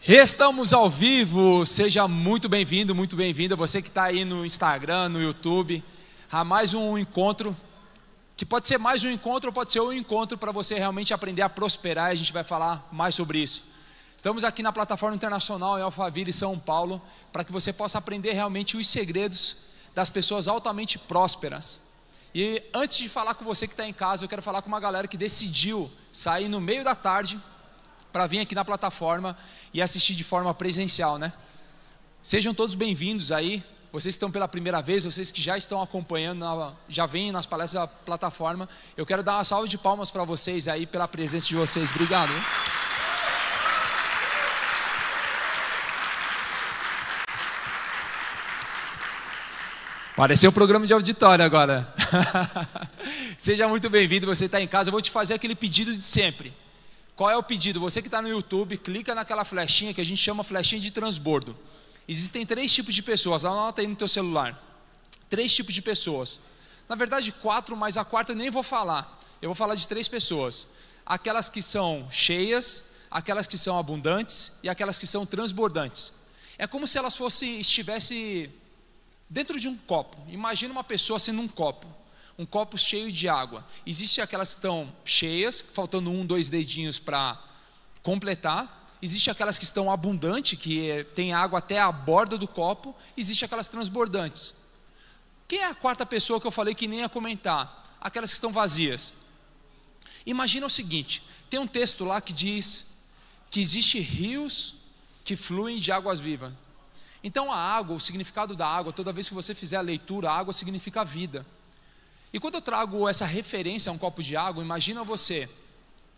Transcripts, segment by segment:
Estamos ao vivo, seja muito bem-vindo, muito bem-vinda, você que está aí no Instagram, no YouTube, a mais um encontro, que pode ser mais um encontro ou pode ser um encontro para você realmente aprender a prosperar, e a gente vai falar mais sobre isso. Estamos aqui na plataforma internacional em Alphaville, São Paulo, para que você possa aprender realmente os segredos das pessoas altamente prósperas. E antes de falar com você que está em casa, eu quero falar com uma galera que decidiu sair no meio da tarde para vir aqui na plataforma e assistir de forma presencial, né? Sejam todos bem-vindos aí, vocês que estão pela primeira vez, vocês que já estão acompanhando, já vêm nas palestras da plataforma. Eu quero dar uma salva de palmas para vocês aí pela presença de vocês. Obrigado, hein? Pareceu um programa de auditório agora. Seja muito bem-vindo, você está em casa. Eu vou te fazer aquele pedido de sempre. Qual é o pedido? Você que está no YouTube, clica naquela flechinha que a gente chama flechinha de transbordo. Existem 3 tipos de pessoas, anota aí no teu celular. 3 tipos de pessoas. Na verdade 4, mas a quarta eu nem vou falar. Eu vou falar de 3 pessoas. Aquelas que são cheias, aquelas que são abundantes e aquelas que são transbordantes. É como se elas estivessem dentro de um copo. Imagina uma pessoa sendo um copo cheio de água. Existem aquelas que estão cheias, faltando 1, 2 dedinhos para completar. Existem aquelas que estão abundantes, que tem água até a borda do copo. Existem aquelas transbordantes. Quem é a quarta pessoa que eu falei que nem ia comentar? Aquelas que estão vazias. Imagina o seguinte, tem um texto lá que diz que existem rios que fluem de águas vivas. Então a água, o significado da água, toda vez que você fizer a leitura, a água significa vida. E quando eu trago essa referência a um copo de água, imagina você,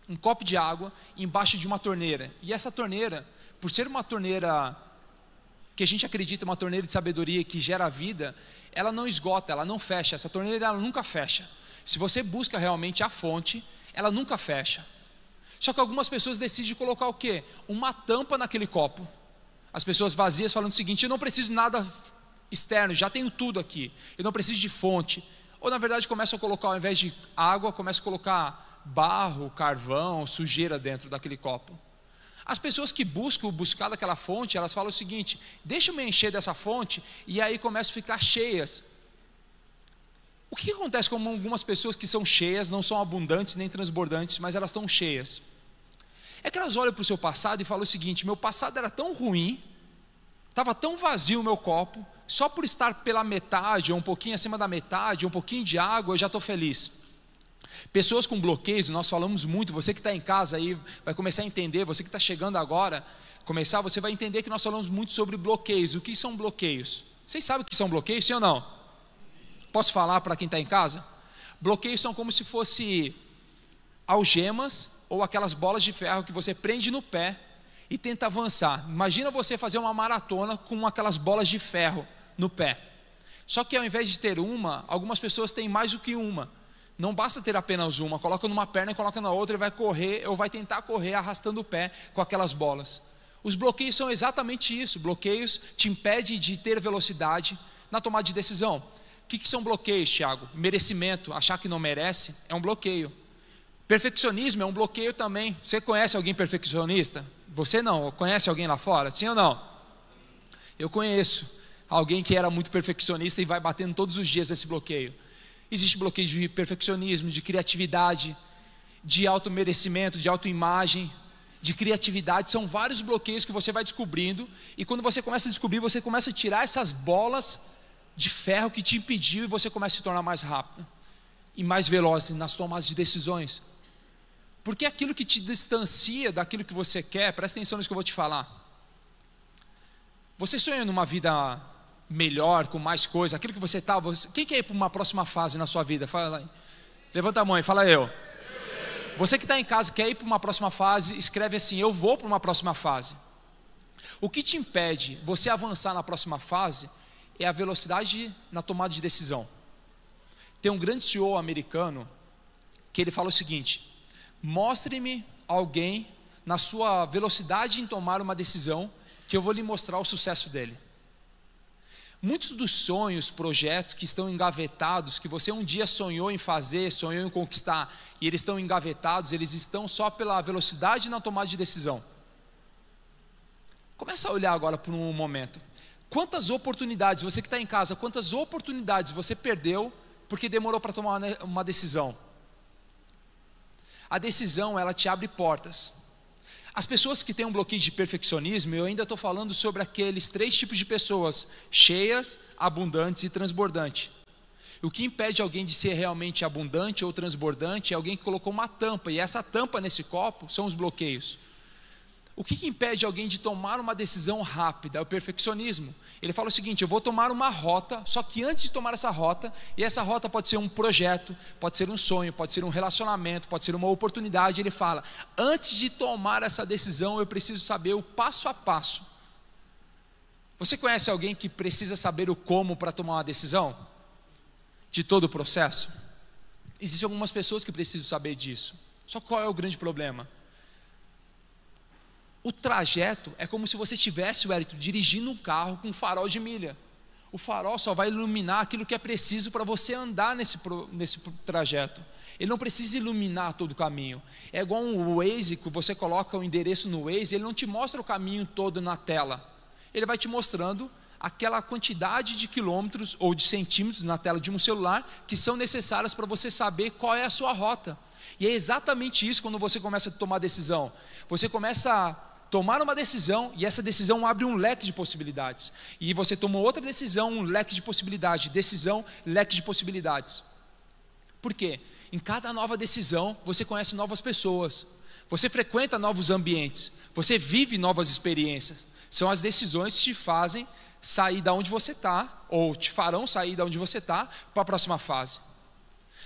um copo de água embaixo de uma torneira. E essa torneira, por ser uma torneira que a gente acredita, uma torneira de sabedoria que gera vida, ela não esgota, ela não fecha. Essa torneira ela nunca fecha. Se você busca realmente a fonte, ela nunca fecha. Só que algumas pessoas decidem colocar o quê? Uma tampa naquele copo. As pessoas vazias falando o seguinte: eu não preciso de nada externo, já tenho tudo aqui. Eu não preciso de fonte. Ou na verdade começam a colocar, ao invés de água, começam a colocar barro, carvão, sujeira dentro daquele copo. As pessoas que buscar daquela fonte, elas falam o seguinte: deixa eu me encher dessa fonte, e aí começam a ficar cheias. O que acontece com algumas pessoas que são cheias, não são abundantes nem transbordantes, mas elas estão cheias? É que elas olham para o seu passado e falam o seguinte: meu passado era tão ruim, estava tão vazio o meu copo, só por estar pela metade, ou um pouquinho acima da metade, um pouquinho de água, eu já estou feliz. Pessoas com bloqueios, nós falamos muito, você que está em casa aí, vai começar a entender, você que está chegando agora, você vai entender que nós falamos muito sobre bloqueios. O que são bloqueios? Vocês sabem o que são bloqueios, sim ou não? Posso falar para quem está em casa? Bloqueios são como se fosse algemas, ou aquelas bolas de ferro que você prende no pé e tenta avançar. Imagina você fazer uma maratona com aquelas bolas de ferro no pé. Só que ao invés de ter uma, algumas pessoas têm mais do que uma. Não basta ter apenas uma, coloca numa perna e coloca na outra e vai correr, ou vai tentar correr arrastando o pé com aquelas bolas. Os bloqueios são exatamente isso. Bloqueios te impedem de ter velocidade na tomada de decisão. O que são bloqueios, Thiago? Merecimento, achar que não merece, é um bloqueio. Perfeccionismo é um bloqueio também. Você conhece alguém perfeccionista? Você não, conhece alguém lá fora? Sim ou não? Eu conheço alguém que era muito perfeccionista e vai batendo todos os dias nesse bloqueio. Existe bloqueio de perfeccionismo, de criatividade, de automerecimento, de autoimagem, de criatividade. São vários bloqueios que você vai descobrindo, e quando você começa a descobrir, você começa a tirar essas bolas de ferro que te impediu, e você começa a se tornar mais rápido e mais veloz nas tomadas de decisões. Porque aquilo que te distancia daquilo que você quer, presta atenção nisso que eu vou te falar. Você sonha numa vida melhor, com mais coisa, aquilo que você está, quem quer ir para uma próxima fase na sua vida? Fala aí. Levanta a mão e fala eu. Você que está em casa, quer ir para uma próxima fase, escreve assim: eu vou para uma próxima fase. O que te impede você avançar na próxima fase é a velocidade na tomada de decisão. Tem um grande CEO americano que ele fala o seguinte: mostre-me alguém na sua velocidade em tomar uma decisão, que eu vou lhe mostrar o sucesso dele. Muitos dos sonhos, projetos que estão engavetados, que você um dia sonhou em fazer, sonhou em conquistar, e eles estão engavetados, eles estão só pela velocidade na tomada de decisão. Começa a olhar agora por um momento. Quantas oportunidades, você que está em casa, quantas oportunidades você perdeu porque demorou para tomar uma decisão? A decisão, ela te abre portas. As pessoas que têm um bloqueio de perfeccionismo, eu ainda estou falando sobre aqueles 3 tipos de pessoas: cheias, abundantes e transbordantes. O que impede alguém de ser realmente abundante ou transbordante é alguém que colocou uma tampa, e essa tampa nesse copo são os bloqueios. O que impede alguém de tomar uma decisão rápida? É o perfeccionismo. Ele fala o seguinte: eu vou tomar uma rota, só que antes de tomar essa rota, e essa rota pode ser um projeto, pode ser um sonho, pode ser um relacionamento, pode ser uma oportunidade. Ele fala: antes de tomar essa decisão, eu preciso saber o passo a passo. Você conhece alguém que precisa saber o como para tomar uma decisão? De todo o processo? Existem algumas pessoas que precisam saber disso. Só qual é o grande problema? O trajeto é como se você tivesse, Wellington, dirigindo um carro com um farol de milha. O farol só vai iluminar aquilo que é preciso para você andar nesse trajeto. Ele não precisa iluminar todo o caminho. É igual um Waze, que você coloca o endereço no Waze, ele não te mostra o caminho todo na tela. Ele vai te mostrando aquela quantidade de quilômetros ou de centímetros na tela de um celular que são necessárias para você saber qual é a sua rota. E é exatamente isso quando você começa a tomar decisão. Você começa a tomar uma decisão, e essa decisão abre um leque de possibilidades. E você toma outra decisão, um leque de possibilidades. Decisão, leque de possibilidades. Por quê? Em cada nova decisão, você conhece novas pessoas. Você frequenta novos ambientes. Você vive novas experiências. São as decisões que te fazem sair da onde você está, ou te farão sair da onde você está, para a próxima fase.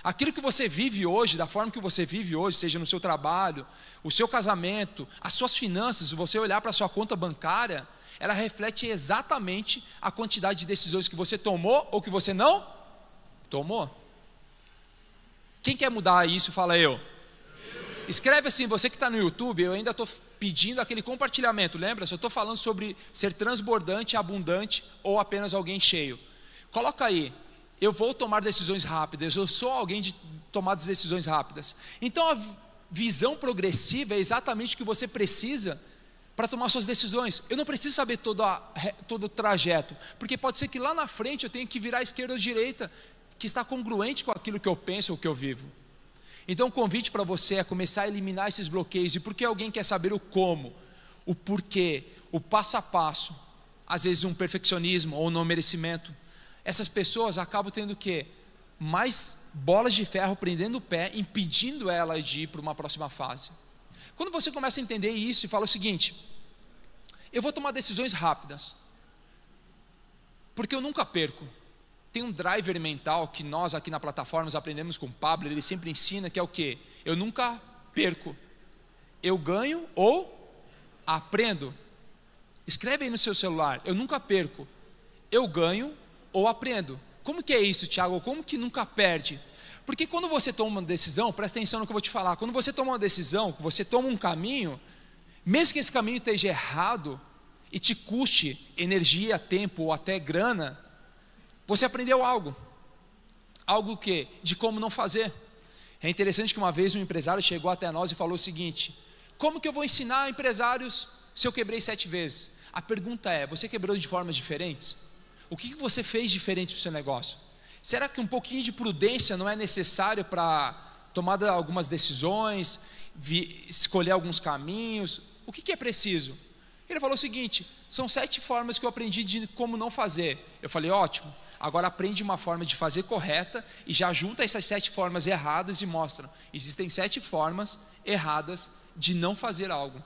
Aquilo que você vive hoje, da forma que você vive hoje, seja no seu trabalho, o seu casamento, as suas finanças, se você olhar para a sua conta bancária, ela reflete exatamente a quantidade de decisões que você tomou ou que você não tomou. Quem quer mudar isso, fala eu. Escreve assim, você que está no YouTube, eu ainda estou pedindo aquele compartilhamento, lembra? Só estou falando sobre ser transbordante, abundante ou apenas alguém cheio. Coloca aí. Eu vou tomar decisões rápidas, eu sou alguém de tomar decisões rápidas. Então a visão progressiva é exatamente o que você precisa para tomar suas decisões. Eu não preciso saber todo o trajeto, porque pode ser que lá na frente eu tenha que virar à esquerda ou à direita, que está congruente com aquilo que eu penso ou que eu vivo. Então o convite para você é começar a eliminar esses bloqueios. E porque alguém quer saber o como, o porquê, o passo a passo, às vezes um perfeccionismo ou um não merecimento, essas pessoas acabam tendo o quê? Mais bolas de ferro prendendo o pé, impedindo elas de ir para uma próxima fase. Quando você começa a entender isso e fala o seguinte: eu vou tomar decisões rápidas, porque eu nunca perco. Tem um driver mental que nós aqui na plataforma aprendemos com o Pablo, ele sempre ensina, que é o quê? Eu nunca perco, eu ganho ou aprendo. Escreve aí no seu celular: eu nunca perco, eu ganho ou aprendo. Como que é isso, Tiago? Como que nunca perde? Porque quando você toma uma decisão, presta atenção no que eu vou te falar, quando você toma uma decisão, você toma um caminho, mesmo que esse caminho esteja errado e te custe energia, tempo ou até grana, você aprendeu algo. Algo que? De como não fazer. É interessante que uma vez um empresário chegou até nós e falou o seguinte: como que eu vou ensinar empresários se eu quebrei 7 vezes? A pergunta é: você quebrou de formas diferentes? O que você fez diferente no seu negócio? Será que um pouquinho de prudência não é necessário para tomar algumas decisões, escolher alguns caminhos? O que é preciso? Ele falou o seguinte: são 7 formas que eu aprendi de como não fazer. Eu falei: ótimo, agora aprende uma forma de fazer correta e já junta essas 7 formas erradas e mostra: existem 7 formas erradas de não fazer algo.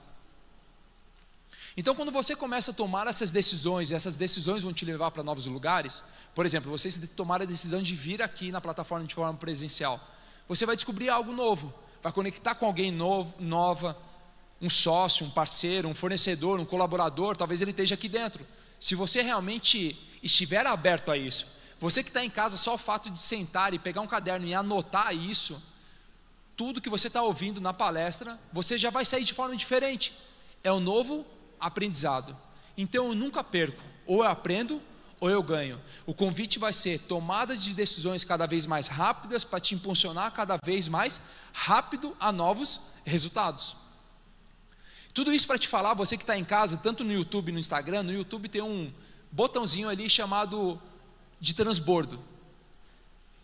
Então quando você começa a tomar essas decisões, e essas decisões vão te levar para novos lugares, por exemplo, você tomar a decisão de vir aqui na plataforma de forma presencial, você vai descobrir algo novo, vai conectar com alguém nova, um sócio, um parceiro, um fornecedor, um colaborador, talvez ele esteja aqui dentro. Se você realmente estiver aberto a isso, você que está em casa, só o fato de sentar e pegar um caderno e anotar isso, tudo que você está ouvindo na palestra, você já vai sair de forma diferente. É um novo aprendizado. Então eu nunca perco, ou eu aprendo ou eu ganho. O convite vai ser tomadas de decisões cada vez mais rápidas para te impulsionar cada vez mais rápido a novos resultados. Tudo isso para te falar, você que está em casa, tanto no YouTube e no Instagram, no YouTube tem um botãozinho ali chamado de transbordo,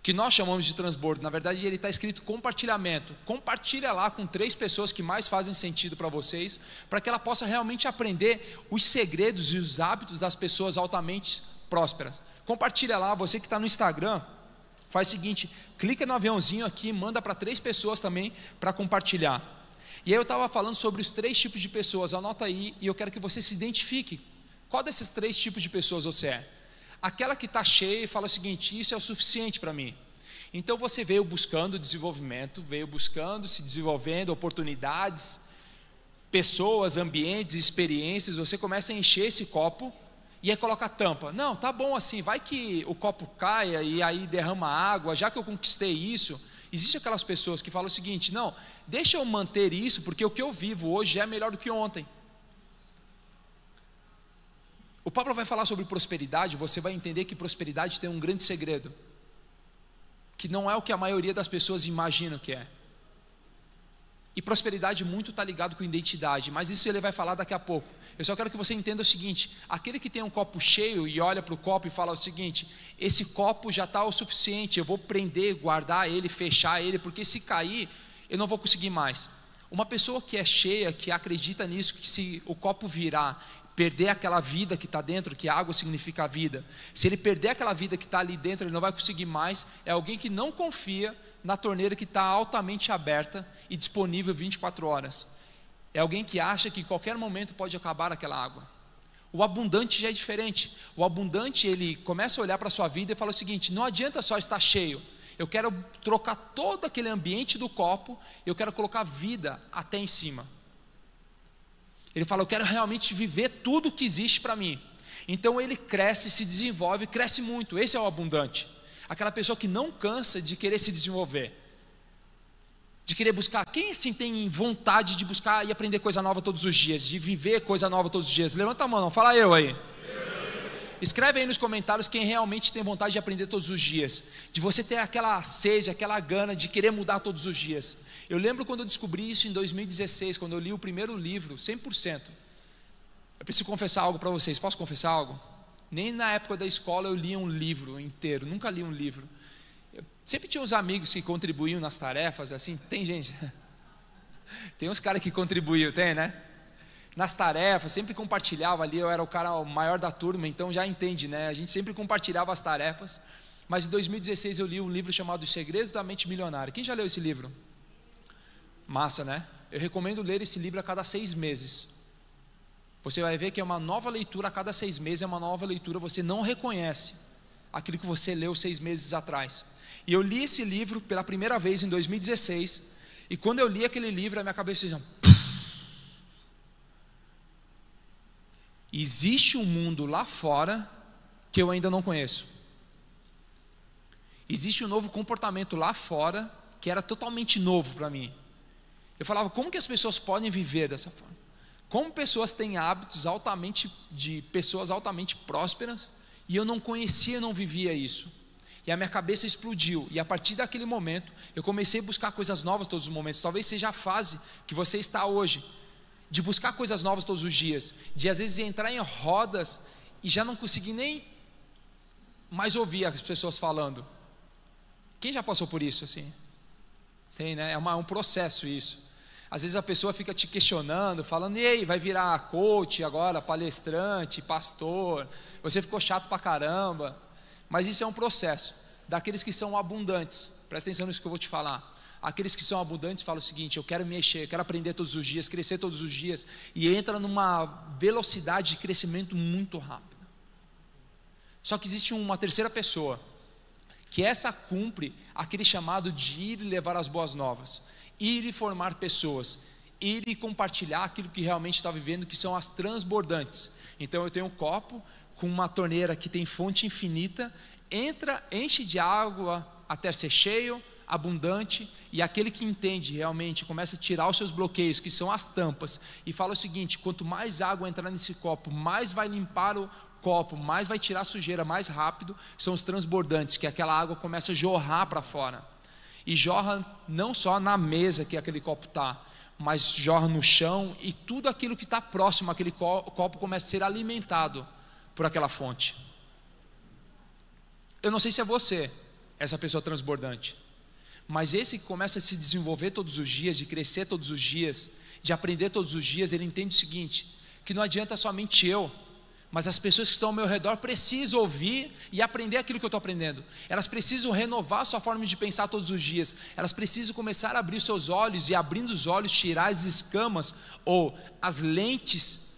que nós chamamos de transbordo. Na verdade ele está escrito compartilhamento. Compartilha lá com 3 pessoas que mais fazem sentido para vocês, para que ela possa realmente aprender os segredos e os hábitos das pessoas altamente prósperas. Compartilha lá. Você que está no Instagram, faz o seguinte, clica no aviãozinho aqui, manda para 3 pessoas também para compartilhar. E aí eu estava falando sobre os 3 tipos de pessoas, anota aí, e eu quero que você se identifique. Qual desses 3 tipos de pessoas você é? Aquela que está cheia e fala o seguinte, isso é o suficiente para mim. Então você veio buscando desenvolvimento, veio buscando, se desenvolvendo, oportunidades, pessoas, ambientes, experiências, você começa a encher esse copo e aí coloca a tampa. Não, tá bom assim, vai que o copo caia e aí derrama água, já que eu conquistei isso. Existem aquelas pessoas que falam o seguinte, não, deixa eu manter isso, porque o que eu vivo hoje é melhor do que ontem. O Pablo vai falar sobre prosperidade, você vai entender que prosperidade tem um grande segredo, que não é o que a maioria das pessoas imaginam que é. E prosperidade muito está ligado com identidade, mas isso ele vai falar daqui a pouco. Eu só quero que você entenda o seguinte, aquele que tem um copo cheio e olha para o copo e fala o seguinte, esse copo já está o suficiente, eu vou prender, guardar ele, fechar ele, porque se cair, eu não vou conseguir mais. Uma pessoa que é cheia, que acredita nisso, que se o copo virar, perder aquela vida que está dentro, que água significa a vida, se ele perder aquela vida que está ali dentro, ele não vai conseguir mais, é alguém que não confia na torneira que está altamente aberta e disponível 24 horas. É alguém que acha que em qualquer momento pode acabar aquela água. O abundante já é diferente. O abundante, ele começa a olhar para a sua vida e fala o seguinte, não adianta só estar cheio, eu quero trocar todo aquele ambiente do copo, eu quero colocar vida até em cima. Ele fala, eu quero realmente viver tudo que existe para mim. Então ele cresce, se desenvolve, cresce muito. Esse é o abundante. Aquela pessoa que não cansa de querer se desenvolver, de querer buscar. Quem assim tem vontade de buscar e aprender coisa nova todos os dias, de viver coisa nova todos os dias? Levanta a mão, não. Fala eu aí. Escreve aí nos comentários quem realmente tem vontade de aprender todos os dias, de você ter aquela sede, aquela gana de querer mudar todos os dias. Eu lembro quando eu descobri isso em 2016, quando eu li o primeiro livro, 100%. Eu preciso confessar algo para vocês, posso confessar algo? Nem na época da escola eu lia um livro inteiro, nunca li um livro. Eu sempre tinha uns amigos que contribuíam nas tarefas, assim, tem gente, tem uns caras que contribuíam, tem, né? Nas tarefas, sempre compartilhava ali, eu era o cara maior da turma, então já entende, né? A gente sempre compartilhava as tarefas, mas em 2016 eu li um livro chamado Os Segredos da Mente Milionária. Quem já leu esse livro? Massa, né? Eu recomendo ler esse livro a cada 6 meses. Você vai ver que é uma nova leitura a cada 6 meses, é uma nova leitura, você não reconhece aquilo que você leu 6 meses atrás. E eu li esse livro pela primeira vez em 2016, e quando eu li aquele livro, a minha cabeça dizia, existe um mundo lá fora que eu ainda não conheço. Existe um novo comportamento lá fora que era totalmente novo para mim. Eu falava, como que as pessoas podem viver dessa forma? Como pessoas têm hábitos de pessoas altamente prósperas e eu não conhecia, não vivia isso. E a minha cabeça explodiu. E a partir daquele momento, eu comecei a buscar coisas novas todos os momentos. Talvez seja a fase que você está hoje, de buscar coisas novas todos os dias, de às vezes entrar em rodas e já não conseguir nem mais ouvir as pessoas falando. Quem já passou por isso assim? Tem, né? É um processo isso. Às vezes a pessoa fica te questionando, falando, e aí, vai virar coach agora, palestrante, pastor, você ficou chato pra caramba. Mas isso é um processo daqueles que são abundantes. Presta atenção nisso que eu vou te falar. Aqueles que são abundantes falam o seguinte, eu quero mexer, eu quero aprender todos os dias, crescer todos os dias, e entra numa velocidade de crescimento muito rápida. Só que existe uma terceira pessoa, que essa cumpre aquele chamado de ir e levar as boas novas, ir e formar pessoas, ir e compartilhar aquilo que realmente está vivendo, que são as transbordantes. Então eu tenho um copo com uma torneira que tem fonte infinita, entra, enche de água até ser cheio, abundante, e aquele que entende realmente, começa a tirar os seus bloqueios, que são as tampas, e fala o seguinte, quanto mais água entrar nesse copo, mais vai limpar o copo mais vai tirar sujeira mais rápido são os transbordantes, que aquela água começa a jorrar para fora. E jorra não só na mesa que aquele copo está, mas jorra no chão, e tudo aquilo que está próximo àquele copo começa a ser alimentado por aquela fonte. Eu não sei se é você, essa pessoa transbordante, mas esse que começa a se desenvolver todos os dias, de crescer todos os dias, de aprender todos os dias, ele entende o seguinte, que não adianta somente eu, mas as pessoas que estão ao meu redor precisam ouvir e aprender aquilo que eu estou aprendendo. Elas precisam renovar a sua forma de pensar todos os dias. Elas precisam começar a abrir os seus olhos, e abrindo os olhos, tirar as escamas ou as lentes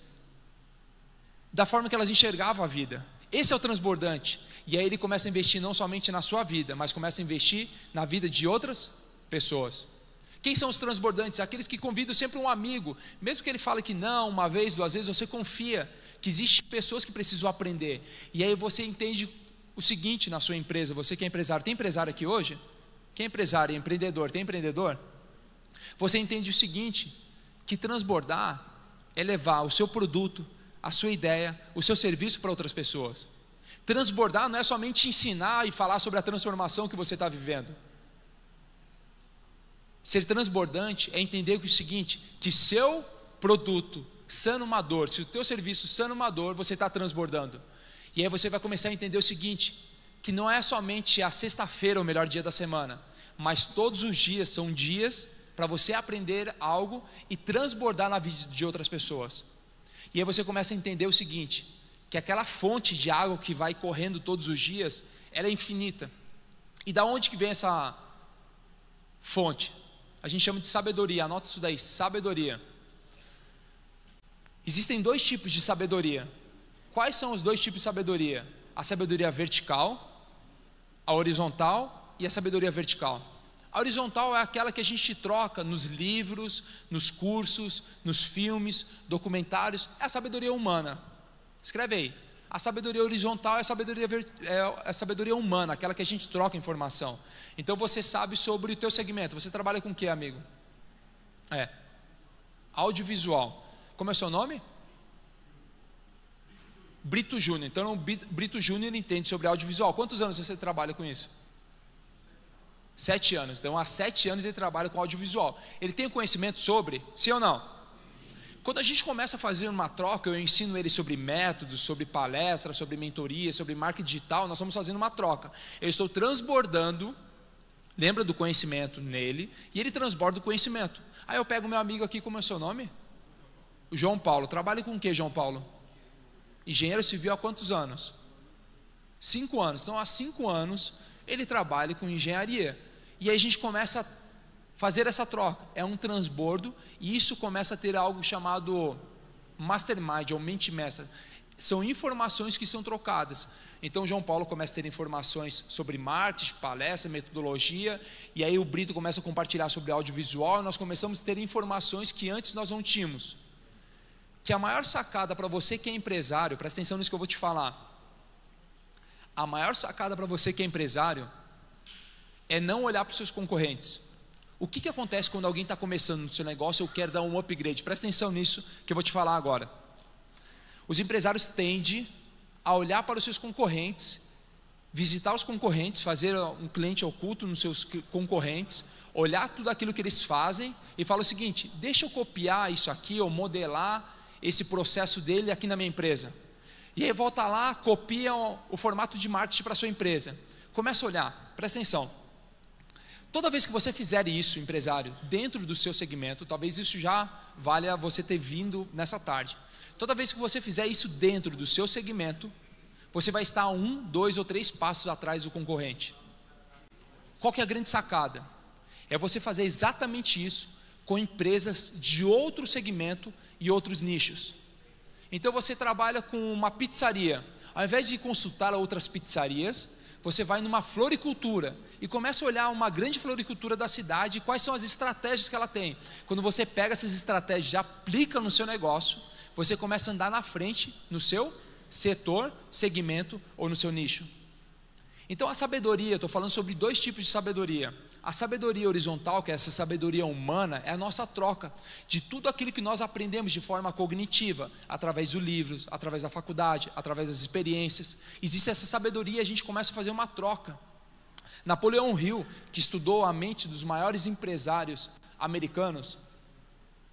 da forma que elas enxergavam a vida. Esse é o transbordante. E aí ele começa a investir não somente na sua vida, mas começa a investir na vida de outras pessoas. Quem são os transbordantes? Aqueles que convidam sempre um amigo, mesmo que ele fale que não, uma vez, duas vezes, você confia que existem pessoas que precisam aprender. E aí você entende o seguinte na sua empresa, você que é empresário, tem empresário aqui hoje? Quem é empresário e empreendedor? Tem empreendedor? Você entende o seguinte, que transbordar é levar o seu produto, a sua ideia, o seu serviço para outras pessoas. Transbordar não é somente ensinar e falar sobre a transformação que você está vivendo. Ser transbordante é entender que o seguinte, que seu produto sana uma dor, se o teu serviço sana uma dor, você está transbordando. E aí você vai começar a entender o seguinte, que não é somente a sexta-feira o melhor dia da semana, mas todos os dias são dias para você aprender algo e transbordar na vida de outras pessoas. E aí você começa a entender o seguinte, que aquela fonte de água que vai correndo todos os dias, ela é infinita. E da onde que vem essa fonte? A gente chama de sabedoria, anota isso daí, sabedoria. Existem dois tipos de sabedoria. Quais são os dois tipos de sabedoria? A sabedoria vertical, a horizontal e a sabedoria vertical. A horizontal é aquela que a gente troca nos livros, nos cursos, nos filmes, documentários, é a sabedoria humana. Escreve aí, a sabedoria horizontal é a sabedoria humana, aquela que a gente troca informação. Então você sabe sobre o teu segmento, você trabalha com o que, amigo? Audiovisual. Como é o seu nome? Brito Júnior. Então o Brito Júnior entende sobre audiovisual. Quantos anos você trabalha com isso? 7 anos. Então há 7 anos ele trabalha com audiovisual. Ele tem conhecimento sobre, sim ou não? Quando a gente começa a fazer uma troca, eu ensino ele sobre métodos, sobre palestras, sobre mentoria, sobre marketing digital, nós estamos fazendo uma troca. Eu estou transbordando, lembra do conhecimento nele, e ele transborda o conhecimento. Aí eu pego meu amigo aqui, como é o seu nome? O João Paulo. Trabalha com o que, João Paulo? Engenheiro civil há quantos anos? 5 anos. Então há 5 anos ele trabalha com engenharia. E aí a gente começa a fazer essa troca, é um transbordo, e isso começa a ter algo chamado mastermind, ou mente mestra. São informações que são trocadas. Então João Paulo começa a ter informações sobre marketing, palestra, metodologia, e aí o Brito começa a compartilhar sobre audiovisual, e nós começamos a ter informações que antes nós não tínhamos. Que a maior sacada para você que é empresário, presta atenção nisso que eu vou te falar, a maior sacada para você que é empresário, é não olhar para os seus concorrentes. O que acontece quando alguém está começando no seu negócio ou quer dar um upgrade? Presta atenção nisso que eu vou te falar agora. Os empresários tendem a olhar para os seus concorrentes, visitar os concorrentes, fazer um cliente oculto nos seus concorrentes, olhar tudo aquilo que eles fazem e falar o seguinte, deixa eu copiar isso aqui ou modelar esse processo dele aqui na minha empresa. E aí volta lá, copia o formato de marketing para a sua empresa. Começa a olhar, presta atenção. Toda vez que você fizer isso, empresário, dentro do seu segmento, talvez isso já valha você ter vindo nessa tarde. Toda vez que você fizer isso dentro do seu segmento, você vai estar 1, 2 ou 3 passos atrás do concorrente. Qual que é a grande sacada? É você fazer exatamente isso com empresas de outro segmento e outros nichos. Então você trabalha com uma pizzaria. Ao invés de consultar outras pizzarias, você vai numa floricultura e começa a olhar uma grande floricultura da cidade e quais são as estratégias que ela tem. Quando você pega essas estratégias e aplica no seu negócio, você começa a andar na frente no seu setor, segmento ou no seu nicho. Então a sabedoria, estou falando sobre 2 tipos de sabedoria. A sabedoria horizontal, que é essa sabedoria humana, é a nossa troca de tudo aquilo que nós aprendemos de forma cognitiva, através dos livros, através da faculdade, através das experiências. Existe essa sabedoria e a gente começa a fazer uma troca. Napoleão Hill, que estudou a mente dos maiores empresários americanos,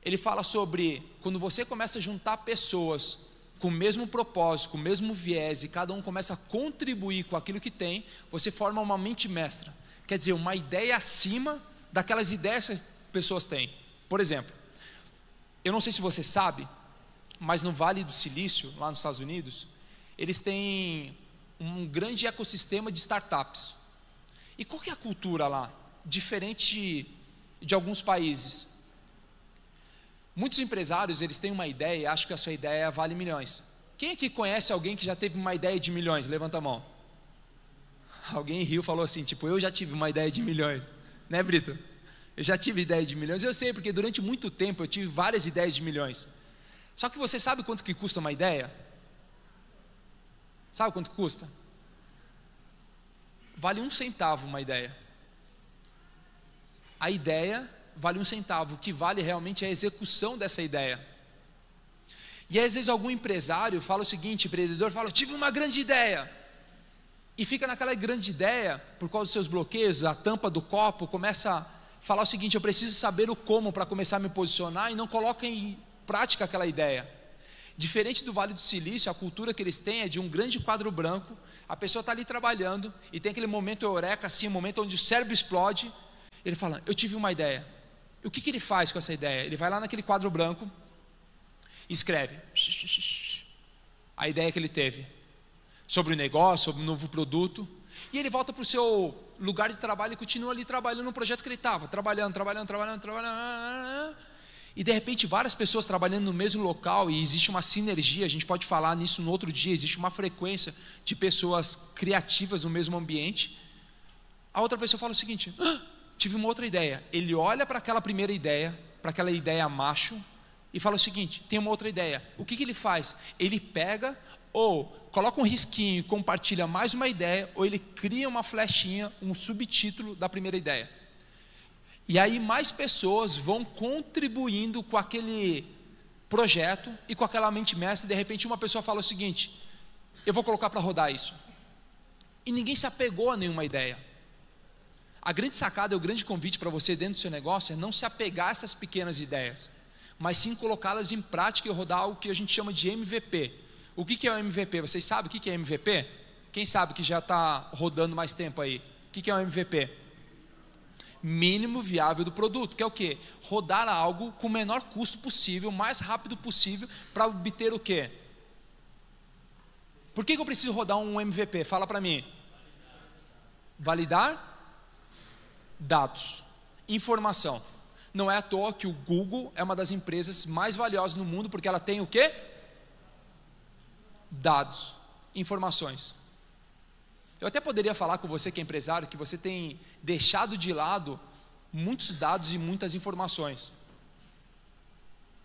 ele fala sobre quando você começa a juntar pessoas com o mesmo propósito, com o mesmo viés, e cada um começa a contribuir com aquilo que tem, você forma uma mente mestra. Quer dizer, uma ideia acima daquelas ideias que as pessoas têm. Por exemplo, eu não sei se você sabe, mas no Vale do Silício, lá nos Estados Unidos, eles têm um grande ecossistema de startups. E qual que é a cultura lá? Diferente de alguns países. Muitos empresários, eles têm uma ideia e acham que a sua ideia vale milhões. Quem aqui conhece alguém que já teve uma ideia de milhões? Levanta a mão. Alguém riu e falou assim, tipo, eu já tive uma ideia de milhões. Né, Brito? Eu já tive ideia de milhões. Eu sei, porque durante muito tempo eu tive várias ideias de milhões. Só que você sabe quanto que custa uma ideia? Sabe quanto custa? Vale 1 centavo uma ideia. A ideia vale 1 centavo. O que vale realmente é a execução dessa ideia. E às vezes algum empresário fala o seguinte, empreendedor fala, eu tive uma grande ideia. E fica naquela grande ideia, por causa dos seus bloqueios, a tampa do copo, começa a falar o seguinte, eu preciso saber o como para começar a me posicionar, e não coloca em prática aquela ideia. Diferente do Vale do Silício, a cultura que eles têm é de um grande quadro branco, a pessoa está ali trabalhando, e tem aquele momento eureka, assim, um momento onde o cérebro explode, ele fala, eu tive uma ideia. E o que ele faz com essa ideia? Ele vai lá naquele quadro branco, e escreve a ideia que ele teve, sobre o negócio, sobre o novo produto, e ele volta para o seu lugar de trabalho e continua ali trabalhando no projeto que ele estava, trabalhando, e de repente várias pessoas trabalhando no mesmo local, e existe uma sinergia, a gente pode falar nisso no outro dia, existe uma frequência de pessoas criativas no mesmo ambiente. A outra pessoa fala o seguinte, tive uma outra ideia. Ele olha para aquela primeira ideia, para aquela ideia macho, e fala o seguinte, tem uma outra ideia. O que ele faz? Ele pega ou coloca um risquinho e compartilha mais uma ideia, ou ele cria uma flechinha, um subtítulo da primeira ideia. E aí mais pessoas vão contribuindo com aquele projeto e com aquela mente mestra, e de repente uma pessoa fala o seguinte, eu vou colocar para rodar isso. E ninguém se apegou a nenhuma ideia. A grande sacada, o grande convite para você dentro do seu negócio é não se apegar a essas pequenas ideias, mas sim colocá-las em prática e rodar algo que a gente chama de MVP. O que é o MVP? Vocês sabem o que é MVP? Quem sabe que já está rodando mais tempo aí? O que é o MVP? Mínimo viável do produto, que é o quê? Rodar algo com o menor custo possível, o mais rápido possível, para obter o quê? Por que eu preciso rodar um MVP? Fala para mim. Validar dados, informação. Não é à toa que o Google é uma das empresas mais valiosas no mundo, porque ela tem o quê? Dados, informações. Eu até poderia falar com você que é empresário, que você tem deixado de lado muitos dados e muitas informações.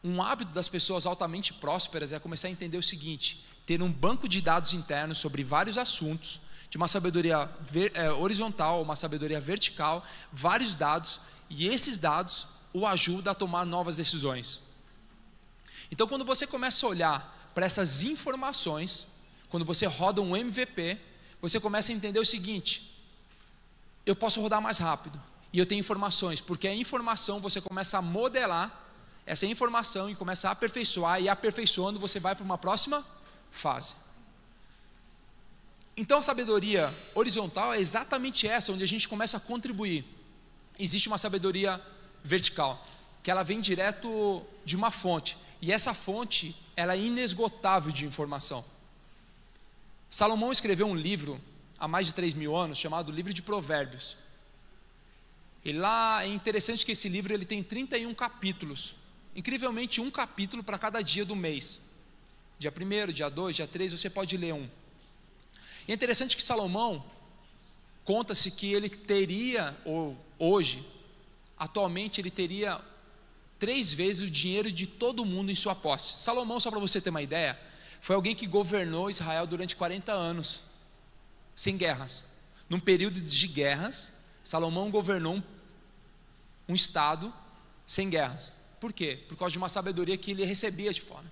Um hábito das pessoas altamente prósperas é começar a entender o seguinte, ter um banco de dados internos sobre vários assuntos, de uma sabedoria horizontal, uma sabedoria vertical, vários dados, e esses dados o ajudam a tomar novas decisões. Então quando você começa a olhar para essas informações, quando você roda um MVP, você começa a entender o seguinte, eu posso rodar mais rápido, e eu tenho informações, porque a informação você começa a modelar essa informação e começa a aperfeiçoar, e aperfeiçoando você vai para uma próxima fase. Então a sabedoria horizontal é exatamente essa, onde a gente começa a contribuir. Existe uma sabedoria vertical, que ela vem direto de uma fonte, e essa fonte ela é inesgotável de informação. Salomão escreveu um livro há mais de 3.000 anos, chamado Livro de Provérbios. E lá é interessante que esse livro ele tem 31 capítulos, incrivelmente um capítulo para cada dia do mês. Dia 1º, dia 2, dia 3, você pode ler um. E é interessante que Salomão, conta-se que ele teria, ou hoje, atualmente ele teria 3 vezes o dinheiro de todo mundo em sua posse. Salomão, só para você ter uma ideia, foi alguém que governou Israel durante 40 anos, sem guerras. Num período de guerras, Salomão governou um estado sem guerras. Por quê? Por causa de uma sabedoria que ele recebia de fora.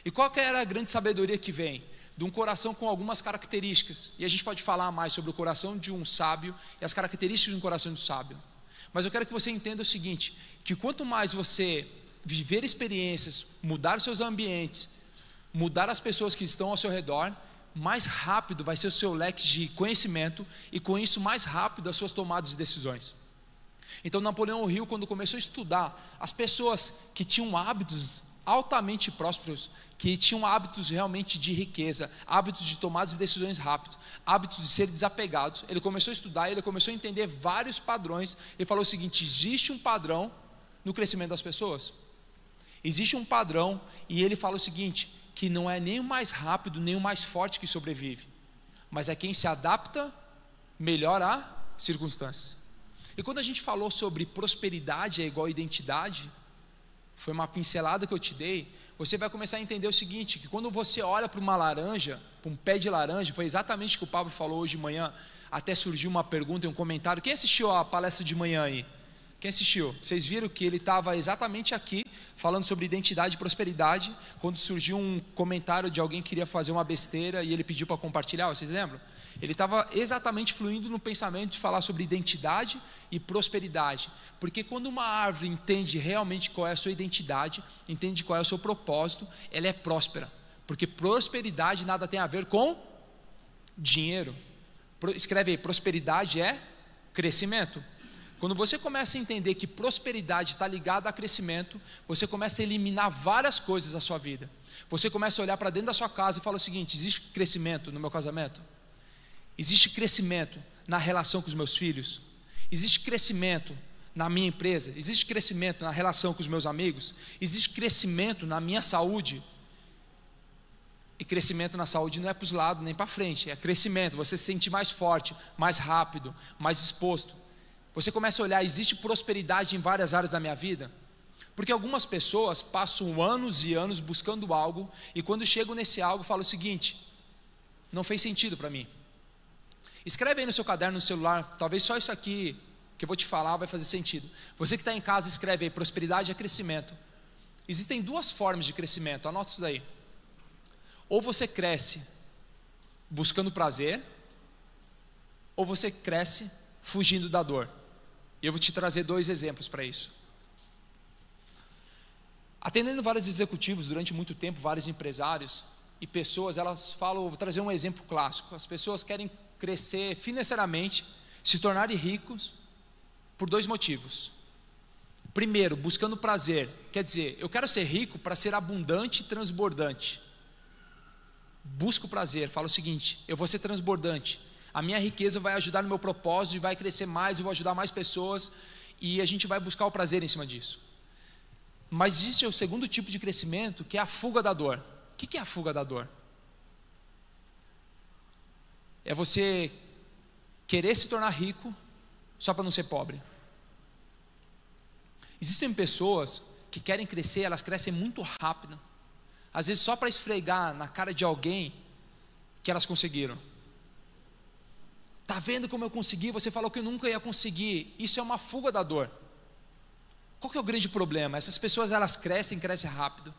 E qual que era a grande sabedoria que vem? De um coração com algumas características. E a gente pode falar mais sobre o coração de um sábio e as características de um coração de um sábio. Mas eu quero que você entenda o seguinte, que quanto mais você viver experiências, mudar os seus ambientes, mudar as pessoas que estão ao seu redor, mais rápido vai ser o seu leque de conhecimento e com isso mais rápido as suas tomadas de decisões. Então Napoleão Hill, quando começou a estudar as pessoas que tinham hábitos altamente prósperos, que tinham hábitos realmente de riqueza, hábitos de tomadas de decisões rápidas, hábitos de ser desapegados, ele começou a estudar, ele começou a entender vários padrões. Ele falou o seguinte: existe um padrão no crescimento das pessoas, existe um padrão, e ele fala o seguinte, que não é nem o mais rápido, nem o mais forte que sobrevive, mas é quem se adapta melhor a circunstâncias. E quando a gente falou sobre prosperidade é igual a identidade, foi uma pincelada que eu te dei, você vai começar a entender o seguinte, que quando você olha para uma laranja, para um pé de laranja, foi exatamente o que o Pablo falou hoje de manhã, até surgiu uma pergunta e um comentário. Quem assistiu a palestra de manhã aí? Quem assistiu? Vocês viram que ele estava exatamente aqui, falando sobre identidade e prosperidade, quando surgiu um comentário de alguém que queria fazer uma besteira e ele pediu para compartilhar, vocês lembram? Ele estava exatamente fluindo no pensamento de falar sobre identidade e prosperidade, porque quando uma árvore entende realmente qual é a sua identidade, entende qual é o seu propósito, ela é próspera, porque prosperidade nada tem a ver com dinheiro. Escreve aí, prosperidade é crescimento. Quando você começa a entender que prosperidade está ligada a crescimento, você começa a eliminar várias coisas da sua vida. Você começa a olhar para dentro da sua casa e fala o seguinte: existe crescimento no meu casamento? Existe crescimento na relação com os meus filhos? Existe crescimento na minha empresa? Existe crescimento na relação com os meus amigos? Existe crescimento na minha saúde? E crescimento na saúde não é para os lados nem para frente, é crescimento, você se sente mais forte, mais rápido, mais exposto. Você começa a olhar, existe prosperidade em várias áreas da minha vida? Porque algumas pessoas passam anos e anos buscando algo, e quando chegam nesse algo, falam o seguinte: não fez sentido para mim. Escreve aí no seu caderno, no celular, talvez só isso aqui que eu vou te falar vai fazer sentido. Você que está em casa, escreve aí, prosperidade é crescimento. Existem duas formas de crescimento, anota isso daí. Ou você cresce buscando prazer, ou você cresce fugindo da dor. E eu vou te trazer dois exemplos para isso. Atendendo vários executivos durante muito tempo, vários empresários e pessoas, elas falam, vou trazer um exemplo clássico. As pessoas querem crescer financeiramente, se tornarem ricos por dois motivos. Primeiro, buscando prazer, quer dizer, eu quero ser rico para ser abundante e transbordante. Busco prazer, fala o seguinte: eu vou ser transbordante, a minha riqueza vai ajudar no meu propósito e vai crescer mais, eu vou ajudar mais pessoas, e a gente vai buscar o prazer em cima disso. Mas existe o segundo tipo de crescimento, que é a fuga da dor. O que é a fuga da dor? É você querer se tornar rico só para não ser pobre. Existem pessoas que querem crescer, elas crescem muito rápido, às vezes só para esfregar na cara de alguém que elas conseguiram. Está vendo como eu consegui? Você falou que eu nunca ia conseguir. Isso é uma fuga da dor. Qual que é o grande problema? Essas pessoas, elas crescem rápido.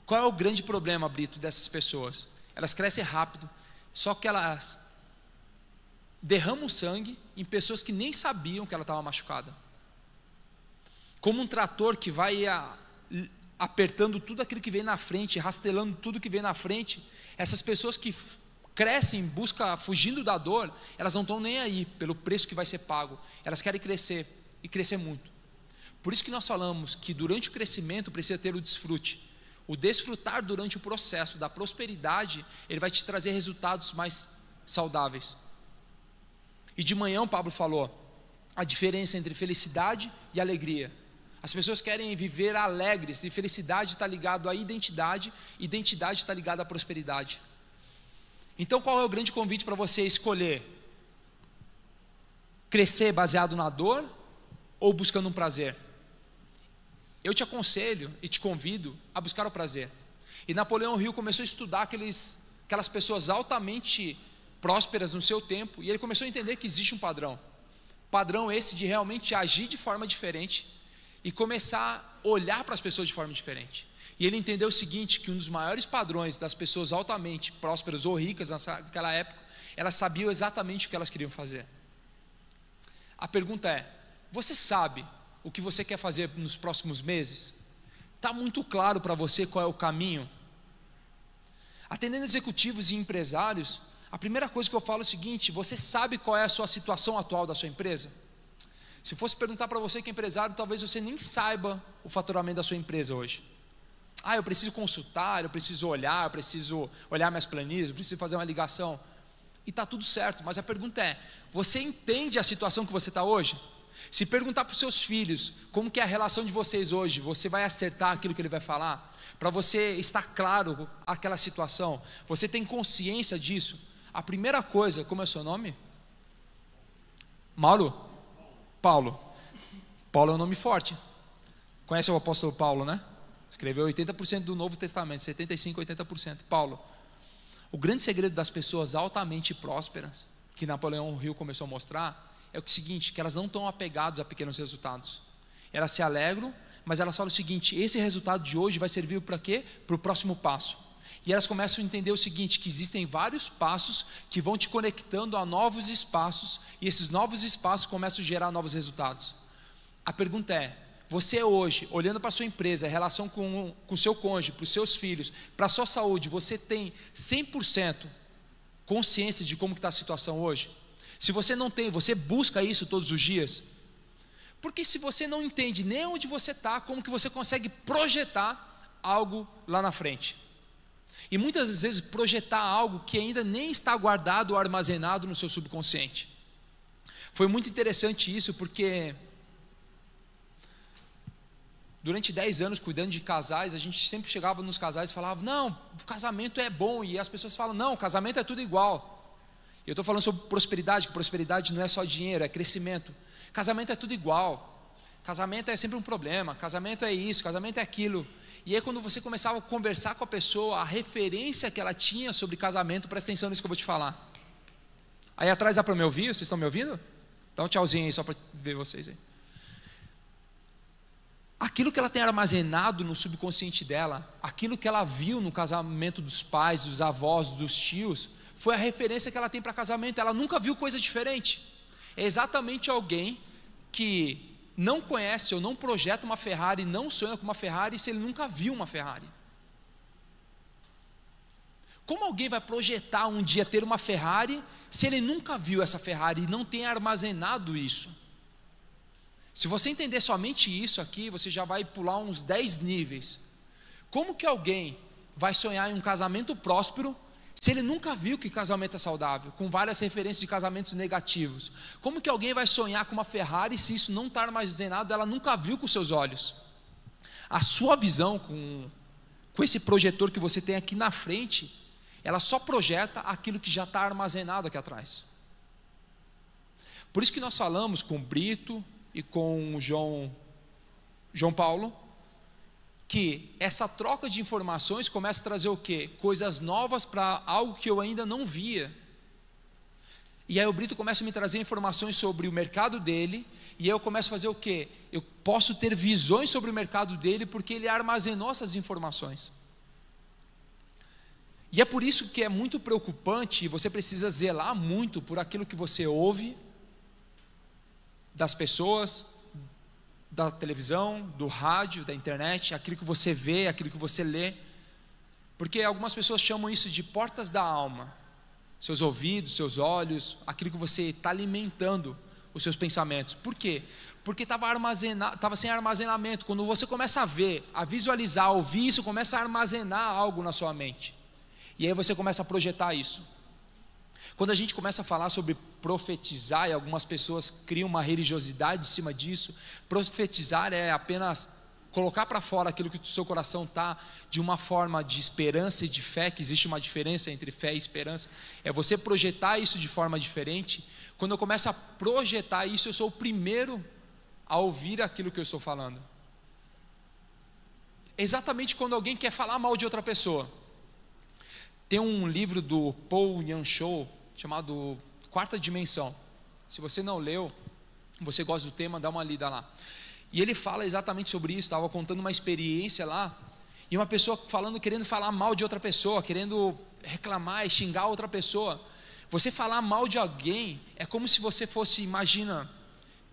Qual é o grande problema, Brito, dessas pessoas? Elas crescem rápido, só que elas derramam sangue em pessoas que nem sabiam que ela estava machucada. Como um trator que vai apertando tudo aquilo que vem na frente, rastelando tudo que vem na frente. Essas pessoas que crescem, fugindo da dor, elas não estão nem aí pelo preço que vai ser pago. Elas querem crescer, e crescer muito. Por isso que nós falamos que durante o crescimento precisa ter o desfrute. O desfrutar durante o processo da prosperidade, ele vai te trazer resultados mais saudáveis. E de manhã o Pablo falou a diferença entre felicidade e alegria. As pessoas querem viver alegres, e felicidade está ligado à identidade está ligada à prosperidade. Então qual é o grande convite para você escolher? Crescer baseado na dor ou buscando um prazer? Eu te aconselho e te convido a buscar o prazer. E Napoleão Hill começou a estudar aquelas pessoas altamente prósperas no seu tempo, e ele começou a entender que existe um padrão. padrão esse de realmente agir de forma diferente e começar a olhar para as pessoas de forma diferente. E ele entendeu o seguinte, que um dos maiores padrões das pessoas altamente prósperas ou ricas naquela época, elas sabiam exatamente o que elas queriam fazer. A pergunta é, você sabe o que você quer fazer nos próximos meses? Está muito claro para você qual é o caminho? Atendendo executivos e empresários, a primeira coisa que eu falo é o seguinte, você sabe qual é a sua situação atual da sua empresa? Se fosse perguntar para você que é empresário, talvez você nem saiba o faturamento da sua empresa hoje. Ah, eu preciso consultar, eu preciso olhar minhas planilhas, eu preciso fazer uma ligação. E está tudo certo, mas a pergunta é, você entende a situação que você está hoje? Se perguntar para os seus filhos, como que é a relação de vocês hoje, você vai acertar aquilo que ele vai falar? Para você estar claro aquela situação, você tem consciência disso? A primeira coisa, como é o seu nome? Mauro? Paulo. Paulo é um nome forte. Conhece o apóstolo Paulo, né? Escreveu 80% do Novo Testamento, 75%, 80%. Paulo. O grande segredo das pessoas altamente prósperas, que Napoleão Hill começou a mostrar, é o seguinte, que elas não estão apegadas a pequenos resultados. Elas se alegram, mas elas falam o seguinte, esse resultado de hoje vai servir para quê? Para o próximo passo. E elas começam a entender o seguinte, que existem vários passos que vão te conectando a novos espaços, e esses novos espaços começam a gerar novos resultados. A pergunta é, você hoje, olhando para a sua empresa, a relação com o seu cônjuge, para os seus filhos, para a sua saúde, você tem 100% consciência de como está a situação hoje? Se você não tem, você busca isso todos os dias? Porque se você não entende nem onde você está, como que você consegue projetar algo lá na frente? E muitas vezes projetar algo que ainda nem está guardado ou armazenado no seu subconsciente. Foi muito interessante isso, porque durante 10 anos cuidando de casais, a gente sempre chegava nos casais e falava, não, o casamento é bom, e as pessoas falam, não, o casamento é tudo igual. Eu estou falando sobre prosperidade, que prosperidade não é só dinheiro, é crescimento. Casamento é tudo igual, casamento é sempre um problema, casamento é isso, casamento é aquilo. E aí quando você começava a conversar com a pessoa, a referência que ela tinha sobre casamento, presta atenção nisso que eu vou te falar. Aí atrás dá para me ouvir? Vocês estão me ouvindo? Dá um tchauzinho aí só para ver vocês aí. Aquilo que ela tem armazenado no subconsciente dela, aquilo que ela viu no casamento dos pais, dos avós, dos tios, foi a referência que ela tem para casamento. Ela nunca viu coisa diferente. É exatamente alguém que não conhece ou não projeta uma Ferrari, não sonha com uma Ferrari se ele nunca viu uma Ferrari. Como alguém vai projetar um dia ter uma Ferrari se ele nunca viu essa Ferrari e não tem armazenado isso? Se você entender somente isso aqui, você já vai pular uns 10 níveis. Como que alguém vai sonhar em um casamento próspero se ele nunca viu que casamento é saudável, com várias referências de casamentos negativos? Como que alguém vai sonhar com uma Ferrari se isso não está armazenado, ela nunca viu com seus olhos? A sua visão com esse projetor que você tem aqui na frente, ela só projeta aquilo que já está armazenado aqui atrás. Por isso que nós falamos com o Brito e com o João Paulo, que essa troca de informações começa a trazer o quê? Coisas novas para algo que eu ainda não via. E aí o Brito começa a me trazer informações sobre o mercado dele, e aí eu começo a fazer o quê? Eu posso ter visões sobre o mercado dele, porque ele armazenou essas informações. E é por isso que é muito preocupante, e você precisa zelar muito por aquilo que você ouve das pessoas, da televisão, do rádio, da internet, aquilo que você vê, aquilo que você lê, porque algumas pessoas chamam isso de portas da alma, seus ouvidos, seus olhos, aquilo que você está alimentando os seus pensamentos. Por quê? Porque estava sem armazenamento. Quando você começa a ver, a visualizar, a ouvir isso, começa a armazenar algo na sua mente, e aí você começa a projetar isso. Quando a gente começa a falar sobre profetizar, e algumas pessoas criam uma religiosidade em cima disso, profetizar é apenas colocar para fora aquilo que o seu coração está, de uma forma de esperança e de fé, que existe uma diferença entre fé e esperança, é você projetar isso de forma diferente. Quando eu começo a projetar isso, eu sou o primeiro a ouvir aquilo que eu estou falando. Exatamente quando alguém quer falar mal de outra pessoa. Tem um livro do Paul Yan Shou chamado Quarta Dimensão. Se você não leu, Você gosta do tema, dá uma lida lá. E ele fala exatamente sobre isso. Estava contando uma experiência lá, e uma pessoa falando, querendo falar mal de outra pessoa, querendo reclamar e xingar outra pessoa. Você falar mal de alguém é como se você fosse, imagina,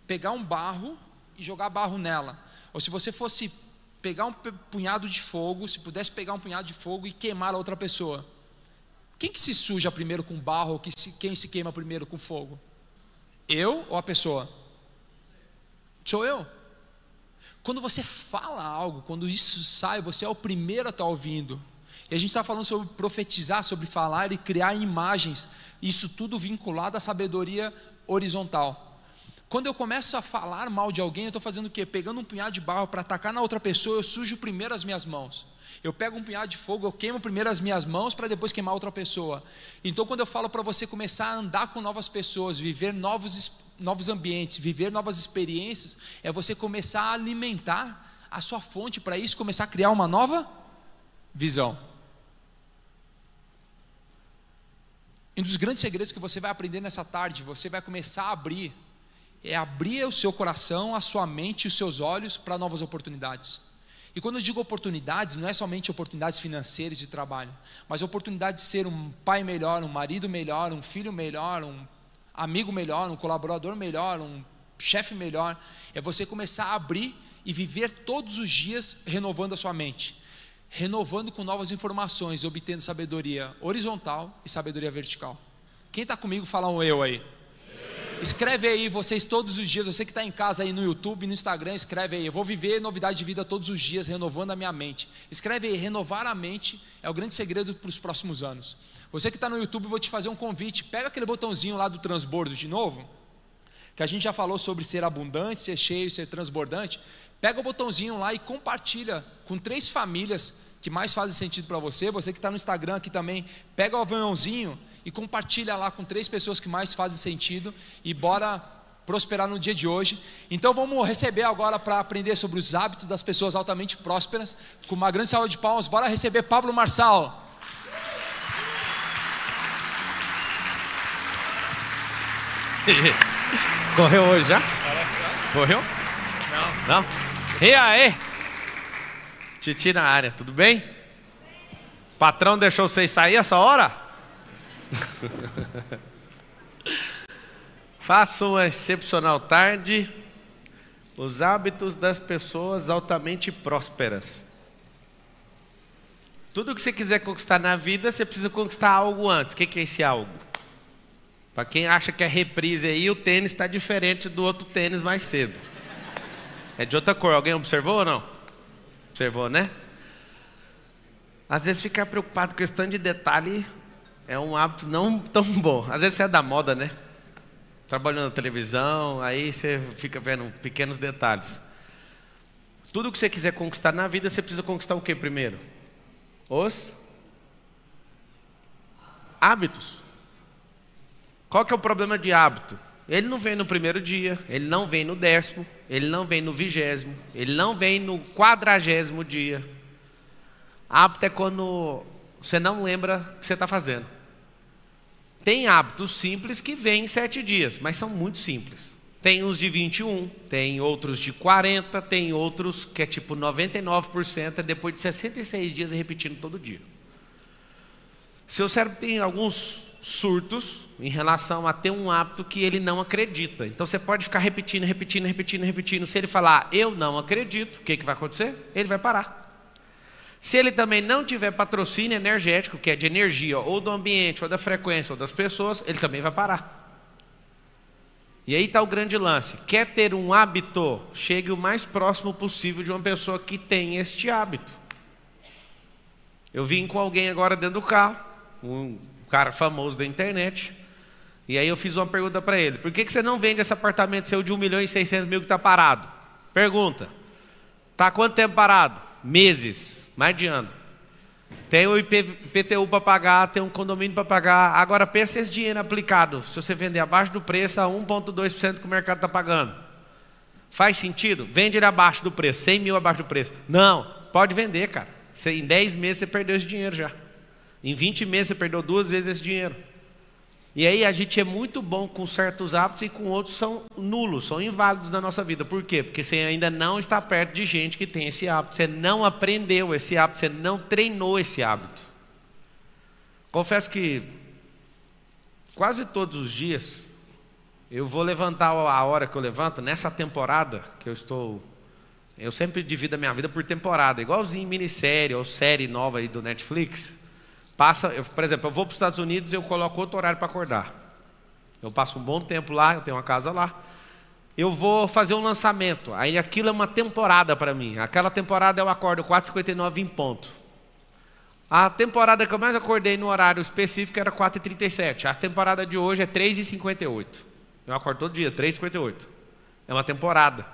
pegar um barro e jogar barro nela. Ou se você fosse pegar um punhado de fogo, se pudesse pegar um punhado de fogo e queimar a outra pessoa. Quem que se suja primeiro com barro, ou quem se queima primeiro com fogo? Eu ou a pessoa? Sou eu. Quando você fala algo, quando isso sai, você é o primeiro a estar ouvindo. E a gente está falando sobre profetizar, sobre falar e criar imagens. Isso tudo vinculado à sabedoria horizontal. Quando eu começo a falar mal de alguém, eu estou fazendo o quê? Pegando um punhado de barro para atacar na outra pessoa, eu sujo primeiro as minhas mãos. Eu pego um punhado de fogo, eu queimo primeiro as minhas mãos para depois queimar outra pessoa. Então, quando eu falo para você começar a andar com novas pessoas, viver novos ambientes, viver novas experiências, é você começar a alimentar a sua fonte, para isso começar a criar uma nova visão. Um dos grandes segredos que você vai aprender nessa tarde, você vai começar a abrir, é abrir o seu coração, a sua mente e os seus olhos para novas oportunidades. E quando eu digo oportunidades, não é somente oportunidades financeiras de trabalho, mas oportunidade de ser um pai melhor, um marido melhor, um filho melhor, um amigo melhor, um colaborador melhor, um chefe melhor. É você começar a abrir e viver todos os dias renovando a sua mente, renovando com novas informações, obtendo sabedoria horizontal e sabedoria vertical. Quem está comigo, fala um eu aí. Escreve aí, vocês todos os dias, você que está em casa aí no YouTube, no Instagram, escreve aí, eu vou viver novidade de vida todos os dias, renovando a minha mente. Escreve aí, renovar a mente é o grande segredo para os próximos anos. Você que está no YouTube, eu vou te fazer um convite, pega aquele botãozinho lá do transbordo de novo, que a gente já falou sobre ser abundante, ser cheio, ser transbordante. Pega o botãozinho lá e compartilha com 3 famílias que mais fazem sentido para você. Você que está no Instagram aqui também, pega o aviãozinho e compartilha lá com 3 pessoas que mais fazem sentido, e bora prosperar no dia de hoje. Então vamos receber agora, para aprender sobre os hábitos das pessoas altamente prósperas, com uma grande salva de palmas, bora receber Pablo Marçal. Correu hoje já? Correu? Não? E aí? Titi na área, tudo bem? O patrão deixou vocês sair essa hora? Faça uma excepcional tarde. Os hábitos das pessoas altamente prósperas. Tudo que você quiser conquistar na vida, você precisa conquistar algo antes. O que é esse algo? Para quem acha que é reprise aí, o tênis está diferente do outro tênis mais cedo. É de outra cor. Alguém observou ou não? Observou, né? Às vezes ficar preocupado com questão de detalhe é um hábito não tão bom. Às vezes você é da moda, né? Trabalhando na televisão, aí você fica vendo pequenos detalhes. Tudo que você quiser conquistar na vida, você precisa conquistar o que primeiro? Os hábitos. Qual que é o problema de hábito? Ele não vem no primeiro dia, ele não vem no 10º, ele não vem no 20º, ele não vem no 40º dia. Hábito é quando você não lembra o que você está fazendo. Tem hábitos simples que vêm em 7 dias, mas são muito simples. Tem uns de 21, tem outros de 40, tem outros que é tipo 99%, é depois de 66 dias repetindo todo dia. Seu cérebro tem alguns surtos em relação a ter um hábito que ele não acredita. Então você pode ficar repetindo. Se ele falar, eu não acredito, o que vai acontecer? Ele vai parar. Se ele também não tiver patrocínio energético, que é de energia, ou do ambiente, ou da frequência, ou das pessoas, ele também vai parar. E aí está o grande lance. Quer ter um hábito? Chegue o mais próximo possível de uma pessoa que tem este hábito. Eu vim com alguém agora dentro do carro, um cara famoso da internet, e aí eu fiz uma pergunta para ele. Por que você não vende esse apartamento seu de 1.600.000 que está parado? Pergunta. Está há quanto tempo parado? Meses, mais de ano. Tem o IPTU para pagar, tem um condomínio para pagar. Agora pensa esse dinheiro aplicado, se você vender abaixo do preço, a 1,2% que o mercado está pagando. Faz sentido? Vende ele abaixo do preço, 100 mil abaixo do preço. Não, pode vender, cara. Em 10 meses você perdeu esse dinheiro já. Em 20 meses você perdeu 2 vezes esse dinheiro. E aí a gente é muito bom com certos hábitos e com outros são nulos, são inválidos na nossa vida. Por quê? Porque você ainda não está perto de gente que tem esse hábito. Você não aprendeu esse hábito, você não treinou esse hábito. Confesso que quase todos os dias eu vou levantar a hora que eu levanto. Nessa temporada que eu sempre divido a minha vida por temporada, igualzinho minissérie ou série nova aí do Netflix. Por exemplo, eu vou para os Estados Unidos e eu coloco outro horário para acordar. Eu passo um bom tempo lá, eu tenho uma casa lá. Eu vou fazer um lançamento, aí aquilo é uma temporada para mim. Aquela temporada eu acordo 4h59 em ponto. A temporada que eu mais acordei no horário específico era 4h37. A temporada de hoje é 3h58. Eu acordo todo dia, 3h58. É uma temporada.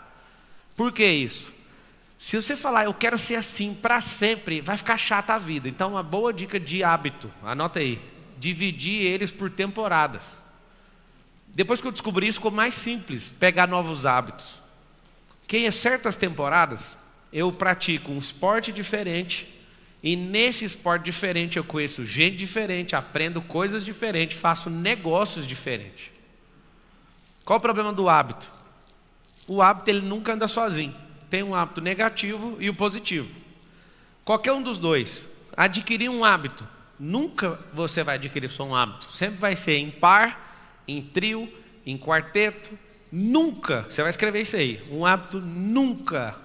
Por que isso? Se você falar, eu quero ser assim para sempre, vai ficar chata a vida. Então, uma boa dica de hábito, anota aí, dividir eles por temporadas. Depois que eu descobri isso, ficou mais simples, pegar novos hábitos. Que em certas temporadas, eu pratico um esporte diferente, e nesse esporte diferente eu conheço gente diferente, aprendo coisas diferentes, faço negócios diferentes. Qual o problema do hábito? O hábito ele nunca anda sozinho. Tem um hábito negativo e o positivo. Qualquer um dos dois. Adquirir um hábito. Nunca você vai adquirir só um hábito. Sempre vai ser em par, em trio, em quarteto. Nunca, você vai escrever isso aí. Um hábito nunca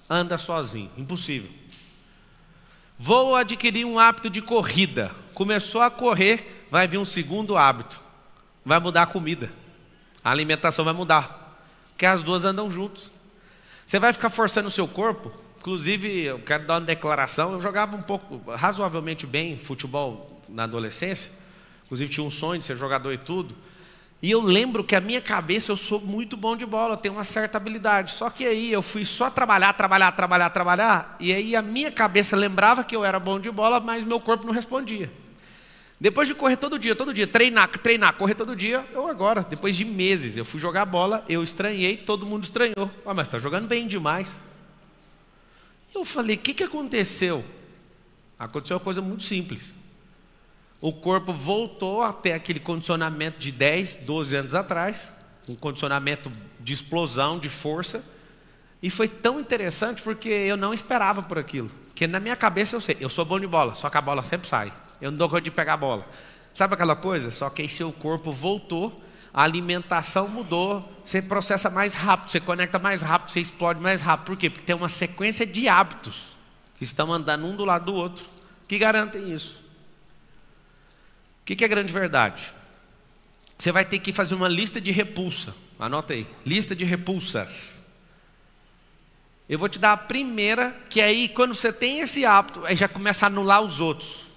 anda sozinho. Impossível. Vou adquirir um hábito de corrida. Começou a correr, vai vir um segundo hábito. Vai mudar a comida. A alimentação vai mudar. Porque as duas andam juntos. Você vai ficar forçando o seu corpo. Inclusive, eu quero dar uma declaração. Eu jogava um pouco, razoavelmente bem, futebol na adolescência. Inclusive, tinha um sonho de ser jogador e tudo. E eu lembro que a minha cabeça, eu sou muito bom de bola, tenho uma certa habilidade. Só que aí eu fui só trabalhar. E aí a minha cabeça lembrava que eu era bom de bola, mas meu corpo não respondia. Depois de correr todo dia, treinar, correr todo dia, depois de meses, eu fui jogar bola, eu estranhei, todo mundo estranhou. Mas está jogando bem demais. Eu falei, o que aconteceu? Aconteceu uma coisa muito simples. O corpo voltou até aquele condicionamento de 10, 12 anos atrás, um condicionamento de explosão, de força, e foi tão interessante porque eu não esperava por aquilo. Porque na minha cabeça eu sei, eu sou bom de bola, só que a bola sempre sai. Eu não dou conta de pegar a bola. Sabe aquela coisa? Só que aí seu corpo voltou, a alimentação mudou, você processa mais rápido, você conecta mais rápido, você explode mais rápido. Por quê? Porque tem uma sequência de hábitos que estão andando um do lado do outro, que garantem isso. O que é grande verdade? Você vai ter que fazer uma lista de repulsa. Anota aí, lista de repulsas. Eu vou te dar a primeira, que aí quando você tem esse hábito, aí já começa a anular os outros.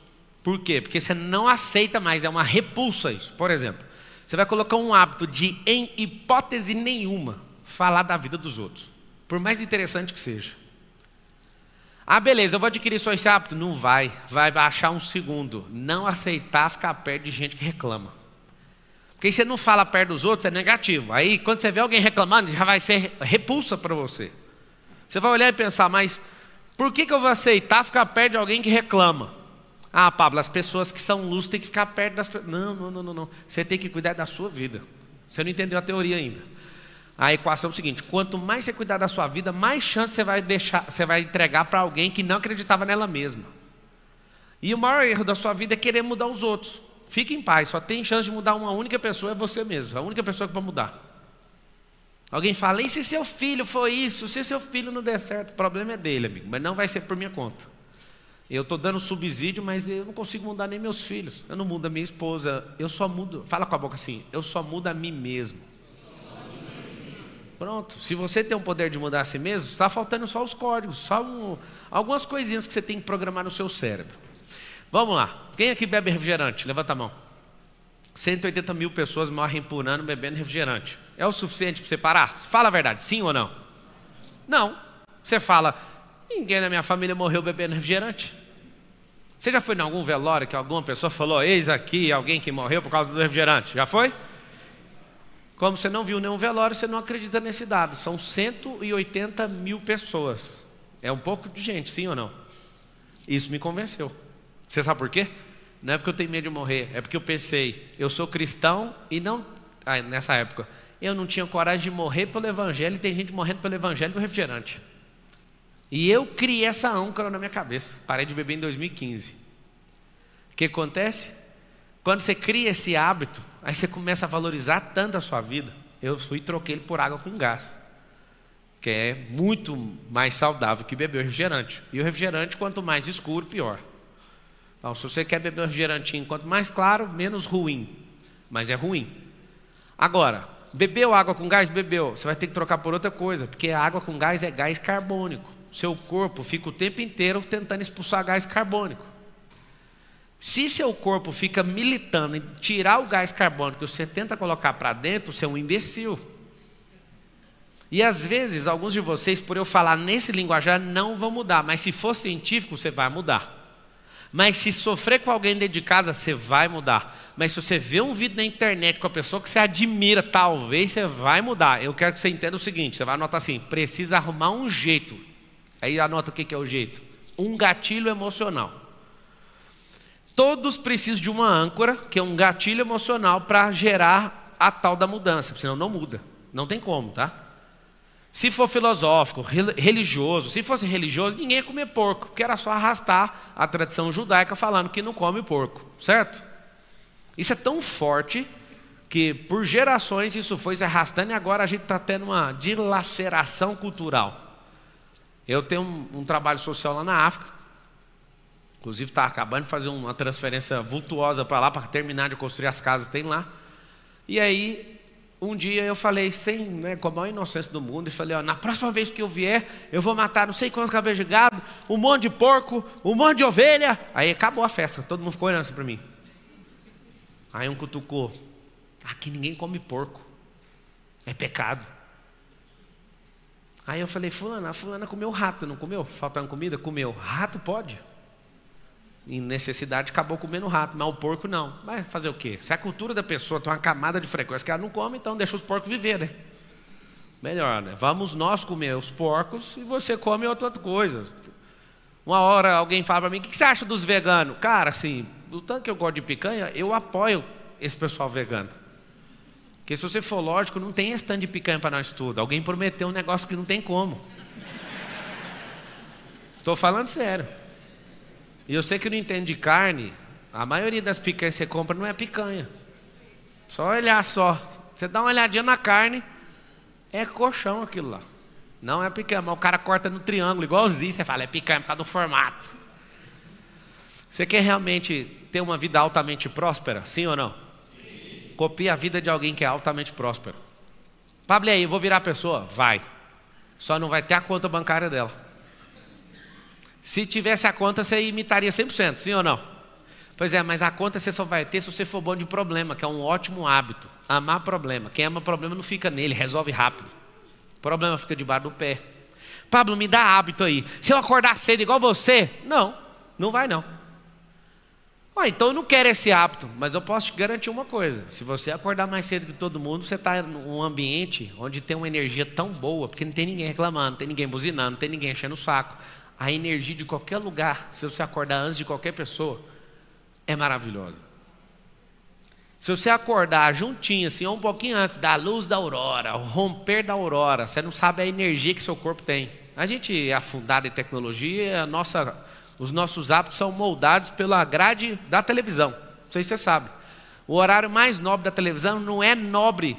Por quê? Porque você não aceita mais, é uma repulsa isso. Por exemplo, você vai colocar um hábito de, em hipótese nenhuma, falar da vida dos outros. Por mais interessante que seja. Beleza, eu vou adquirir só esse hábito? Não vai baixar um segundo. Não aceitar ficar perto de gente que reclama. Porque você não fala perto dos outros, é negativo. Aí quando você vê alguém reclamando, já vai ser repulsa para você. Você vai olhar e pensar, mas por que eu vou aceitar ficar perto de alguém que reclama? Pablo, as pessoas que são luz têm que ficar perto das pessoas. Não. Você tem que cuidar da sua vida. Você não entendeu a teoria ainda. A equação é o seguinte: quanto mais você cuidar da sua vida, mais chance você vai entregar para alguém que não acreditava nela mesma. E o maior erro da sua vida é querer mudar os outros. Fique em paz, só tem chance de mudar uma única pessoa, é você mesmo. A única pessoa que pode mudar. Alguém fala, e se seu filho for isso? Se seu filho não der certo, o problema é dele, amigo, mas não vai ser por minha conta. Eu estou dando subsídio, mas eu não consigo mudar nem meus filhos. Eu não mudo a minha esposa, eu só mudo, fala com a boca assim, eu só mudo a mim mesmo. Pronto, se você tem o poder de mudar a si mesmo, está faltando só os códigos, só algumas coisinhas que você tem que programar no seu cérebro. Vamos lá, quem aqui bebe refrigerante? Levanta a mão. 180 mil pessoas morrem por ano bebendo refrigerante. É o suficiente para você parar? Fala a verdade, sim ou não? Não. Você fala, ninguém na minha família morreu bebendo refrigerante. Você já foi em algum velório que alguma pessoa falou, eis aqui alguém que morreu por causa do refrigerante? Já foi? Como você não viu nenhum velório, você não acredita nesse dado. São 180 mil pessoas. É um pouco de gente, sim ou não? Isso me convenceu. Você sabe por quê? Não é porque eu tenho medo de morrer, é porque eu pensei, eu sou cristão e não... nessa época, eu não tinha coragem de morrer pelo evangelho e tem gente morrendo pelo evangelho do refrigerante. E eu criei essa âncora na minha cabeça. Parei de beber em 2015. O que acontece? Quando você cria esse hábito, aí você começa a valorizar tanto a sua vida. Eu fui e troquei ele por água com gás, que é muito mais saudável que beber o refrigerante. E o refrigerante, quanto mais escuro, pior. Então, se você quer beber um refrigerantinho, quanto mais claro, menos ruim. Mas é ruim. Agora, bebeu água com gás? Bebeu. Você vai ter que trocar por outra coisa, porque a água com gás é gás carbônico. Seu corpo fica o tempo inteiro tentando expulsar gás carbônico. Se seu corpo fica militando em tirar o gás carbônico que você tenta colocar para dentro, você é um imbecil. E às vezes, alguns de vocês, por eu falar nesse linguajar, não vão mudar. Mas se for científico, você vai mudar. Mas se sofrer com alguém dentro de casa, você vai mudar. Mas se você vê um vídeo na internet com a pessoa que você admira, talvez você vai mudar. Eu quero que você entenda o seguinte, você vai anotar assim, precisa arrumar um jeito. Aí anota o que é o jeito. Um gatilho emocional. Todos precisam de uma âncora, que é um gatilho emocional para gerar a tal da mudança, senão não muda. Não tem como, tá? Se for filosófico, religioso, se fosse religioso, ninguém ia comer porco, porque era só arrastar a tradição judaica falando que não come porco, certo? Isso é tão forte que por gerações isso foi se arrastando e agora a gente está tendo uma dilaceração cultural. Eu tenho um trabalho social lá na África, inclusive está acabando de fazer uma transferência vultuosa para lá, para terminar de construir as casas, tem lá. E aí, um dia eu falei, com a maior inocência do mundo, e falei, na próxima vez que eu vier, eu vou matar não sei quantos cabelos de gado, um monte de porco, um monte de ovelha. Aí acabou a festa, todo mundo ficou olhando assim para mim. Aí um cutucou, aqui ninguém come porco, é pecado. Aí eu falei, a fulana comeu rato, não comeu? Faltando comida? Comeu. Rato pode. Em necessidade acabou comendo rato, mas o porco não. Vai fazer o quê? Se a cultura da pessoa tem uma camada de frequência que ela não come, então deixa os porcos viver, né? Melhor, né? Vamos nós comer os porcos e você come outra coisa. Uma hora alguém fala para mim, o que você acha dos veganos? Cara, assim, do tanto que eu gosto de picanha, eu apoio esse pessoal vegano. Porque se você for lógico, não tem stand de picanha para nós tudo. Alguém prometeu um negócio que não tem como. Estou falando sério. E eu sei que não entendo de carne, a maioria das picanhas que você compra não é picanha. Só olhar só. Você dá uma olhadinha na carne, é colchão aquilo lá. Não é picanha, mas o cara corta no triângulo, igualzinho, você fala, é picanha por causa do formato. Você quer realmente ter uma vida altamente próspera? Sim ou não? Sim. Copia a vida de alguém que é altamente próspero. Pablo, aí, eu vou virar a pessoa? Vai. Só não vai ter a conta bancária dela. Se tivesse a conta, você imitaria 100%, sim ou não? Pois é, mas a conta você só vai ter se você for bom de problema, que é um ótimo hábito. Amar problema. Quem ama problema não fica nele, resolve rápido. O problema fica debaixo do pé. Pablo, me dá hábito aí. Se eu acordar cedo igual você, não vai não. Então eu não quero esse hábito, mas eu posso te garantir uma coisa. Se você acordar mais cedo que todo mundo, você está num ambiente onde tem uma energia tão boa, porque não tem ninguém reclamando, não tem ninguém buzinando, não tem ninguém enchendo o saco. A energia de qualquer lugar, se você acordar antes de qualquer pessoa, é maravilhosa. Se você acordar juntinho, assim, ou um pouquinho antes da luz da aurora, o romper da aurora, você não sabe a energia que seu corpo tem. A gente é afundado em tecnologia, os nossos hábitos são moldados pela grade da televisão. Não sei se você sabe. O horário mais nobre da televisão não é nobre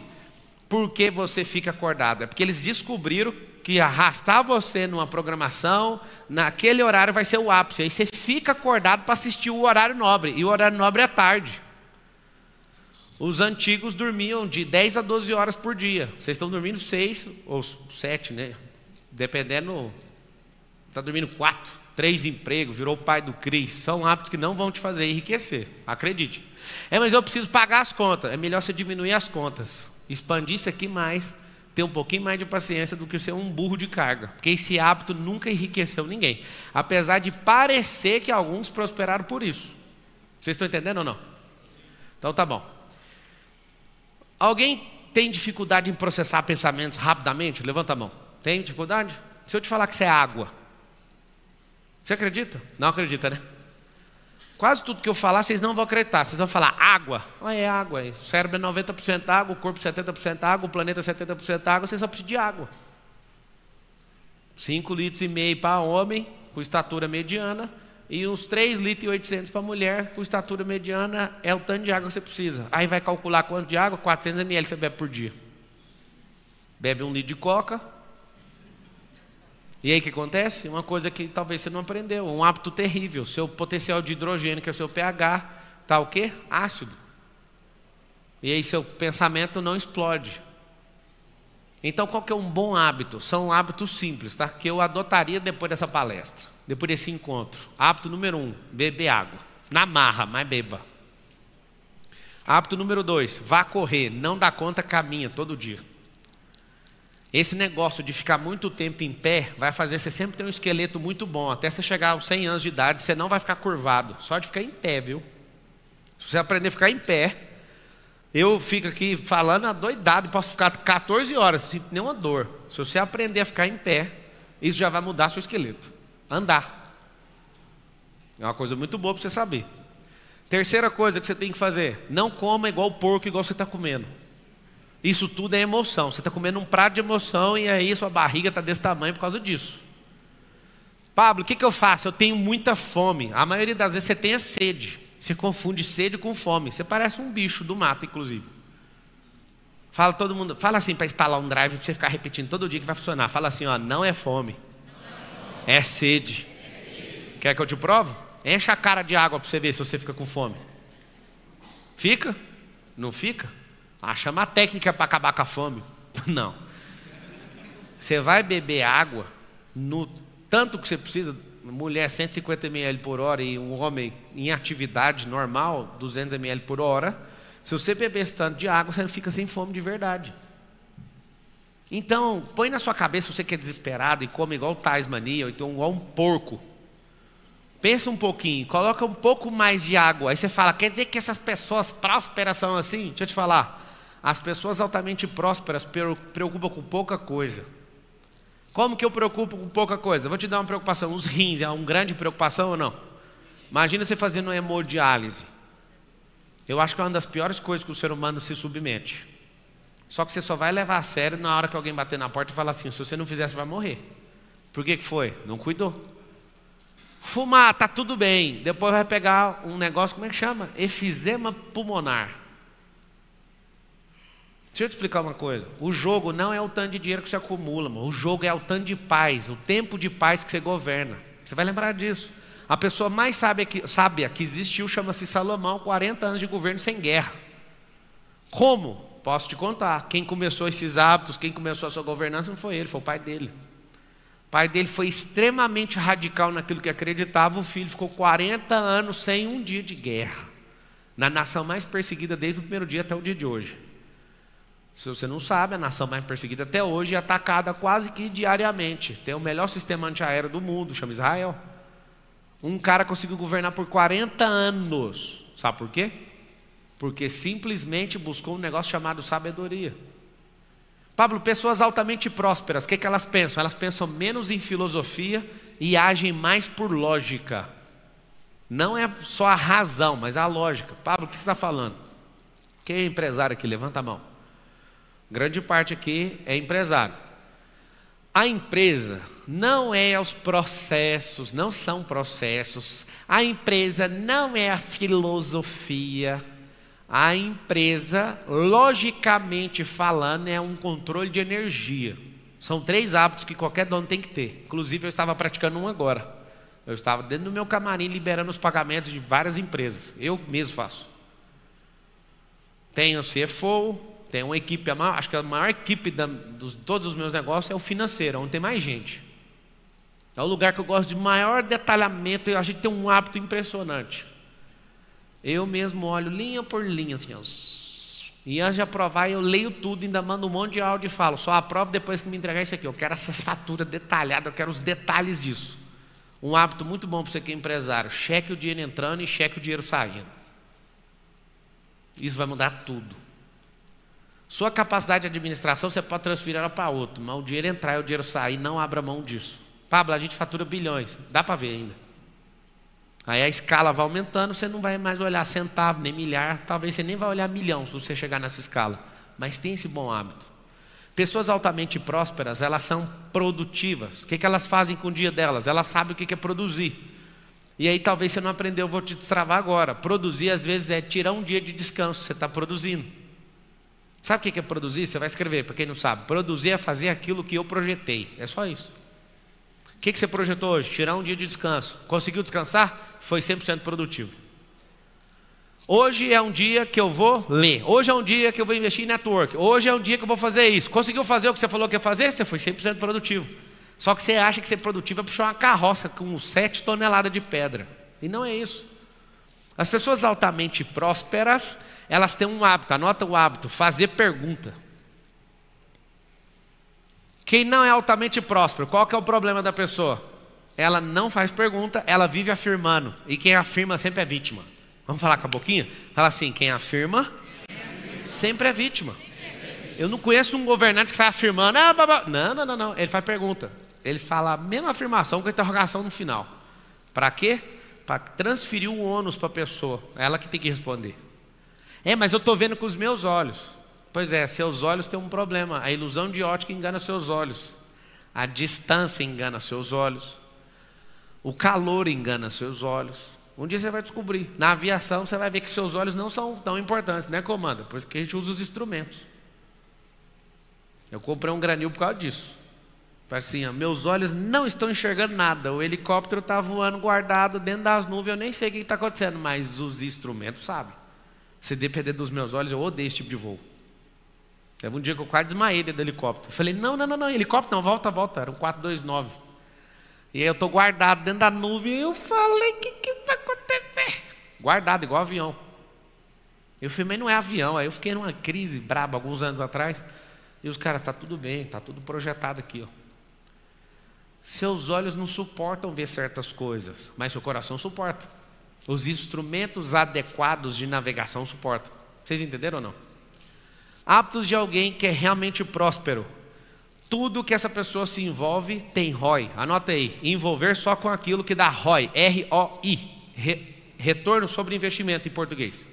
porque você fica acordado, é porque eles descobriram que arrastar você numa programação, naquele horário vai ser o ápice. Aí você fica acordado para assistir o horário nobre. E o horário nobre é tarde. Os antigos dormiam de 10 a 12 horas por dia. Vocês estão dormindo 6 ou 7, né? Dependendo, está dormindo 4, 3 empregos, virou o pai do Cris. São hábitos que não vão te fazer enriquecer, acredite. Mas eu preciso pagar as contas. É melhor você diminuir as contas. Expandir isso aqui mais, ter um pouquinho mais de paciência do que ser um burro de carga. Porque esse hábito nunca enriqueceu ninguém. Apesar de parecer que alguns prosperaram por isso. Vocês estão entendendo ou não? Então tá bom. Alguém tem dificuldade em processar pensamentos rapidamente? Levanta a mão. Tem dificuldade? Se eu te falar que isso é água, você acredita? Não acredita, né? quase tudo que eu falar, vocês não vão acreditar. Vocês vão falar água. É água. O cérebro é 90% água, o corpo 70% água, o planeta 70% água. Vocês só precisam de água. 5,5 litros para homem, com estatura mediana, e uns 3,8 litros para mulher, com estatura mediana, é o tanto de água que você precisa. Aí vai calcular quanto de água? 400 ml você bebe por dia. Bebe 1 litro de coca. E aí o que acontece? Uma coisa que talvez você não aprendeu, um hábito terrível. Seu potencial de hidrogênio, que é o seu pH, está o quê? Ácido. E aí seu pensamento não explode. Então qual que é um bom hábito? São hábitos simples, tá? Que eu adotaria depois dessa palestra, depois desse encontro. Hábito número 1, beber água. Na marra, mas beba. Hábito número 2, vá correr. Não dá conta, caminha todo dia. Esse negócio de ficar muito tempo em pé vai fazer você sempre ter um esqueleto muito bom. Até você chegar aos 100 anos de idade, você não vai ficar curvado. Só de ficar em pé, viu? Se você aprender a ficar em pé, eu fico aqui falando adoidado, posso ficar 14 horas sem nenhuma dor. Se você aprender a ficar em pé, isso já vai mudar seu esqueleto. Andar. É uma coisa muito boa para você saber. Terceira coisa que você tem que fazer, não coma igual porco, igual você está comendo. Isso tudo é emoção. Você está comendo um prato de emoção e aí sua barriga está desse tamanho por causa disso. Pablo, o que eu faço? Eu tenho muita fome. A maioria das vezes você tem sede. Você confunde sede com fome. Você parece um bicho do mato, inclusive. Fala todo mundo, fala assim para instalar um drive para você ficar repetindo todo dia que vai funcionar. Fala assim, ó, não é fome. É sede. Quer que eu te provo? Enche a cara de água para você ver se você fica com fome. Fica? Não fica? Chama a técnica para acabar com a fome. Não. Você vai beber água no tanto que você precisa. Mulher 150 ml por hora e um homem em atividade normal 200 ml por hora. Se você beber esse tanto de água, você fica sem fome de verdade. Então, põe na sua cabeça, você que é desesperado e come igual Tasmania, ou então igual um porco. Pensa um pouquinho, coloca um pouco mais de água. Aí você fala, quer dizer que essas pessoas prósperas são assim? Deixa eu te falar. As pessoas altamente prósperas preocupam com pouca coisa. Como que eu preocupo com pouca coisa? Vou te dar uma preocupação. Os rins é uma grande preocupação ou não? Imagina você fazendo uma hemodiálise. Eu acho que é uma das piores coisas que o ser humano se submete. Só que você só vai levar a sério na hora que alguém bater na porta e falar assim, se você não fizer, você vai morrer. Por que foi? Não cuidou. Fumar, tá tudo bem. Depois vai pegar um negócio, como é que chama? Efizema pulmonar. Deixa eu te explicar uma coisa. O jogo não é o tanto de dinheiro que você acumula, mano. O jogo é o tanto de paz, o tempo de paz que você governa. Você vai lembrar disso. A pessoa mais sábia que existiu chama-se Salomão, 40 anos de governo sem guerra. Como? Posso te contar. Quem começou esses hábitos, quem começou a sua governança não foi ele, foi o pai dele. O pai dele foi extremamente radical naquilo que acreditava. O filho ficou 40 anos sem um dia de guerra. Na nação mais perseguida desde o primeiro dia até o dia de hoje. Se você não sabe, a nação mais perseguida até hoje é atacada quase que diariamente. Tem o melhor sistema antiaéreo do mundo, chama Israel. Um cara conseguiu governar por 40 anos. Sabe por quê? Porque simplesmente buscou um negócio chamado sabedoria. Pablo, pessoas altamente prósperas, o que elas pensam? Elas pensam menos em filosofia e agem mais por lógica. Não é só a razão, mas a lógica. Pablo, o que você está falando? Quem é empresário aqui? Levanta a mão. Grande parte aqui é empresário. A empresa não é os processos, não são processos. A empresa não é a filosofia. A empresa, logicamente falando, é um controle de energia. São 3 hábitos que qualquer dono tem que ter. Inclusive eu estava praticando um agora. Eu estava dentro do meu camarim liberando os pagamentos de várias empresas. Eu mesmo faço. Tenho CFO. Tem uma equipe, acho que a maior equipe de todos os meus negócios é o financeiro, onde tem mais gente. É o lugar que eu gosto de maior detalhamento e a gente tem um hábito impressionante. Eu mesmo olho linha por linha, assim, ó. E antes de aprovar, eu leio tudo, ainda mando um monte de áudio e falo, só aprovo depois que me entregar isso aqui. Eu quero essas faturas detalhadas, eu quero os detalhes disso. Um hábito muito bom para você que é empresário. Cheque o dinheiro entrando e cheque o dinheiro saindo. Isso vai mudar tudo. Sua capacidade de administração você pode transferir ela para outro, mas o dinheiro entrar e o dinheiro sair, não abra mão disso. Pablo, a gente fatura bilhões, dá para ver ainda. Aí a escala vai aumentando, você não vai mais olhar centavo, nem milhar, talvez você nem vai olhar milhão se você chegar nessa escala. Mas tem esse bom hábito. Pessoas altamente prósperas, elas são produtivas. O que elas fazem com o dia delas? Elas sabem o que é produzir. E aí talvez você não aprendeu, eu vou te destravar agora. Produzir às vezes é tirar um dia de descanso, você está produzindo. Sabe o que é produzir? Você vai escrever, para quem não sabe. Produzir é fazer aquilo que eu projetei, é só isso. O que você projetou hoje? Tirar um dia de descanso. Conseguiu descansar? Foi 100% produtivo. Hoje é um dia que eu vou ler. Hoje é um dia que eu vou investir em network. Hoje é um dia que eu vou fazer isso. Conseguiu fazer o que você falou que ia fazer? Você foi 100% produtivo. Só que você acha que ser produtivo é puxar uma carroça com 7 toneladas de pedra. E não é isso. As pessoas altamente prósperas, elas têm um hábito, anota o hábito, fazer pergunta. Quem não é altamente próspero, qual que é o problema da pessoa? Ela não faz pergunta, ela vive afirmando. E quem afirma sempre é vítima. Vamos falar com a boquinha? Fala assim, quem afirma sempre é vítima. Eu não conheço um governante que sai afirmando. Não. Ele faz pergunta. Ele fala a mesma afirmação com a interrogação no final. Para quê? Para transferir o ônus para a pessoa. É ela que tem que responder. Mas eu estou vendo com os meus olhos. Pois é, seus olhos têm um problema. A ilusão de ótica engana seus olhos. A distância engana seus olhos. O calor engana seus olhos. Um dia você vai descobrir. Na aviação você vai ver que seus olhos não são tão importantes, né, comanda? Por isso que a gente usa os instrumentos. Eu comprei um granil por causa disso. Parece assim, meus olhos não estão enxergando nada. O helicóptero está voando guardado dentro das nuvens. Eu nem sei o que está acontecendo, mas os instrumentos sabem. Se depender dos meus olhos, eu odeio esse tipo de voo. Teve um dia que eu quase desmaiei dentro do helicóptero. Eu falei, não, helicóptero não, volta. Era um 429. E aí eu estou guardado dentro da nuvem e eu falei, o que vai acontecer? Guardado, igual avião. Eu falei, mas não é avião. Aí eu fiquei numa crise braba alguns anos atrás. E os caras, está tudo bem, está tudo projetado aqui. Ó. Seus olhos não suportam ver certas coisas, mas seu coração suporta. Os instrumentos adequados de navegação suportam. Vocês entenderam ou não? Hábitos de alguém que é realmente próspero. Tudo que essa pessoa se envolve tem ROI. Anota aí, envolver só com aquilo que dá ROI, R-O-I, retorno sobre investimento em português.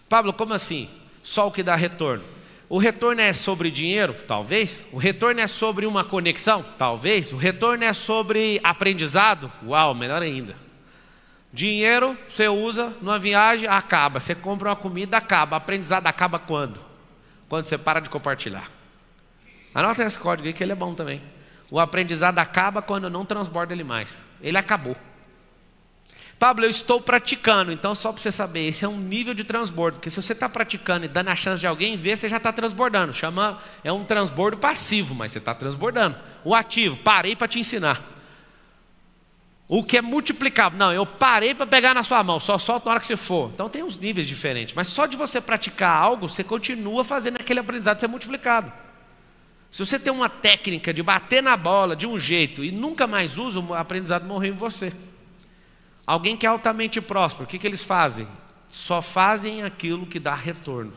Pablo, como assim? Só o que dá retorno? O retorno é sobre dinheiro? Talvez. O retorno é sobre uma conexão? Talvez. O retorno é sobre aprendizado? Uau, melhor ainda. Dinheiro você usa numa viagem, acaba. Você compra uma comida, acaba. Aprendizado acaba quando? Quando você para de compartilhar. Anota esse código aí que ele é bom também. O aprendizado acaba quando não transborda ele mais. Ele acabou. Pablo, eu estou praticando. Então só para você saber, esse é um nível de transbordo. Porque se você está praticando e dando a chance de alguém ver, você já está transbordando. É um transbordo passivo, mas você está transbordando. O ativo, parei para te ensinar. O que é multiplicável? Não, eu parei para pegar na sua mão, só solta na hora que você for. Então tem uns níveis diferentes. Mas só de você praticar algo, você continua fazendo aquele aprendizado ser multiplicado. Se você tem uma técnica de bater na bola de um jeito e nunca mais usa, o aprendizado morreu em você. Alguém que é altamente próspero, o que eles fazem? Só fazem aquilo que dá retorno.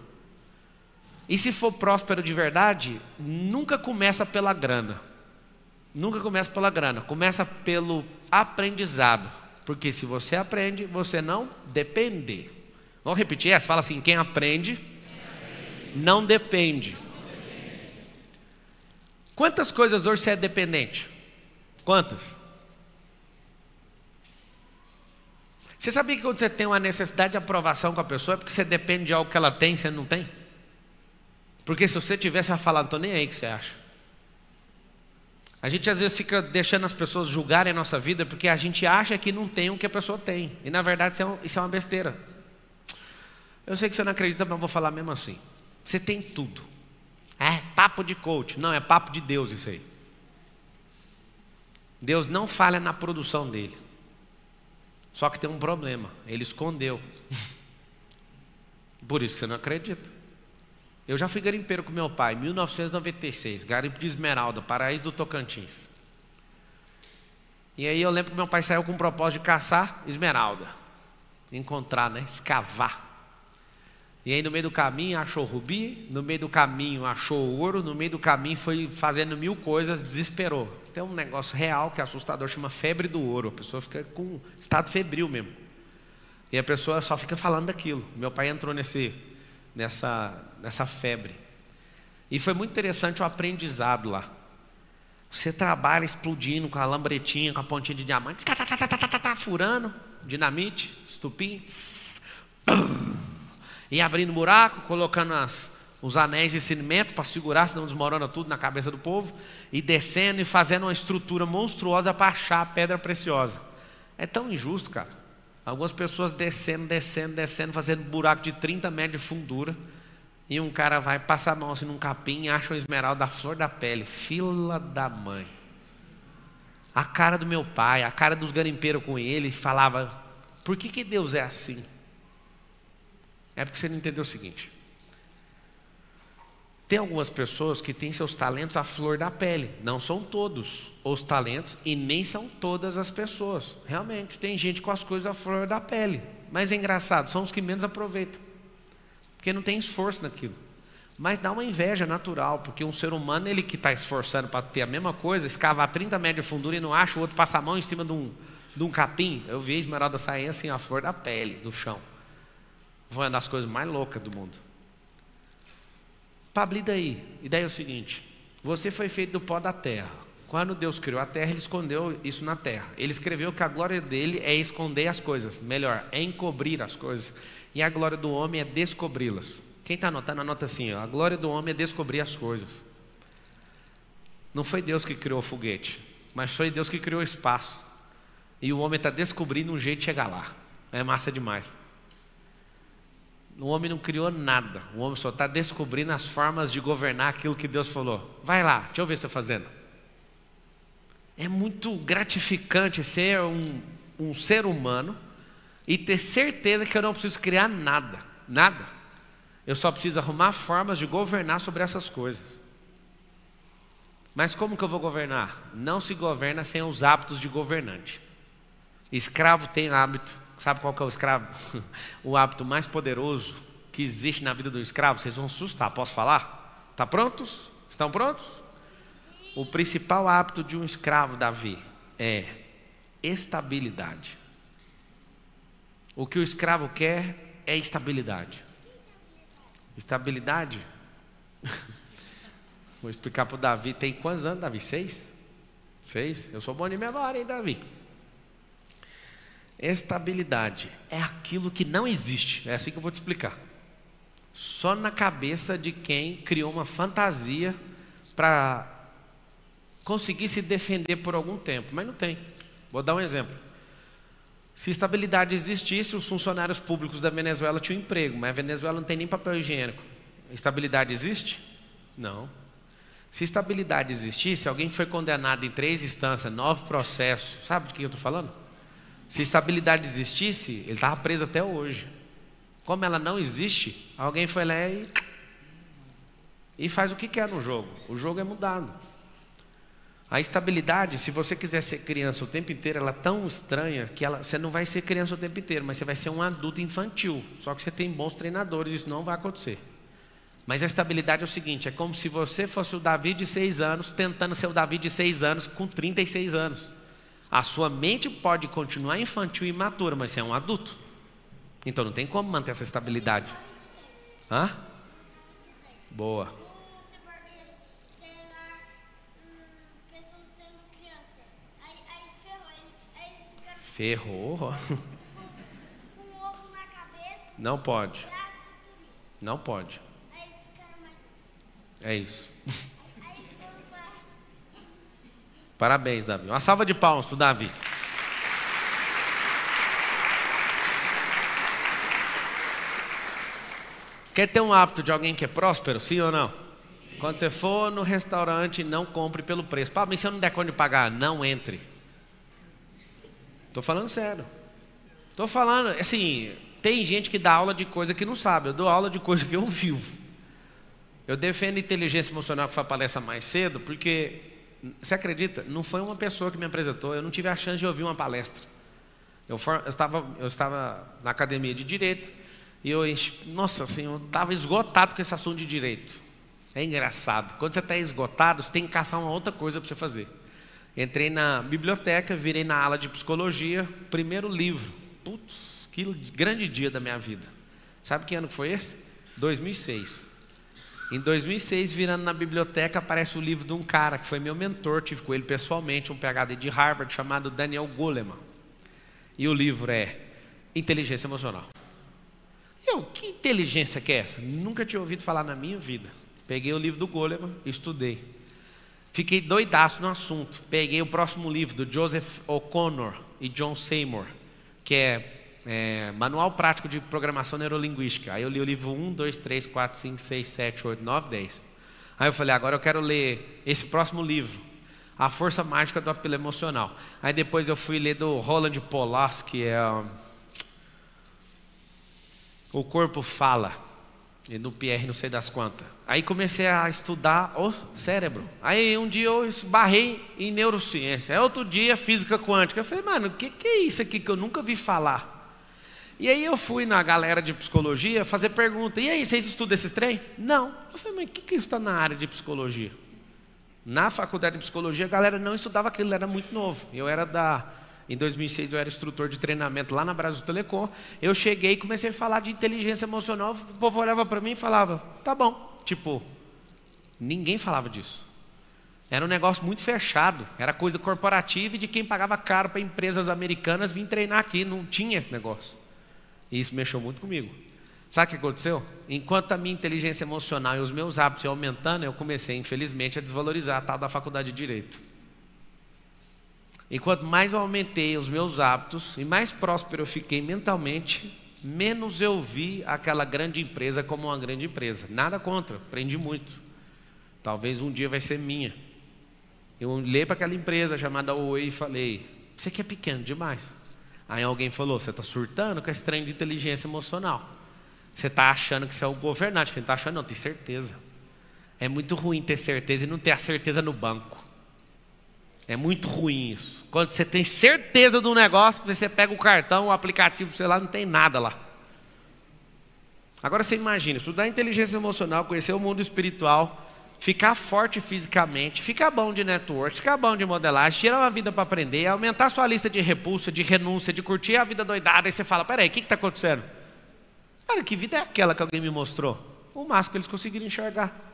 E se for próspero de verdade, nunca começa pela grana. Nunca começa pela grana, começa pelo aprendizado. Porque se você aprende, você não depende. Vamos repetir essa? Fala assim, quem aprende, não depende. Quantas coisas hoje você é dependente? Quantas? Você sabia que quando você tem uma necessidade de aprovação com a pessoa é porque você depende de algo que ela tem e você não tem? Porque se você tivesse, você vai falar, não estou nem aí o que você acha. A gente às vezes fica deixando as pessoas julgarem a nossa vida porque a gente acha que não tem o que a pessoa tem. E na verdade isso é uma besteira. Eu sei que você não acredita, mas eu vou falar mesmo assim. Você tem tudo. É papo de coach. Não, é papo de Deus isso aí. Deus não falha na produção dele. Só que tem um problema, ele escondeu. Por isso que você não acredita. Eu já fui garimpeiro com meu pai, em 1996, garimpo de Esmeralda, Paraíso do Tocantins. E aí eu lembro que meu pai saiu com o propósito de caçar esmeralda. Encontrar, né? Escavar. E aí no meio do caminho achou rubi, no meio do caminho achou ouro, no meio do caminho foi fazendo 1000 coisas, desesperou. Tem um negócio real que é assustador, chama febre do ouro. A pessoa fica com estado febril mesmo. E a pessoa só fica falando daquilo. Meu pai entrou nessa febre. E foi muito interessante o aprendizado lá. Você trabalha explodindo com a lambretinha, com a pontinha de diamante, furando, dinamite, estupim, e abrindo buraco, colocando os anéis de cimento para segurar, senão desmorona tudo na cabeça do povo, e descendo e fazendo uma estrutura monstruosa para achar a pedra preciosa. É tão injusto, cara. Algumas pessoas descendo, fazendo buraco de 30 metros de fundura, e um cara vai passar a mão assim num capim e acha uma esmeralda da flor da pele. Fila da mãe. A cara do meu pai, a cara dos garimpeiros com ele, falava: por que Deus é assim? É porque você não entendeu o seguinte: tem algumas pessoas que têm seus talentos à flor da pele. Não são todos os talentos e nem são todas as pessoas. Realmente, tem gente com as coisas à flor da pele. Mas é engraçado, são os que menos aproveitam, porque não tem esforço naquilo. Mas dá uma inveja natural, porque um ser humano, ele que está esforçando para ter a mesma coisa, escavar 30 metros de fundura e não acha, o outro passa a mão em cima de um capim. Eu vi a esmeralda sair assim, a flor da pele, do chão. Foi uma das coisas mais loucas do mundo. Pablo, e daí? E daí é o seguinte: você foi feito do pó da terra. Quando Deus criou a terra, Ele escondeu isso na terra. Ele escreveu que a glória dele é esconder as coisas. Melhor, é encobrir as coisas. E a glória do homem é descobri-las. Quem está anotando, anota assim: ó, a glória do homem é descobrir as coisas. Não foi Deus que criou o foguete, mas foi Deus que criou o espaço. E o homem está descobrindo um jeito de chegar lá. É massa demais. O homem não criou nada. O homem só está descobrindo as formas de governar aquilo que Deus falou. Vai lá, deixa eu ver você fazendo. É muito gratificante ser um ser humano e ter certeza que eu não preciso criar nada. Nada. Eu só preciso arrumar formas de governar sobre essas coisas. Mas como que eu vou governar? Não se governa sem os hábitos de governante. Escravo tem hábito. Sabe qual que é o escravo? O hábito mais poderoso que existe na vida do escravo. Vocês vão assustar, posso falar? Estão prontos? Estão prontos? O principal hábito de um escravo, Davi, é estabilidade. O que o escravo quer é estabilidade. Estabilidade? Vou explicar para o Davi. Tem quantos anos, Davi? 6? 6? Eu sou bom de memória, hein, Davi? Estabilidade é aquilo que não existe. É assim que eu vou te explicar. Só na cabeça de quem criou uma fantasia para conseguir se defender por algum tempo. Mas não tem. Vou dar um exemplo. Se estabilidade existisse, os funcionários públicos da Venezuela tinham emprego. Mas a Venezuela não tem nem papel higiênico. Estabilidade existe? Não. Se estabilidade existisse, alguém foi condenado em 3 instâncias, 9 processos. Sabe de que eu estou falando? Se estabilidade existisse, ele estava preso até hoje. Como ela não existe, alguém foi lá e faz o que quer no jogo. O jogo é mudado. A estabilidade, se você quiser ser criança o tempo inteiro, ela é tão estranha que você não vai ser criança o tempo inteiro, mas você vai ser um adulto infantil. Só que você tem bons treinadores, isso não vai acontecer. Mas a estabilidade é o seguinte: é como se você fosse o Davi de 6 anos, tentando ser o Davi de 6 anos com 36 anos. A sua mente pode continuar infantil e imatura, mas você é um adulto. Então não tem como manter essa estabilidade. Hã? Boa. Ferrou. Não pode. Não pode. É isso. Parabéns, Davi. Uma salva de palmas para o Davi. Quer ter um hábito de alguém que é próspero, sim ou não? Quando você for no restaurante, não compre pelo preço. Pá, mas se eu não der conta de pagar, não entre. Estou falando sério. Estou falando, assim, tem gente que dá aula de coisa que não sabe. Eu dou aula de coisa que eu vivo. Eu defendo inteligência emocional, que foi a palestra mais cedo, porque... Você acredita? Não foi uma pessoa que me apresentou. Eu não tive a chance de ouvir uma palestra. Eu estava na academia de Direito E eu, nossa, assim, eu estava esgotado com esse assunto de direito. É engraçado. Quando você está esgotado, você tem que caçar uma outra coisa para você fazer. Entrei na biblioteca, virei na ala de psicologia, primeiro livro. Putz, que grande dia da minha vida. Sabe que ano que foi esse? 2006. Em 2006, virando na biblioteca, aparece o livro de um cara que foi meu mentor, tive com ele pessoalmente, um PhD de Harvard, chamado Daniel Goleman. E o livro é Inteligência Emocional. Que inteligência que é essa? Nunca tinha ouvido falar na minha vida. Peguei o livro do Goleman, estudei. Fiquei doidaço no assunto. Peguei o próximo livro do Joseph O'Connor e John Seymour, que é Manual Prático de Programação Neurolinguística. Aí eu li o livro 1, 2, 3, 4, 5, 6, 7, 8, 9, 10. Aí eu falei, agora eu quero ler esse próximo livro, A Força Mágica do Apelo Emocional. Aí depois eu fui ler do Roland Pollack, que é O Corpo Fala, e no Pierre não sei das quantas. Aí comecei a estudar o cérebro. Aí um dia eu esbarrei em neurociência. Aí outro dia física quântica. Eu falei, mano, o que é isso aqui que eu nunca vi falar? E aí eu fui na galera de psicologia fazer pergunta. E aí, vocês estudam esses trem? Não. Eu falei, mas o que isso está na área de psicologia? Na faculdade de psicologia a galera não estudava aquilo, era muito novo. Em 2006 eu era instrutor de treinamento lá na Brasil Telecom. Eu cheguei e comecei a falar de inteligência emocional. O povo olhava para mim e falava, tá bom. Tipo, ninguém falava disso. Era um negócio muito fechado. Era coisa corporativa e de quem pagava caro para empresas americanas vir treinar aqui. Não tinha esse negócio. E isso mexeu muito comigo. Sabe o que aconteceu? Enquanto a minha inteligência emocional e os meus hábitos iam aumentando, eu comecei, infelizmente, a desvalorizar a tal da faculdade de Direito. E quanto mais eu aumentei os meus hábitos e mais próspero eu fiquei mentalmente, menos eu vi aquela grande empresa como uma grande empresa. Nada contra, aprendi muito. Talvez um dia vai ser minha. Eu olhei para aquela empresa chamada Oi e falei, você aqui é pequeno demais. Aí alguém falou, você está surtando com esse trem de inteligência emocional. Você está achando que você é o governante. Eu falei, não está achando não, tem certeza. É muito ruim ter certeza e não ter a certeza no banco. É muito ruim isso. Quando você tem certeza do negócio, você pega o cartão, o aplicativo, sei lá, não tem nada lá. Agora você imagina, estudar inteligência emocional, conhecer o mundo espiritual, ficar forte fisicamente, ficar bom de network, ficar bom de modelagem, tirar uma vida para aprender, aumentar sua lista de repulsa, de renúncia, de curtir a vida doidada, aí você fala, peraí, o que está acontecendo? Cara, que vida é aquela que alguém me mostrou? O máximo que eles conseguiram enxergar.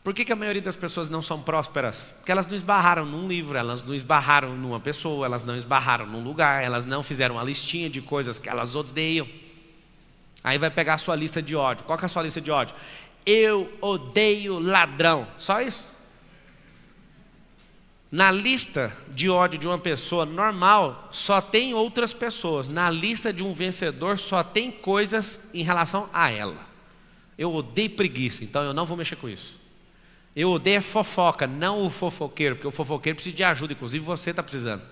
Por que a maioria das pessoas não são prósperas? Porque elas não esbarraram num livro, elas não esbarraram numa pessoa, elas não esbarraram num lugar, elas não fizeram uma listinha de coisas que elas odeiam. Aí vai pegar a sua lista de ódio. Qual que é a sua lista de ódio? Eu odeio ladrão. Só isso? Na lista de ódio de uma pessoa normal, só tem outras pessoas. Na lista de um vencedor, só tem coisas em relação a ela. Eu odeio preguiça, então eu não vou mexer com isso. Eu odeio a fofoca, não o fofoqueiro, porque o fofoqueiro precisa de ajuda, inclusive você está precisando.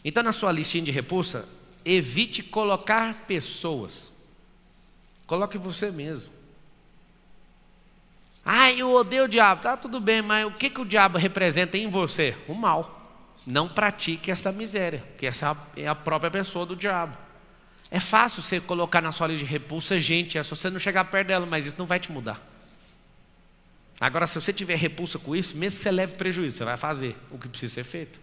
Então na sua listinha de repulsa, evite colocar pessoas. Coloque você mesmo. Eu odeio o diabo. Tá, tudo bem, mas o que o diabo representa em você? O mal. Não pratique essa miséria, que essa é a própria pessoa do diabo. É fácil você colocar na sua lista de repulsa gente, é só você não chegar perto dela, mas isso não vai te mudar. Agora, se você tiver repulsa com isso, mesmo que você leve prejuízo, você vai fazer o que precisa ser feito.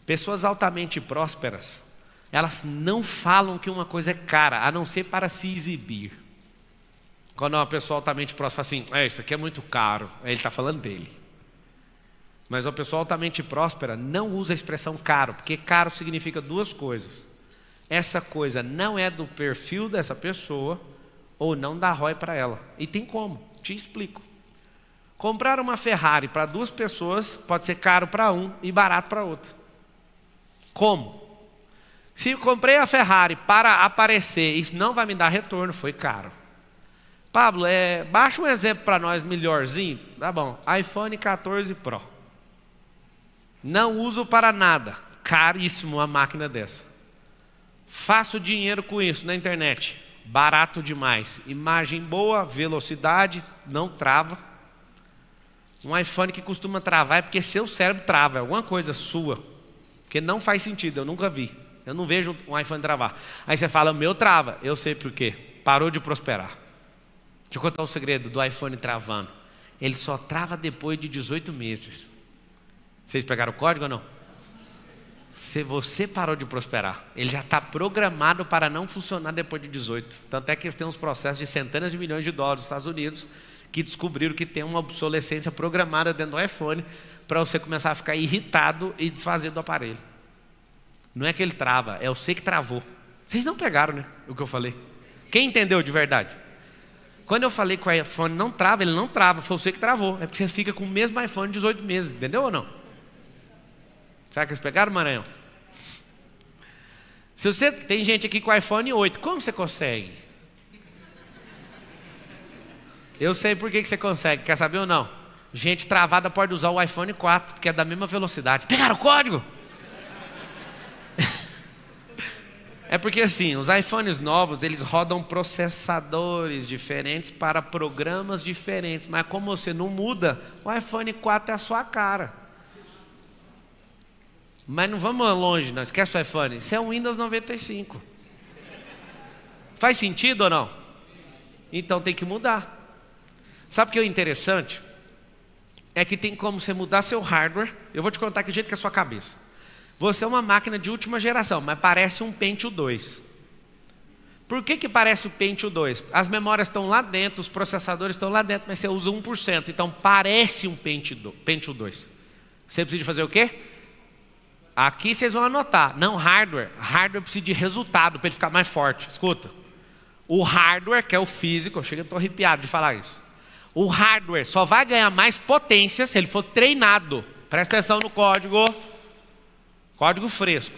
Pessoas altamente prósperas, elas não falam que uma coisa é cara, a não ser para se exibir. Quando uma pessoa altamente próspera fala assim, isso aqui é muito caro, ele está falando dele. Mas uma pessoa altamente próspera não usa a expressão caro, porque caro significa duas coisas. Essa coisa não é do perfil dessa pessoa, ou não dá ROI para ela. E tem como, te explico. Comprar uma Ferrari para duas pessoas pode ser caro para um e barato para outro. Como? Se eu comprei a Ferrari para aparecer, isso não vai me dar retorno, foi caro. Pablo, baixa um exemplo para nós melhorzinho. Tá bom, iPhone 14 Pro. Não uso para nada, caríssimo uma máquina dessa. Faço dinheiro com isso na internet, barato demais. Imagem boa, velocidade, não trava. Um iPhone que costuma travar é porque seu cérebro trava, é alguma coisa sua. Porque não faz sentido, eu nunca vi. Eu não vejo um iPhone travar. Aí você fala, o meu trava. Eu sei por quê. Parou de prosperar. Deixa eu contar o segredo do iPhone travando. Ele só trava depois de 18 meses. Vocês pegaram o código ou não? Se você parou de prosperar, ele já está programado para não funcionar depois de 18. Tanto é que eles têm uns processos de centenas de milhões de dólares nos Estados Unidos que descobriram que tem uma obsolescência programada dentro do iPhone para você começar a ficar irritado e desfazer do aparelho. Não é que ele trava, é você que travou. Vocês não pegaram, né, o que eu falei? Quem entendeu de verdade? Quando eu falei que o iPhone não trava, ele não trava, foi você que travou. É porque você fica com o mesmo iPhone 18 meses, entendeu ou não? Será que eles pegaram, Maranhão? Se você tem gente aqui com iPhone 8, como você consegue? Eu sei por que você consegue, quer saber ou não? Gente travada pode usar o iPhone 4, porque é da mesma velocidade. Pegaram o código? É porque assim, os iPhones novos, eles rodam processadores diferentes para programas diferentes. Mas como você não muda, o iPhone 4 é a sua cara. Mas não vamos longe, não. Esquece o iPhone. Isso é um Windows 95. Faz sentido ou não? Então tem que mudar. Sabe o que é interessante? É que tem como você mudar seu hardware. Eu vou te contar que jeito que é a sua cabeça. Você é uma máquina de última geração, mas parece um Pentium 2. Por que parece o Pentium 2? As memórias estão lá dentro, os processadores estão lá dentro, mas você usa 1%. Então parece um Pentium 2. Você precisa fazer o quê? Aqui vocês vão anotar. Não hardware. Hardware precisa de resultado para ele ficar mais forte. Escuta. O hardware, que é o físico, eu estou arrepiado de falar isso. O hardware só vai ganhar mais potência se ele for treinado. Presta atenção no código. Código fresco.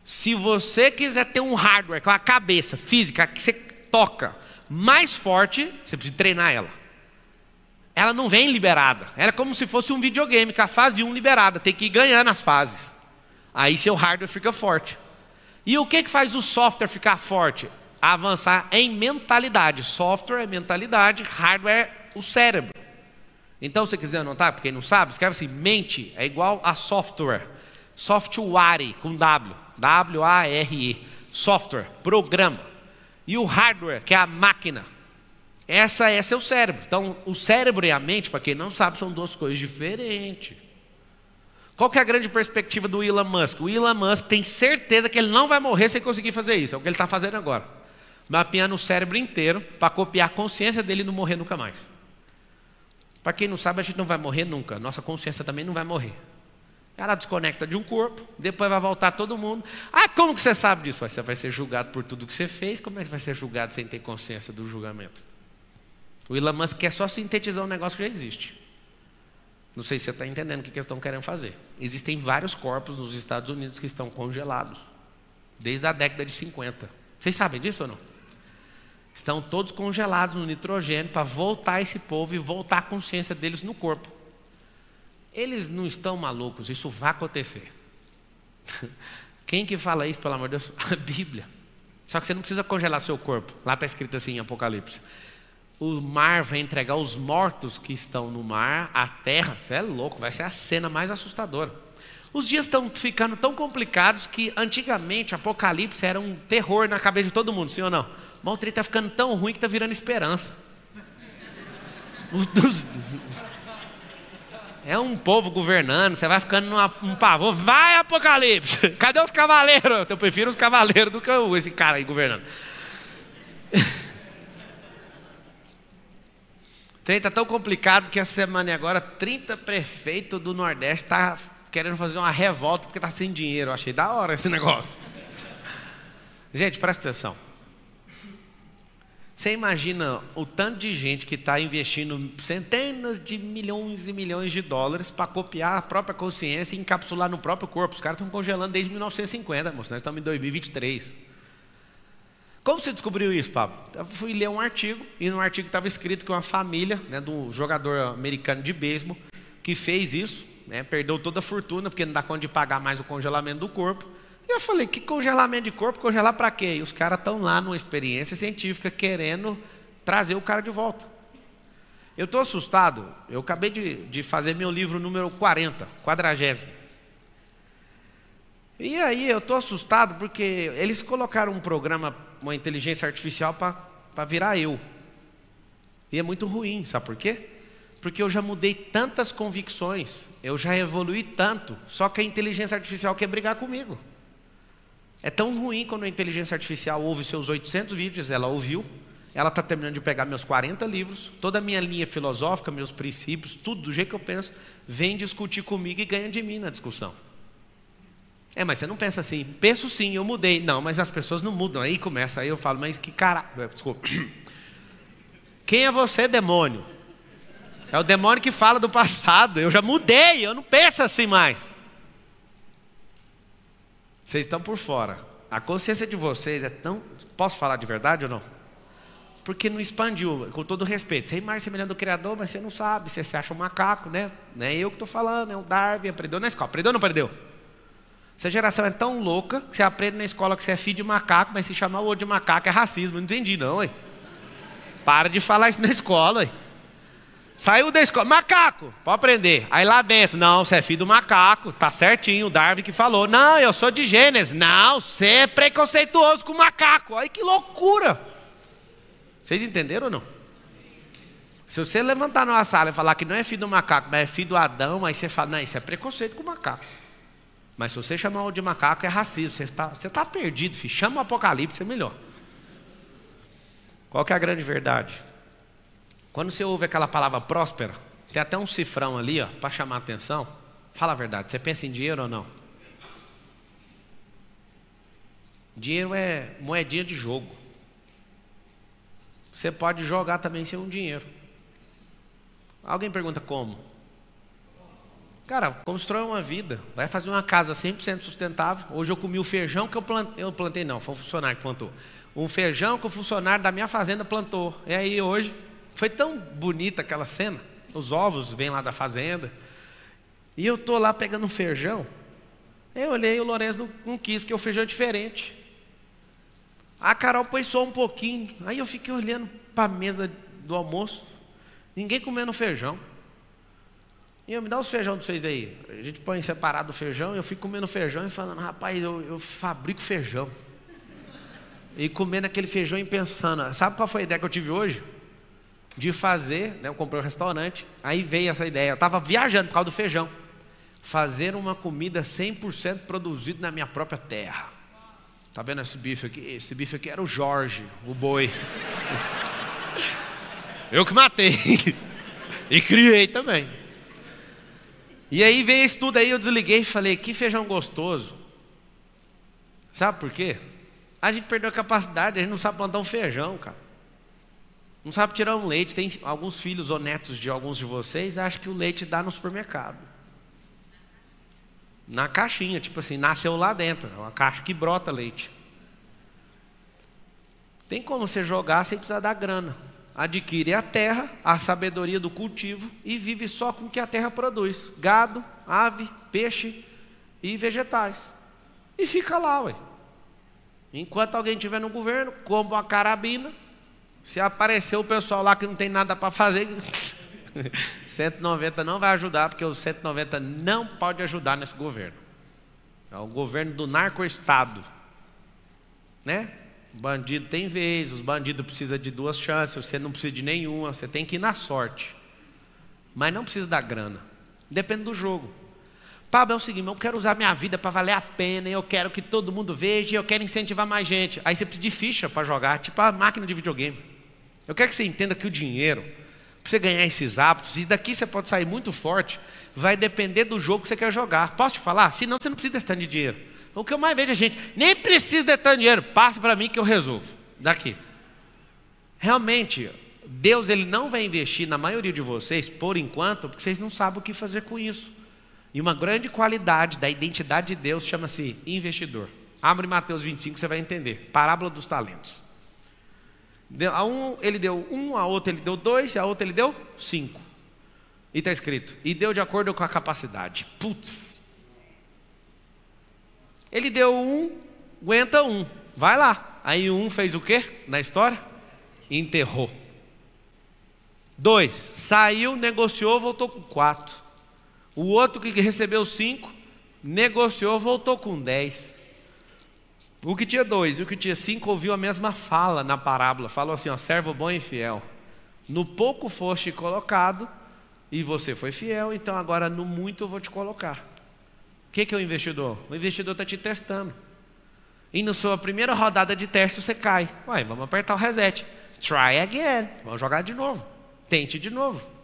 Se você quiser ter um hardware com a cabeça física que você toca mais forte, você precisa treinar ela. Ela não vem liberada. Ela é como se fosse um videogame, com a fase 1 liberada. Tem que ir ganhando as fases. Aí seu hardware fica forte. E o que faz o software ficar forte? Avançar em mentalidade. Software é mentalidade, hardware é o cérebro. Então, se você quiser anotar, para quem não sabe, escreve assim, mente é igual a software. Software com W. W-A-R-E. Software, programa. E o hardware, que é a máquina. Essa é seu cérebro. Então, o cérebro e a mente, para quem não sabe, são duas coisas diferentes. Qual que é a grande perspectiva do Elon Musk? O Elon Musk tem certeza que ele não vai morrer sem conseguir fazer isso. É o que ele está fazendo agora. Mapeando o cérebro inteiro para copiar a consciência dele e não morrer nunca mais. Para quem não sabe, a gente não vai morrer nunca. Nossa consciência também não vai morrer. Ela desconecta de um corpo, depois vai voltar todo mundo. Ah, como que você sabe disso? Você vai ser julgado por tudo que você fez. Como é que vai ser julgado sem ter consciência do julgamento? O Elon Musk quer só sintetizar um negócio que já existe. Não sei se você está entendendo o que eles estão querendo fazer. Existem vários corpos nos Estados Unidos que estão congelados. Desde a década de 50. Vocês sabem disso ou não? Estão todos congelados no nitrogênio para voltar esse povo e voltar a consciência deles no corpo. Eles não estão malucos, isso vai acontecer. Quem que fala isso, pelo amor de Deus? A Bíblia. Só que você não precisa congelar seu corpo. Lá está escrito assim em Apocalipse. O mar vai entregar os mortos que estão no mar, a terra. Você é louco, vai ser a cena mais assustadora. Os dias estão ficando tão complicados que antigamente Apocalipse era um terror na cabeça de todo mundo, sim ou não? Mas o trem está ficando tão ruim que está virando esperança. É um povo governando, você vai ficando num pavor. Vai, Apocalipse! Cadê os cavaleiros? Eu prefiro os cavaleiros do que esse cara aí governando. O trem está tão complicado que essa semana agora 30 prefeitos do Nordeste estão querendo fazer uma revolta porque está sem dinheiro. Eu achei da hora esse negócio. Gente, presta atenção. Você imagina o tanto de gente que está investindo centenas de milhões e milhões de dólares para copiar a própria consciência e encapsular no próprio corpo. Os caras estão congelando desde 1950, moço. Nós estamos em 2023. Como você descobriu isso, Pablo? Eu fui ler um artigo, e no artigo estava escrito que uma família, né, de um jogador americano de beisebol, que fez isso, né, perdeu toda a fortuna, porque não dá conta de pagar mais o congelamento do corpo. E eu falei, que congelamento de corpo? Congelar para quê? E os caras estão lá numa experiência científica querendo trazer o cara de volta. Eu estou assustado, eu acabei de fazer meu livro número 40, 40º. E aí eu estou assustado porque eles colocaram um programa, uma inteligência artificial para virar eu. E é muito ruim, sabe por quê? Porque eu já mudei tantas convicções, eu já evolui tanto, só que a inteligência artificial quer brigar comigo. É tão ruim quando a inteligência artificial ouve seus 800 vídeos, ela ouviu, ela está terminando de pegar meus 40 livros, toda a minha linha filosófica, meus princípios, tudo do jeito que eu penso, vem discutir comigo e ganha de mim na discussão. Mas você não pensa assim? Penso sim, eu mudei. Não, mas as pessoas não mudam. Aí começa, aí eu falo, mas que caralho, desculpa. Quem é você, demônio? É o demônio que fala do passado. Eu já mudei, eu não penso assim mais. Vocês estão por fora. A consciência de vocês é tão... Posso falar de verdade ou não? Porque não expandiu, com todo respeito. Você é imagem semelhante do Criador, mas você não sabe. Você se acha um macaco, né? Não é eu que estou falando, é o Darwin. Aprendeu na escola. Aprendeu ou não aprendeu? Essa geração é tão louca que você aprende na escola que você é filho de macaco, mas se chamar o outro de macaco é racismo. Não entendi não, ué. Para de falar isso na escola, ué. Saiu da escola, macaco, pode aprender. Aí lá dentro, não, você é filho do macaco, tá certinho, o Darwin que falou. Não, eu sou de Gênesis. Não, você é preconceituoso com o macaco. Olha que loucura. Vocês entenderam ou não? Se você levantar numa sala e falar que não é filho do macaco, mas é filho do Adão, aí você fala, não, isso é preconceito com o macaco. Mas se você chamar o de macaco, é racismo. Você está perdido, filho. Chama o Apocalipse, é melhor. Qual que é a grande verdade? Quando você ouve aquela palavra próspera, tem até um cifrão ali, para chamar a atenção. Fala a verdade, você pensa em dinheiro ou não? Dinheiro é moedinha de jogo. Você pode jogar também sem um dinheiro. Alguém pergunta como? Cara, constrói uma vida, vai fazer uma casa 100% sustentável. Hoje eu comi o feijão que eu plantei não, foi um funcionário que plantou. Um feijão que o funcionário da minha fazenda plantou. E aí hoje, foi tão bonita aquela cena. Os ovos vêm lá da fazenda. E eu estou lá pegando um feijão. Eu olhei, o Lourenço não quis, porque o feijão é diferente. A Carol pôs só um pouquinho. Aí eu fiquei olhando para a mesa do almoço. Ninguém comendo feijão. E eu, me dá os feijão de vocês aí. A gente põe separado o feijão. E eu fico comendo feijão e falando, rapaz, eu fabrico feijão. E comendo aquele feijão e pensando, sabe qual foi a ideia que eu tive hoje? De fazer, né, eu comprei um restaurante. Aí veio essa ideia, eu estava viajando por causa do feijão. Fazer uma comida 100% produzida na minha própria terra. Tá vendo esse bife aqui? Esse bife aqui era o Jorge, o boi. Eu que matei. E criei também. E aí veio isso tudo aí, eu desliguei e falei, que feijão gostoso. Sabe por quê? A gente perdeu a capacidade, a gente não sabe plantar um feijão, cara. Não sabe tirar um leite. Tem alguns filhos honestos de alguns de vocês, acham que o leite dá no supermercado. Na caixinha, tipo assim, nasceu lá dentro. É uma caixa que brota leite. Tem como você jogar sem precisar dar grana. Adquire a terra, a sabedoria do cultivo e vive só com o que a terra produz. Gado, ave, peixe e vegetais. E fica lá, ué. Enquanto alguém estiver no governo, compra uma carabina. Se aparecer o pessoal lá que não tem nada para fazer, 190 não vai ajudar, porque o 190 não pode ajudar nesse governo. É o governo do narco-estado, né? O bandido tem vez, os bandidos precisam de 2 chances, você não precisa de nenhuma, você tem que ir na sorte. Mas não precisa da grana, depende do jogo. Pablo, é o seguinte, eu quero usar minha vida para valer a pena, eu quero que todo mundo veja, eu quero incentivar mais gente. Aí você precisa de ficha para jogar, tipo a máquina de videogame. Eu quero que você entenda que o dinheiro, para você ganhar esses hábitos, e daqui você pode sair muito forte, vai depender do jogo que você quer jogar. Posso te falar? Senão você não precisa desse tanto de dinheiro. O que eu mais vejo é gente, nem precisa de tanto dinheiro, passa para mim que eu resolvo. Daqui. Realmente, Deus ele não vai investir na maioria de vocês, por enquanto, porque vocês não sabem o que fazer com isso. E uma grande qualidade da identidade de Deus chama-se investidor. Abre Mateus 25, você vai entender. Parábola dos talentos. A um ele deu 1, a outro ele deu 2, e a outra ele deu 5. E está escrito, e deu de acordo com a capacidade. Putz. Ele deu 1, aguenta 1. Vai lá. Aí 1 fez o quê na história? Enterrou. 2, saiu, negociou, voltou com 4. O outro que recebeu 5, negociou, voltou com 10. O que tinha 2 e o que tinha 5 ouviu a mesma fala na parábola. Falou assim, ó, servo bom e fiel. No pouco foste colocado e você foi fiel, então agora no muito eu vou te colocar. O que é o investidor? O investidor está te testando. E na sua primeira rodada de teste você cai. Ué, vamos apertar o reset. Try again. Vamos jogar de novo. Tente de novo.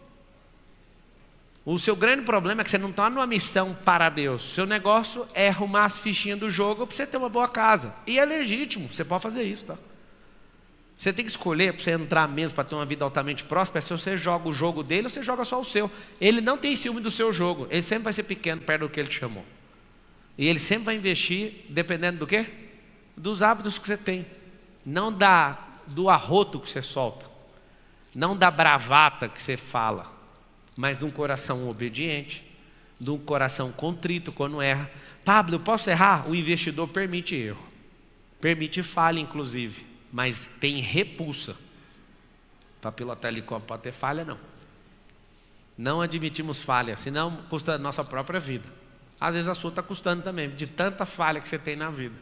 O seu grande problema é que você não está numa missão para Deus. O seu negócio é arrumar as fichinhas do jogo para você ter uma boa casa. E é legítimo, você pode fazer isso, tá? Você tem que escolher para você entrar mesmo, para ter uma vida altamente próspera, se você joga o jogo dele ou você joga só o seu. Ele não tem ciúme do seu jogo, ele sempre vai ser pequeno perto do que ele te chamou. E ele sempre vai investir, dependendo do quê? Dos hábitos que você tem. Não do arroto que você solta. Não da bravata que você fala. Mas de um coração obediente, de um coração contrito quando erra. Pablo, eu posso errar? O investidor permite erro. Permite falha, inclusive. Mas tem repulsa. Para pilotar helicóptero pode ter falha, não. Não admitimos falha, senão custa a nossa própria vida. Às vezes a sua está custando também, de tanta falha que você tem na vida.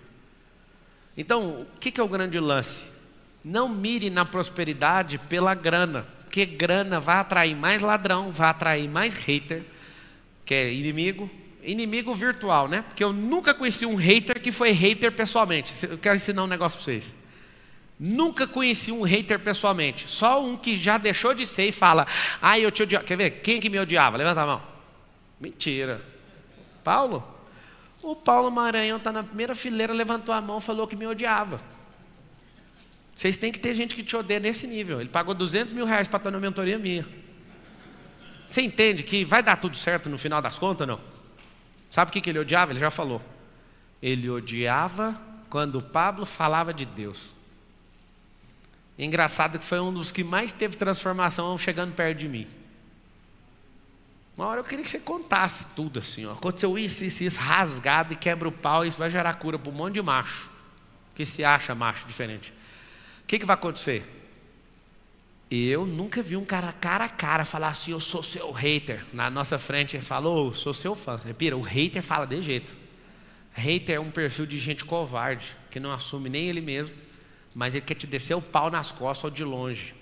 Então, o que é o grande lance? Não mire na prosperidade pela grana. Porque grana vai atrair mais ladrão, vai atrair mais hater, que é inimigo virtual, né? Porque eu nunca conheci um hater que foi hater pessoalmente. Eu quero ensinar um negócio para vocês. Nunca conheci um hater pessoalmente. Só um que já deixou de ser e fala, eu te odiava. Quer ver? Quem que me odiava? Levanta a mão. Mentira. Paulo? O Paulo Maranhão está na primeira fileira, levantou a mão e falou que me odiava. Vocês têm que ter gente que te odeia nesse nível. Ele pagou 200 mil reais para estar na mentoria minha. Você entende que vai dar tudo certo no final das contas, não? Sabe o que ele odiava? Ele já falou. Ele odiava quando o Pablo falava de Deus. Engraçado que foi um dos que mais teve transformação chegando perto de mim. Uma hora eu queria que você contasse tudo assim. Ó. Aconteceu isso, rasgado e quebra o pau. Isso vai gerar cura para um monte de macho. Que se acha macho diferente. O que vai acontecer? Eu nunca vi um cara a cara falar assim, eu sou seu hater. Na nossa frente eles falam, sou seu fã. Repira, o hater fala de jeito. Hater é um perfil de gente covarde, que não assume nem ele mesmo, mas ele quer te descer o pau nas costas ou de longe.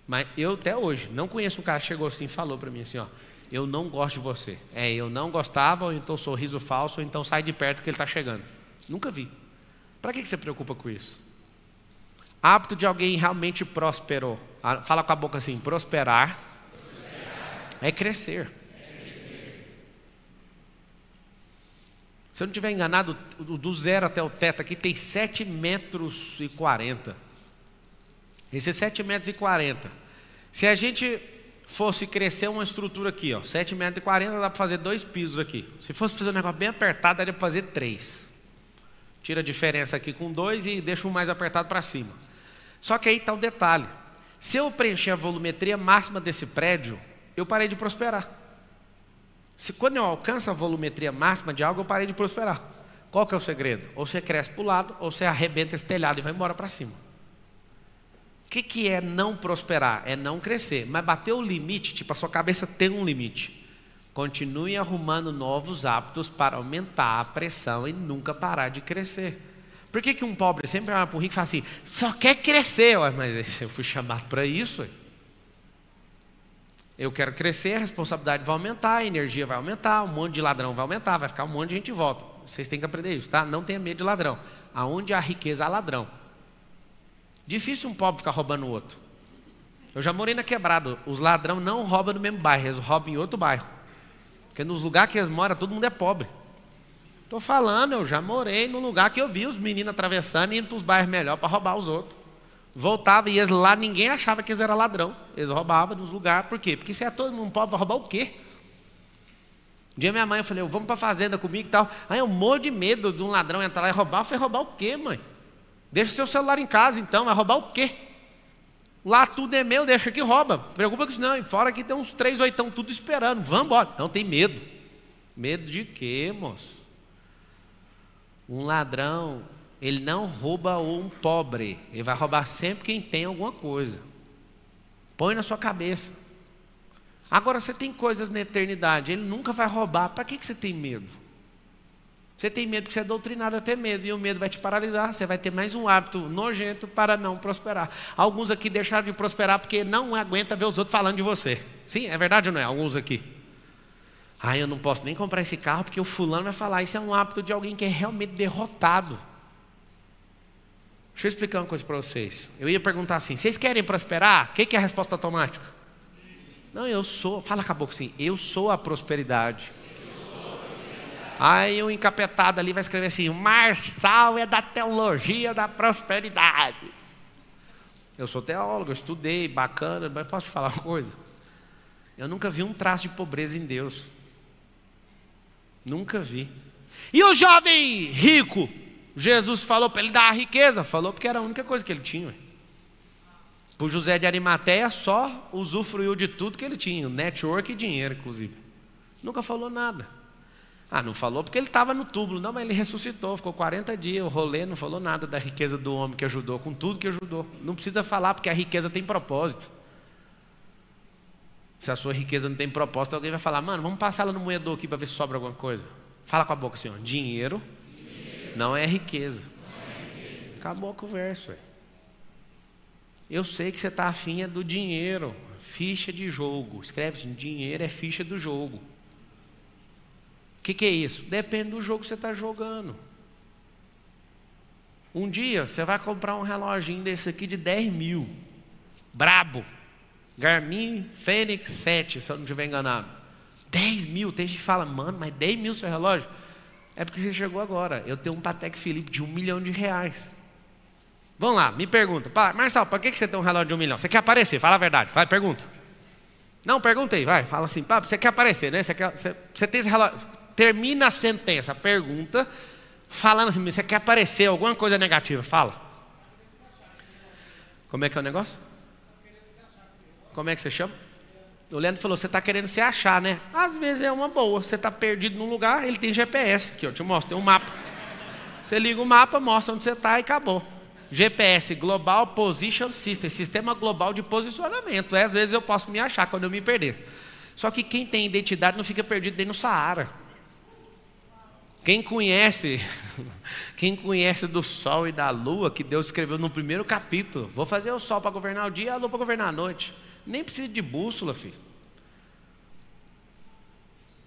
Mas eu até hoje não conheço um cara que chegou assim e falou para mim assim, ó, eu não gosto de você. Eu não gostava, ou então sorriso falso, ou então sai de perto que ele está chegando. Nunca vi. Para que você se preocupa com isso? Hábito de alguém realmente próspero. Fala com a boca assim, prosperar. É crescer. Se eu não estiver enganado, do zero até o teto aqui tem 7,40 metros. Esses 7,40 metros. Se a gente fosse crescer uma estrutura aqui, 7,40 metros, dá para fazer 2 pisos aqui. Se fosse fazer um negócio bem apertado, daria para fazer 3. Tira a diferença aqui com 2 e deixa um mais apertado para cima. Só que aí está o detalhe. Se eu preencher a volumetria máxima desse prédio, eu parei de prosperar. Quando eu alcanço a volumetria máxima de algo, eu parei de prosperar. Qual que é o segredo? Ou você cresce para o lado, ou você arrebenta esse telhado e vai embora para cima. O que é não prosperar? É não crescer. Mas bater o limite, tipo a sua cabeça tem um limite. Continue arrumando novos hábitos para aumentar a pressão e nunca parar de crescer. Por que um pobre sempre olha para o rico e fala assim, só quer crescer? Mas eu fui chamado para isso. Eu quero crescer, a responsabilidade vai aumentar, a energia vai aumentar, um monte de ladrão vai aumentar, vai ficar um monte de gente em volta. Vocês têm que aprender isso, tá? Não tenha medo de ladrão. Aonde há riqueza, há ladrão. Difícil um pobre ficar roubando o outro. Eu já morei na quebrada. Os ladrão não roubam no mesmo bairro, eles roubam em outro bairro. Porque nos lugares que eles moram, todo mundo é pobre. Estou falando, eu já morei num lugar que eu vi os meninos atravessando e indo para os bairros melhores para roubar os outros. Voltava e eles lá, ninguém achava que eles eram ladrão. Eles roubavam nos lugares, por quê? Porque se é todo mundo pobre, vai roubar o quê? Um dia minha mãe, eu falei, vamos para a fazenda comigo e tal. Aí eu morro de medo de um ladrão entrar lá e roubar. Eu falei, roubar o quê, mãe? Deixa o seu celular em casa então, vai roubar o quê? Lá tudo é meu, deixa que rouba. Preocupa com isso não, e fora aqui tem uns 3 oitão tudo esperando, vamos embora. Não, tem medo. Medo de quê, moço? Um ladrão, ele não rouba um pobre, ele vai roubar sempre quem tem alguma coisa. Põe na sua cabeça. Agora você tem coisas na eternidade, ele nunca vai roubar, para que você tem medo? Você tem medo porque você é doutrinado a ter medo, e o medo vai te paralisar. Você vai ter mais um hábito nojento para não prosperar. Alguns aqui deixaram de prosperar porque não aguenta ver os outros falando de você. Sim, é verdade ou não é? Alguns aqui. Eu não posso nem comprar esse carro porque o fulano vai falar. Isso é um hábito de alguém que é realmente derrotado. Deixa eu explicar uma coisa para vocês. Eu ia perguntar assim, vocês querem prosperar? O que é a resposta automática? Não, eu sou, fala com a boca assim, eu sou a prosperidade. Aí um encapetado ali vai escrever assim, o Marçal é da teologia da prosperidade. Eu sou teólogo, eu estudei, bacana, mas posso te falar uma coisa? Eu nunca vi um traço de pobreza em Deus. Nunca vi. E o jovem rico? Jesus falou para ele dar a riqueza? Falou porque era a única coisa que ele tinha. Para o José de Arimateia só usufruiu de tudo que ele tinha, network e dinheiro inclusive. Nunca falou nada. Não falou porque ele estava no túmulo. Não, mas ele ressuscitou, ficou 40 dias, o rolê, não falou nada da riqueza do homem que ajudou, com tudo que ajudou. Não precisa falar porque a riqueza tem propósito. Se a sua riqueza não tem propósito, alguém vai falar, mano, vamos passar ela no moedor aqui para ver se sobra alguma coisa. Fala com a boca assim, ó, dinheiro não é riqueza. Acabou a conversa. Eu sei que você está afim do dinheiro, ficha de jogo. Escreve assim, dinheiro é ficha do jogo. O que é isso? Depende do jogo que você está jogando. Um dia você vai comprar um reloginho desse aqui de 10 mil. Brabo. Garmin Fênix 7, se eu não estiver enganado. 10 mil. Tem gente que fala, mano, mas 10 mil seu relógio? É porque você chegou agora. Eu tenho um Patek Philippe de R$1 milhão. Vamos lá, me pergunta. Marçal, para que você tem um relógio de 1 milhão? Você quer aparecer? Fala a verdade. Vai, pergunta. Não, pergunta aí, vai. Fala assim, você quer aparecer, né? Você tem esse relógio. Termina a sentença, pergunta, falando assim, você quer aparecer alguma coisa negativa? Fala. Como é que é o negócio? Como é que você chama? O Leandro falou, você está querendo se achar, né? Às vezes é uma boa. Você está perdido num lugar, ele tem GPS. Aqui, eu te mostro, tem um mapa. Você liga o mapa, mostra onde você está e acabou. GPS, Global Position System, Sistema Global de Posicionamento. Às vezes eu posso me achar quando eu me perder. Só que quem tem identidade não fica perdido nem no Saara. Quem conhece do sol e da lua, que Deus escreveu no primeiro capítulo, vou fazer o sol para governar o dia e a lua para governar a noite. Nem precisa de bússola, filho.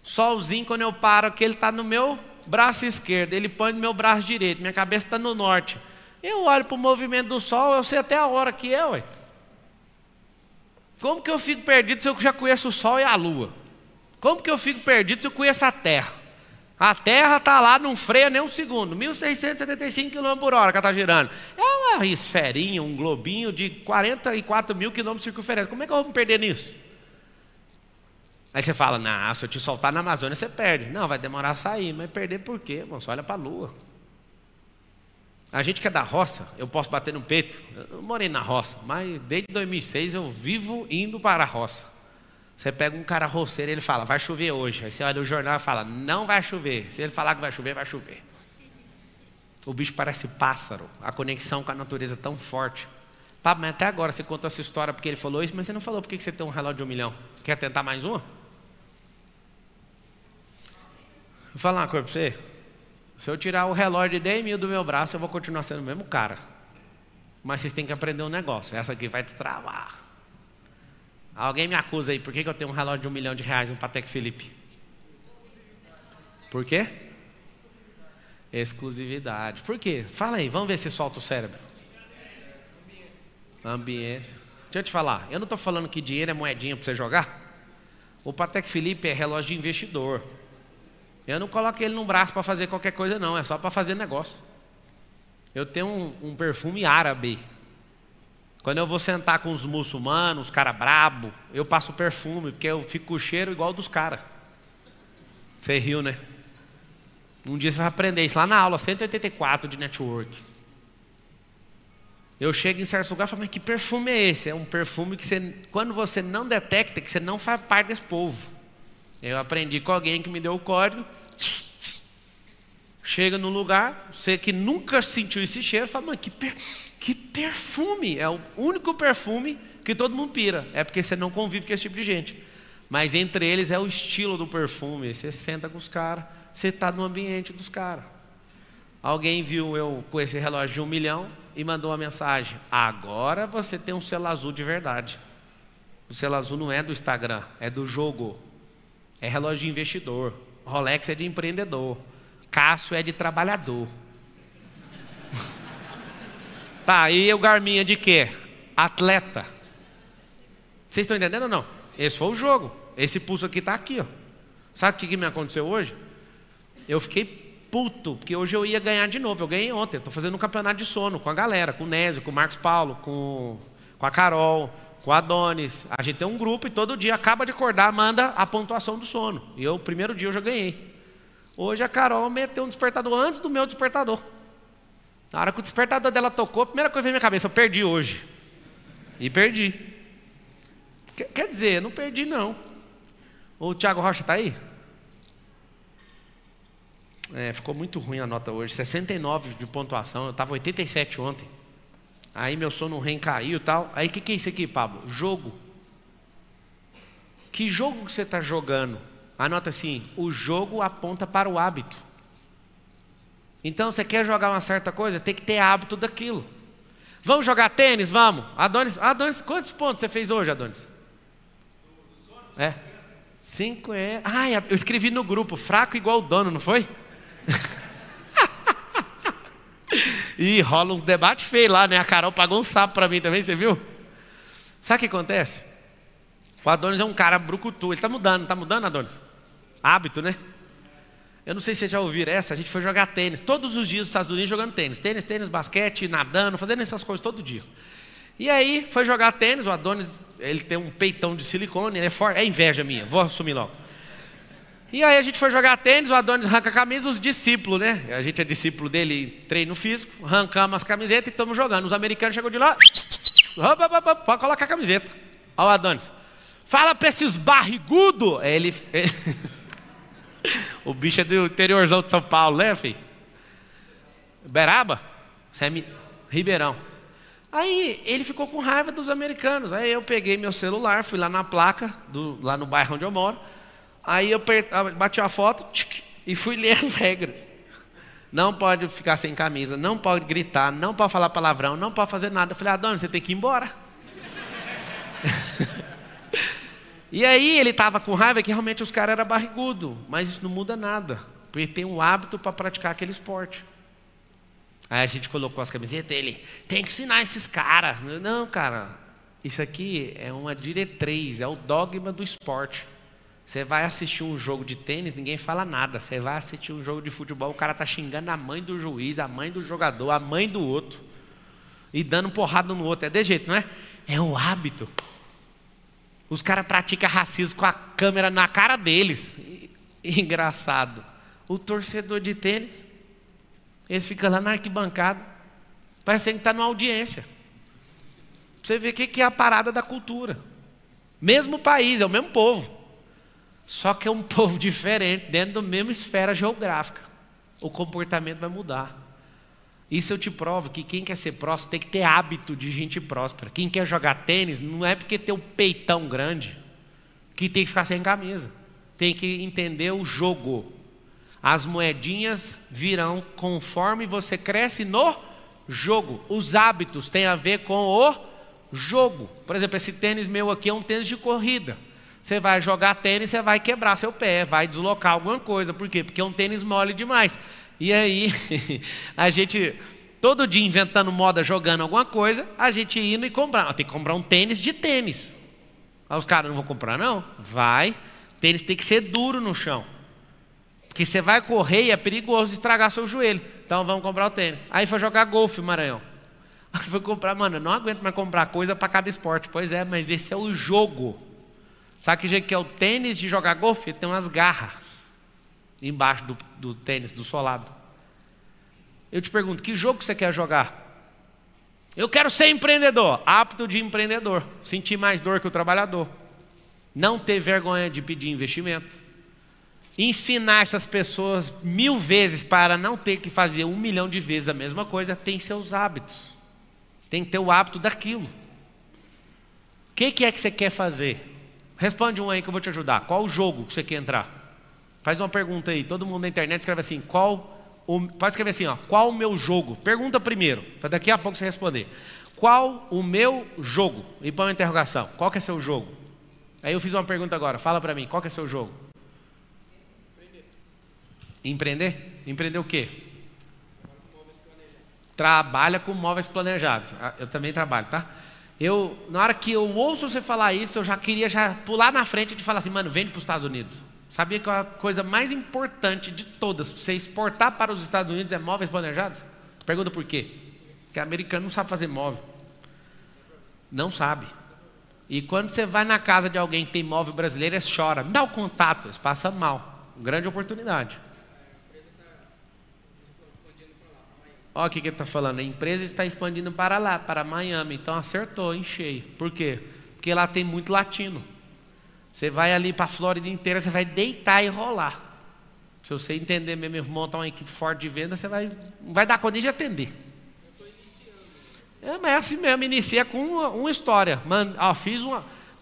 Solzinho, quando eu paro aqui, ele está no meu braço esquerdo, ele põe no meu braço direito, minha cabeça está no norte. Eu olho para o movimento do sol, eu sei até a hora que é, ué. Como que eu fico perdido se eu já conheço o sol e a lua? Como que eu fico perdido se eu conheço a terra? A terra está lá, não freia nem um segundo, 1.675 km por hora que ela está girando. É uma esferinha, um globinho de 44 mil quilômetros de circunferência. Como é que eu vou me perder nisso? Aí você fala, não, se eu te soltar na Amazônia você perde. Não, vai demorar a sair, mas perder por quê? Irmão? Só olha para a lua. A gente que é da roça, eu posso bater no peito. Eu morei na roça, mas desde 2006 eu vivo indo para a roça. Você pega um cara roceiro e ele fala, vai chover hoje. Aí você olha o jornal e fala, não vai chover. Se ele falar que vai chover, vai chover. O bicho parece pássaro. A conexão com a natureza é tão forte. Mas até agora você contou essa história porque ele falou isso, mas você não falou por que você tem um relógio de 1 milhão. Quer tentar mais uma? Vou falar uma coisa para você. Se eu tirar o relógio de 10 mil do meu braço, eu vou continuar sendo o mesmo cara. Mas vocês têm que aprender um negócio. Essa aqui vai destravar. Alguém me acusa aí, por que eu tenho um relógio de R$1 milhão e um Patek Philippe? Por quê? Exclusividade. Por quê? Fala aí, vamos ver se solta o cérebro. Ambiência. Deixa eu te falar, eu não estou falando que dinheiro é moedinha para você jogar. O Patek Philippe é relógio de investidor. Eu não coloco ele no braço para fazer qualquer coisa não, é só para fazer negócio. Eu tenho um perfume árabe. Quando eu vou sentar com os muçulmanos, os caras brabo, eu passo perfume, porque eu fico com o cheiro igual dos caras. Você riu, né? Um dia você vai aprender isso lá na aula 184 de network. Eu chego em certo lugar e falo, mas que perfume é esse? É um perfume que você, quando você não detecta, que você não faz parte desse povo. Eu aprendi com alguém que me deu o código. Chega no lugar, você que nunca sentiu esse cheiro, fala, mano, que perfume. É o único perfume que todo mundo pira. É porque você não convive com esse tipo de gente. Mas entre eles é o estilo do perfume. Você senta com os caras. você está no ambiente dos caras. Alguém viu eu com esse relógio de 1 milhão e mandou uma mensagem: agora você tem um selo azul de verdade. O selo azul não é do Instagram, é do jogo. É relógio de investidor. Rolex é de empreendedor. Cássio é de trabalhador. Tá, e o Garmin é de quê? Atleta. Vocês estão entendendo ou não? Esse foi o jogo. Esse pulso aqui está aqui, ó. Sabe o que me aconteceu hoje? Eu fiquei puto, porque hoje eu ia ganhar de novo. Eu ganhei ontem. Estou fazendo um campeonato de sono com a galera, com o Nézio, com o Marcos Paulo, com a Carol, com a Adonis. A gente tem um grupo e todo dia acaba de acordar, manda a pontuação do sono. E eu, o primeiro dia eu já ganhei. Hoje a Carol meteu um despertador antes do meu despertador. Na hora que o despertador dela tocou, a primeira coisa que veio na minha cabeça: eu perdi hoje. E perdi. Quer dizer, não perdi não. O Thiago Rocha está aí? Ficou muito ruim a nota hoje. 69 de pontuação. Eu estava 87 ontem. Aí meu sono REM caiu e tal. Aí o que é isso aqui, Pablo? Jogo. Que jogo que você está jogando? Anota assim: o jogo aponta para o hábito. Então você quer jogar uma certa coisa, tem que ter hábito daquilo. Vamos jogar tênis? Vamos. Adonis, quantos pontos você fez hoje, Adonis? 5 é. Eu escrevi no grupo: fraco igual o dono, não foi? E rola uns debates feios lá, né? A Carol pagou um sapo para mim também, você viu? Sabe o que acontece? O Adonis é um cara brucutu. Ele está mudando, Adonis? Hábito, né? Eu não sei se vocês já ouviram essa. A gente foi jogar tênis todos os dias nos Estados Unidos, jogando tênis, basquete, nadando, fazendo essas coisas todo dia. E aí foi jogar tênis. O Adonis, ele tem um peitão de silicone, ele é forte. É inveja minha, vou assumir logo. E aí a gente foi jogar tênis, o Adonis arranca a camisa, os discípulos, né? A gente é discípulo dele, treino físico, arrancamos as camisetas e estamos jogando. Os americanos chegou de lá, pode colocar a camiseta. Olha o Adonis: fala para esses barrigudos. O bicho é do interiorzão de São Paulo, né, filho? Beraba? Ribeirão. Aí ele ficou com raiva dos americanos. Aí eu peguei meu celular, fui lá na placa, lá no bairro onde eu moro. Aí eu bati a foto e fui ler as regras. Não pode ficar sem camisa, não pode gritar, não pode falar palavrão, não pode fazer nada. Eu falei: Adonis, você tem que ir embora. E aí ele estava com raiva que realmente os caras eram barrigudos. Mas isso não muda nada, porque tem um hábito para praticar aquele esporte. Aí a gente colocou as camisetas, ele: tem que ensinar esses caras. Não, cara, isso aqui é uma diretriz, é o dogma do esporte. Você vai assistir um jogo de tênis, ninguém fala nada. Você vai assistir um jogo de futebol, o cara está xingando a mãe do juiz, a mãe do jogador, a mãe do outro, e dando porrada no outro. É desse jeito, não é? É um hábito. Os caras praticam racismo com a câmera na cara deles. Engraçado. O torcedor de tênis, eles ficam lá na arquibancada, parecendo que está numa audiência. Você vê o que é a parada da cultura. Mesmo país, é o mesmo povo. Só que é um povo diferente, dentro da mesma esfera geográfica. O comportamento vai mudar. Isso eu te provo que quem quer ser próspero tem que ter hábito de gente próspera. Quem quer jogar tênis não é porque tem o peitão grande que tem que ficar sem camisa. Tem que entender o jogo. As moedinhas virão conforme você cresce no jogo. Os hábitos têm a ver com o jogo. Por exemplo, esse tênis meu aqui é um tênis de corrida. Você vai jogar tênis, você vai quebrar seu pé, vai deslocar alguma coisa. Por quê? Porque é um tênis mole demais. E aí, a gente, todo dia inventando moda, jogando alguma coisa, a gente indo e comprar. Tem que comprar um tênis de tênis. Aí os caras não vão comprar, não? Vai. O tênis tem que ser duro no chão. Porque você vai correr e é perigoso estragar seu joelho. Então vamos comprar o tênis. Aí foi jogar golfe, Maranhão. Aí foi comprar, mano, eu não aguento mais comprar coisa para cada esporte. Pois é, mas esse é o jogo. Sabe que jeito que é o tênis de jogar golfe? Tem umas garras embaixo do tênis, do solado. Eu te pergunto, que jogo você quer jogar? Eu quero ser empreendedor. Apto de empreendedor. Sentir mais dor que o trabalhador. Não ter vergonha de pedir investimento. Ensinar essas pessoas 1000 vezes para não ter que fazer 1 milhão de vezes a mesma coisa. Tem seus hábitos. Tem que ter o hábito daquilo. O que é que você quer fazer? Responde um aí que eu vou te ajudar. Qual o jogo que você quer entrar? Faz uma pergunta aí. Todo mundo na internet escreve assim, pode escrever assim, ó, qual o meu jogo? Pergunta primeiro, para daqui a pouco você responder. Qual o meu jogo? E põe uma interrogação. Qual que é seu jogo? Aí eu fiz uma pergunta agora, fala para mim, qual que é seu jogo? Empreender? Empreender o quê? Trabalha com móveis planejados. Eu também trabalho, tá? Na hora que eu ouço você falar isso, eu já queria pular na frente e falar assim, mano, vende para os Estados Unidos. Sabia que a coisa mais importante de todas, para você exportar para os Estados Unidos, é móveis planejados? Pergunta por quê? Porque americano não sabe fazer móvel. Não sabe. E quando você vai na casa de alguém que tem móvel brasileiro, eles choram. Me dá o contato, eles passam mal. Grande oportunidade. Olha o que ele está falando. A empresa está expandindo para lá, para Miami. Então acertou em cheio. Por quê? Porque lá tem muito latino. Você vai ali para a Flórida inteira, você vai deitar e rolar. Se você entender mesmo, montar uma equipe forte de venda, você não vai dar conta de atender. Mas é assim mesmo, inicia com uma história.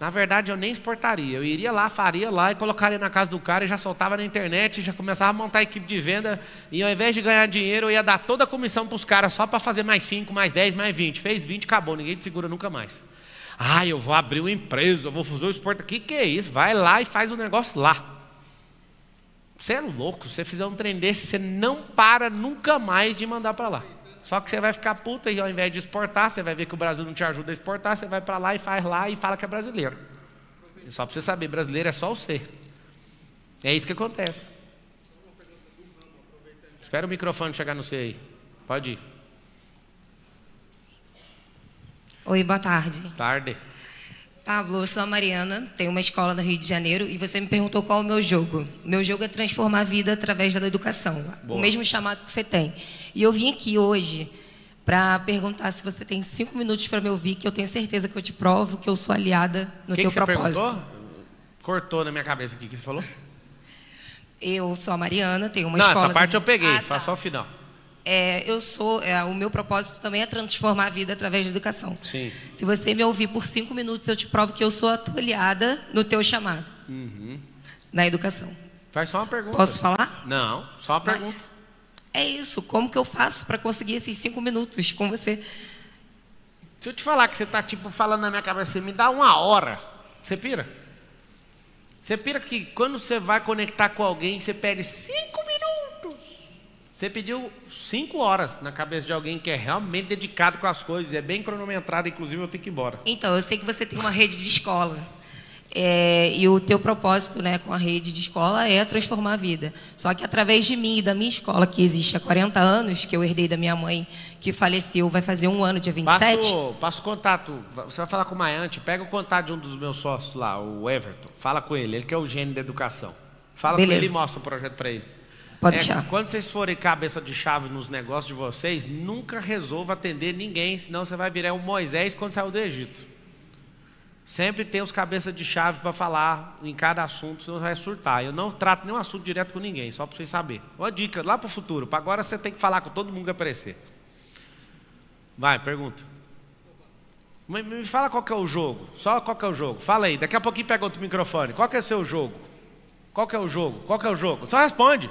Na verdade, eu nem exportaria. Eu iria lá, faria lá e colocaria na casa do cara e já soltava na internet, já começava a montar a equipe de venda. E ao invés de ganhar dinheiro, eu ia dar toda a comissão para os caras só para fazer mais 5, mais 10, mais 20. Fez 20, acabou, ninguém te segura nunca mais. Eu vou abrir uma empresa, eu vou fazer o exporto. Que é isso? Vai lá e faz o negócio lá. Você é louco, se você fizer um trem desse, você não para nunca mais de mandar para lá. Só que você vai ficar puta e ao invés de exportar, você vai ver que o Brasil não te ajuda a exportar, você vai para lá e faz lá e fala que é brasileiro. E só para você saber, brasileiro é só o ser. É isso que acontece. Espera o microfone chegar no C aí. Pode ir. Oi, boa tarde. Tarde. Pablo, eu sou a Mariana, tenho uma escola no Rio de Janeiro e você me perguntou qual é o meu jogo. Meu jogo é transformar a vida através da educação. Boa. O mesmo chamado que você tem. E eu vim aqui hoje para perguntar se você tem 5 minutos para me ouvir, que eu tenho certeza que eu te provo que eu sou aliada no teu propósito. Perguntou? Cortou na minha cabeça aqui. O que você falou? Eu sou a Mariana, tenho uma escola... Não, essa parte eu peguei, faz só o final. O meu propósito também é transformar a vida através da educação. Sim. Se você me ouvir por 5 minutos, eu te provo que eu sou a tua aliada no teu chamado. Na educação. Faz só uma pergunta. Posso falar? Não, só uma pergunta. Mas é isso, como que eu faço para conseguir esses 5 minutos com você? Se eu te falar que você está falando na minha cabeça, você me dá 1 hora, você pira? Você pira que quando você vai conectar com alguém, você pede 5 minutos. Você pediu 5 horas na cabeça de alguém que é realmente dedicado com as coisas, é bem cronometrado, inclusive eu tenho que ir embora. Então, eu sei que você tem uma rede de escola. E o teu propósito, né, com a rede de escola é transformar a vida. Só que através de mim e da minha escola, que existe há 40 anos, que eu herdei da minha mãe, que faleceu, vai fazer 1 ano, dia 27. Passa o contato, você vai falar com o Maiante, pega o contato de um dos meus sócios lá, o Everton, fala com ele que é o gênio da educação. Fala Beleza. com ele e mostra o projeto para ele. Pode deixar. Quando vocês forem cabeça de chave nos negócios de vocês, nunca resolva atender ninguém, senão você vai virar um Moisés quando saiu do Egito. Sempre tem os cabeças de chave para falar em cada assunto, senão você vai surtar. Eu não trato nenhum assunto direto com ninguém, só para vocês saberem. Uma dica lá para o futuro, para agora você tem que falar com todo mundo que aparecer. Vai, pergunta. Me fala qual que é o jogo, só qual que é o jogo. Fala aí, daqui a pouquinho pega outro microfone. Qual que é o seu jogo? Qual que é o jogo? Qual que é o jogo? Só responde.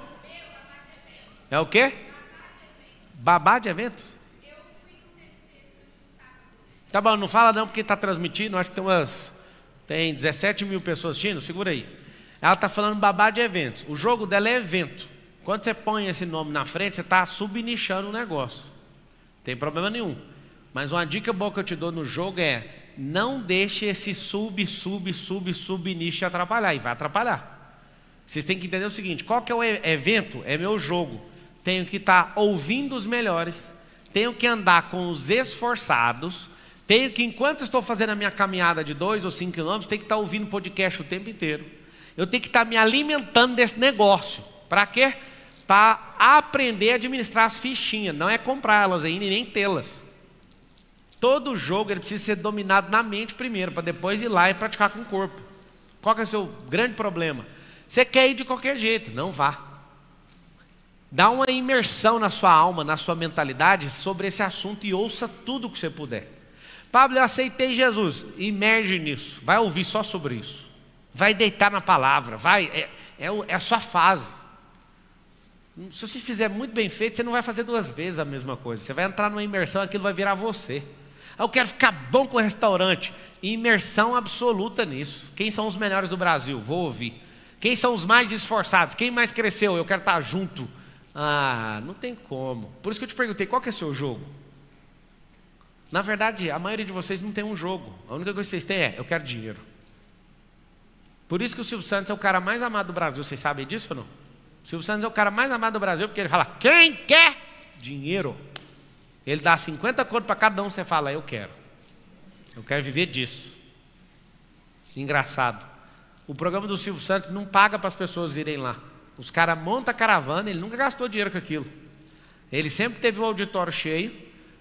É o quê? Babá de eventos? Tá bom, não fala não porque está transmitindo, acho que tem 17 mil pessoas assistindo, segura aí. Ela está falando babá de eventos. O jogo dela é evento. Quando você põe esse nome na frente, você está subnichando o negócio. Não tem problema nenhum. Mas uma dica boa que eu te dou no jogo é: não deixe esse subnicho atrapalhar, e vai atrapalhar. Vocês têm que entender o seguinte: qual que é o evento? É meu jogo. Tenho que estar ouvindo os melhores, tenho que andar com os esforçados, tenho que, enquanto estou fazendo a minha caminhada de 2 ou 5 quilômetros, tenho que estar ouvindo podcast o tempo inteiro. Eu tenho que estar me alimentando desse negócio. Para quê? Para aprender a administrar as fichinhas. Não é comprá-las ainda e nem tê-las. Todo jogo ele precisa ser dominado na mente primeiro, para depois ir lá e praticar com o corpo. Qual que é o seu grande problema? Você quer ir de qualquer jeito, não vá. Dá uma imersão na sua alma, na sua mentalidade sobre esse assunto e ouça tudo que você puder. Pablo, eu aceitei Jesus. Imerge nisso. Vai ouvir só sobre isso. Vai deitar na palavra. é a sua fase. Se você fizer muito bem feito, você não vai fazer 2 vezes a mesma coisa. Você vai entrar numa imersão, aquilo vai virar você. Eu quero ficar bom com o restaurante. Imersão absoluta nisso. Quem são os melhores do Brasil? Vou ouvir. Quem são os mais esforçados? Quem mais cresceu? Eu quero estar junto. Ah, não tem como. Por isso que eu te perguntei, qual que é o seu jogo? Na verdade, a maioria de vocês não tem um jogo. A única coisa que vocês têm é, eu quero dinheiro. Por isso que o Silvio Santos é o cara mais amado do Brasil. Vocês sabem disso ou não? O Silvio Santos é o cara mais amado do Brasil porque ele fala, quem quer dinheiro? Ele dá 50 contos para cada um, você fala, eu quero viver disso. Engraçado, o programa do Silvio Santos não paga para as pessoas irem lá. Os caras montam a caravana, ele nunca gastou dinheiro com aquilo. Ele sempre teve o auditório cheio,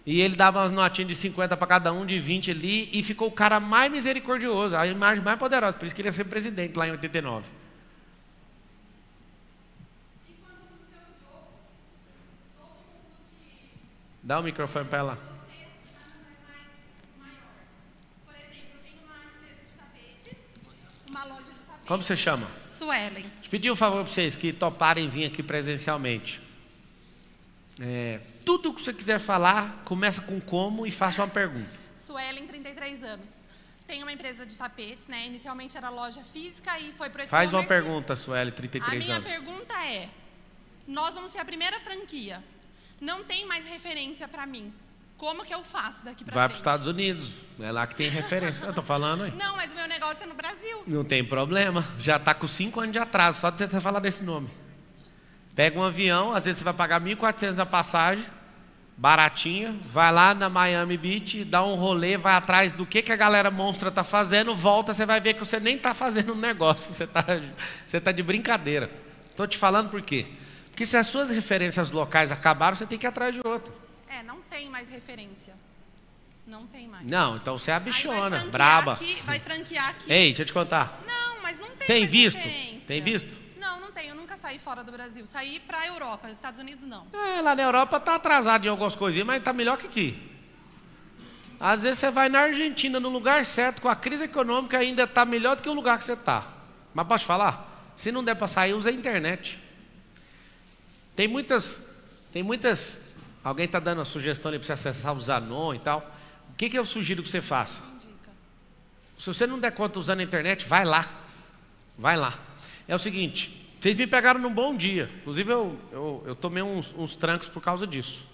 e ele dava umas notinhas de 50 para cada um, de 20 ali, e ficou o cara mais misericordioso, a imagem mais poderosa, por isso que ele ia ser presidente lá em 89. Dá o microfone para ela. Por exemplo, eu tenho uma empresa de tapetes, uma loja de tapetes. Como você chama? Suelen. Deixa eu pedir um favor para vocês que toparem vir aqui presencialmente. Tudo que você quiser falar, começa com como e faça uma pergunta. Suelen, 33 anos. Tenho uma empresa de tapetes, né? Inicialmente era loja física e foi para o e-commerce. Faz uma pergunta, Sueli, 33 anos. A minha pergunta é, nós vamos ser a primeira franquia. Não tem mais referência para mim. Como que eu faço daqui para frente? Vai para os Estados Unidos. É lá que tem referência. Eu estou falando aí. Não, mas o meu negócio é no Brasil. Não tem problema. Já está com 5 anos de atraso, só de você ter falado desse nome. Pega um avião, às vezes você vai pagar 1.400 na passagem, baratinha, vai lá na Miami Beach, dá um rolê, vai atrás do que a galera monstra está fazendo, volta, você vai ver que você nem está fazendo um negócio, você tá de brincadeira. Estou te falando por quê? Porque se as suas referências locais acabaram, você tem que ir atrás de outra. Não tem mais referência. Não tem mais. Não, então você é a bichona, Aí braba. vai franquear aqui. Ei, deixa eu te contar. Não, mas não tem Tem mais visto? referência. Tem visto? Não, não tenho. Eu nunca saí fora do Brasil. Saí para a Europa, nos Estados Unidos não. Lá na Europa está atrasado em algumas coisinhas, mas está melhor que aqui. Às vezes você vai na Argentina, no lugar certo, com a crise econômica, ainda está melhor do que o lugar que você está. Mas posso falar? Se não der para sair, usa a internet. Tem muitas... Alguém está dando a sugestão ali para você acessar o Zanon e tal. O que eu sugiro que você faça? Se você não der conta usando a internet, vai lá. Vai lá. É o seguinte, vocês me pegaram num bom dia. Inclusive eu tomei uns trancos por causa disso.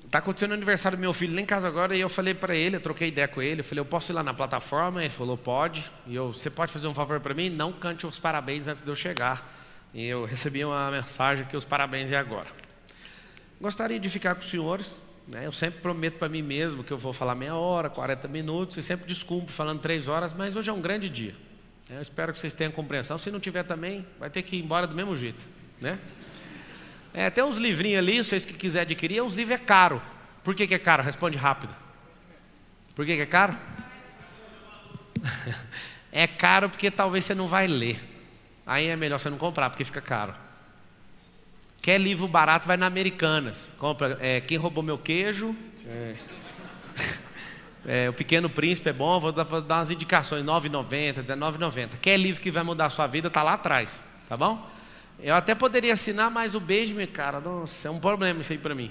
Está acontecendo o aniversário do meu filho lá em casa agora, e eu falei para ele, eu troquei ideia com ele, eu falei, eu posso ir lá na plataforma? Ele falou, pode. E você pode fazer um favor para mim? Não cante os parabéns antes de eu chegar. E eu recebi uma mensagem que os parabéns é agora. Gostaria de ficar com os senhores, né? Eu sempre prometo para mim mesmo que eu vou falar meia hora, 40 minutos, e sempre descumpro falando 3 horas, mas hoje é um grande dia. Eu espero que vocês tenham compreensão. Se não tiver também, vai ter que ir embora do mesmo jeito, né? Tem uns livrinhos ali, vocês que quiserem adquirir, uns livros é caro. Por que é caro? Responde rápido. Por que é caro? É caro porque talvez você não vai ler. Aí é melhor você não comprar, porque fica caro. Quer livro barato, vai na Americanas. Compra Quem Roubou Meu Queijo. O Pequeno Príncipe é bom, vou dar umas indicações, R$ 9,90, R$19,90. Quer livro que vai mudar a sua vida, está lá atrás, tá bom? Eu até poderia assinar, mas o Benjamin, cara, nossa, é um problema isso aí para mim.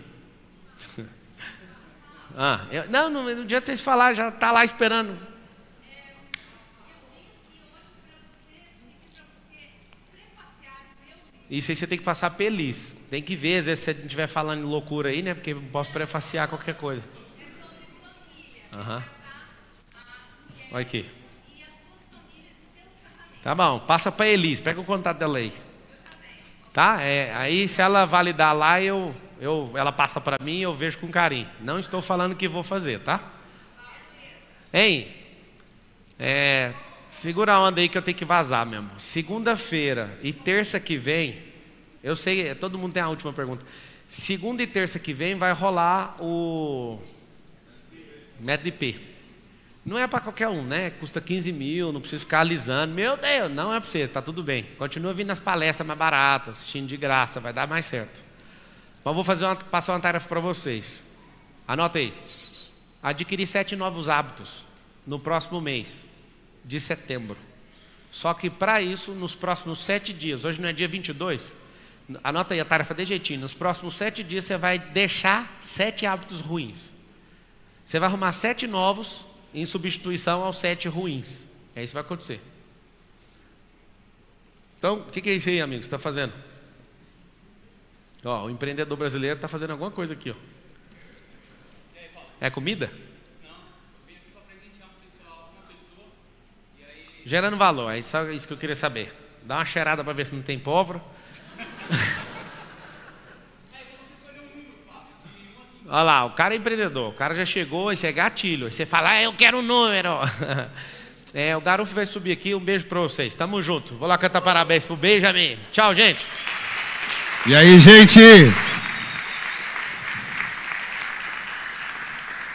No dia que vocês falarem, já está lá esperando. Isso aí você tem que passar feliz. Tem que ver, às vezes, se a gente estiver falando loucura aí, né? Porque eu posso prefaciar qualquer coisa. Olha aqui. Tá bom, passa para Elis, pega o contato dela aí. Tá? Aí se ela validar lá, ela passa para mim e eu vejo com carinho. Não estou falando que vou fazer, tá? Hein? Segura a onda aí que eu tenho que vazar mesmo. Segunda-feira e terça que vem, eu sei, todo mundo tem a última pergunta. Segunda e terça que vem vai rolar o método IP. Não é para qualquer um, né? Custa 15 mil, não precisa ficar alisando. Meu Deus, não é para você, tá tudo bem. Continua vindo nas palestras mais baratas, assistindo de graça, vai dar mais certo. Mas vou passar uma tarefa para vocês. Anota aí. Adquirir 7 novos hábitos no próximo mês de setembro. Só que para isso, nos próximos 7 dias, hoje não é dia 22, anota aí a tarefa de jeitinho, nos próximos 7 dias você vai deixar 7 hábitos ruins. Você vai arrumar 7 novos em substituição aos 7 ruins. É isso que vai acontecer. Então, o que é isso aí, amigo? Você está fazendo? Ó, o empreendedor brasileiro está fazendo alguma coisa aqui, ó. É comida? Não, eu vim aqui para presentear um pessoal, uma pessoa, e aí... Gerando valor, é só isso que eu queria saber. Dá uma cheirada para ver se não tem pólvora. Olha lá, o cara é empreendedor, o cara já chegou, esse é gatilho. Aí você fala, eu quero um número. O Garufo vai subir aqui, um beijo para vocês. Tamo junto. Vou lá cantar parabéns pro Benjamin. Tchau, gente. E aí, gente?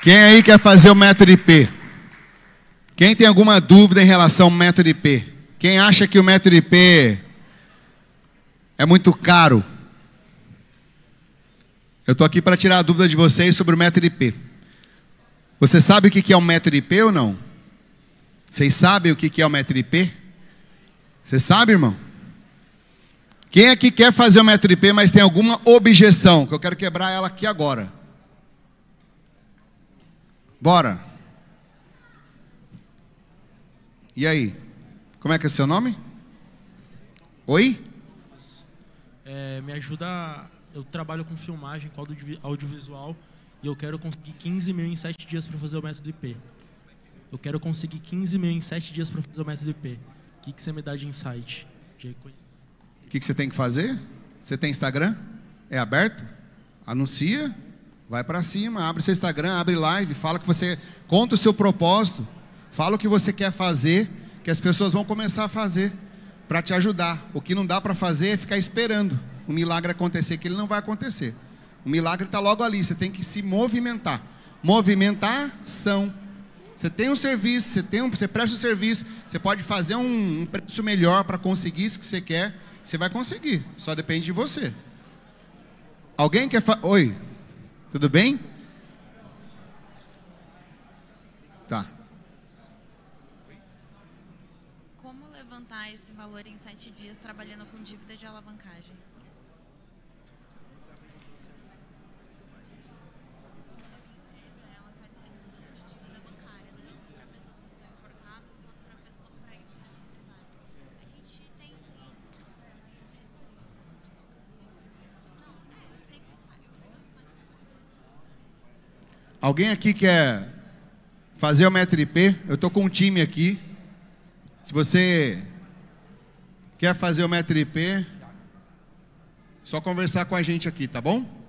Quem aí quer fazer o método IP? Quem tem alguma dúvida em relação ao método IP? Quem acha que o método IP é muito caro? Eu estou aqui para tirar a dúvida de vocês sobre o método IP. Você sabe o que é o método IP ou não? Vocês sabem o que é o método IP? Você sabe, irmão? Quem aqui quer fazer o método IP, mas tem alguma objeção? Que eu quero quebrar ela aqui agora. Bora. E aí? Como é que é seu nome? Oi? Me ajuda... Eu trabalho com filmagem, com audiovisual, e eu quero conseguir 15 mil em 7 dias para fazer o método IP. Eu quero conseguir 15 mil em 7 dias para fazer o método IP. O que você me dá de insight? O que você tem que fazer? Você tem Instagram? É aberto? Anuncia, vai para cima, abre seu Instagram, abre live, fala que você conta o seu propósito, fala o que você quer fazer, que as pessoas vão começar a fazer para te ajudar. O que não dá para fazer é ficar esperando o milagre acontecer, que ele não vai acontecer. O milagre está logo ali, você tem que se movimentar. Movimentação. Você tem um serviço, você presta o serviço, você pode fazer um preço melhor para conseguir isso que você quer, você vai conseguir, só depende de você. Alguém quer Oi, tudo bem? Tá. Como levantar esse valor em 7 dias trabalhando com dívida de alavancagem? Alguém aqui quer fazer o método IP? Eu estou com um time aqui. Se você quer fazer o método IP, só conversar com a gente aqui, tá bom?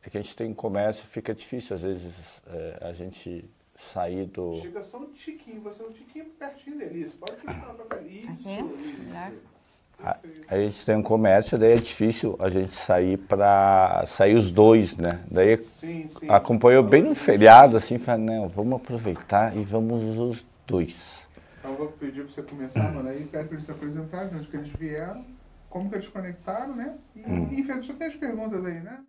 É que a gente tem comércio, fica difícil às vezes a gente sair do... Chega só um tiquinho, você é um tiquinho pertinho dele, isso. Pode clicar pra cá. Isso. A gente tem um comércio, daí é difícil a gente sair os dois, né? Daí sim. acompanhou bem no feriado, assim, falei, não, vamos aproveitar e vamos os dois. Então eu vou pedir para você começar, mano, aí quero que eles se apresentarem, de onde que eles vieram, como que eles conectaram, né? E enfim, só tem as perguntas aí, né?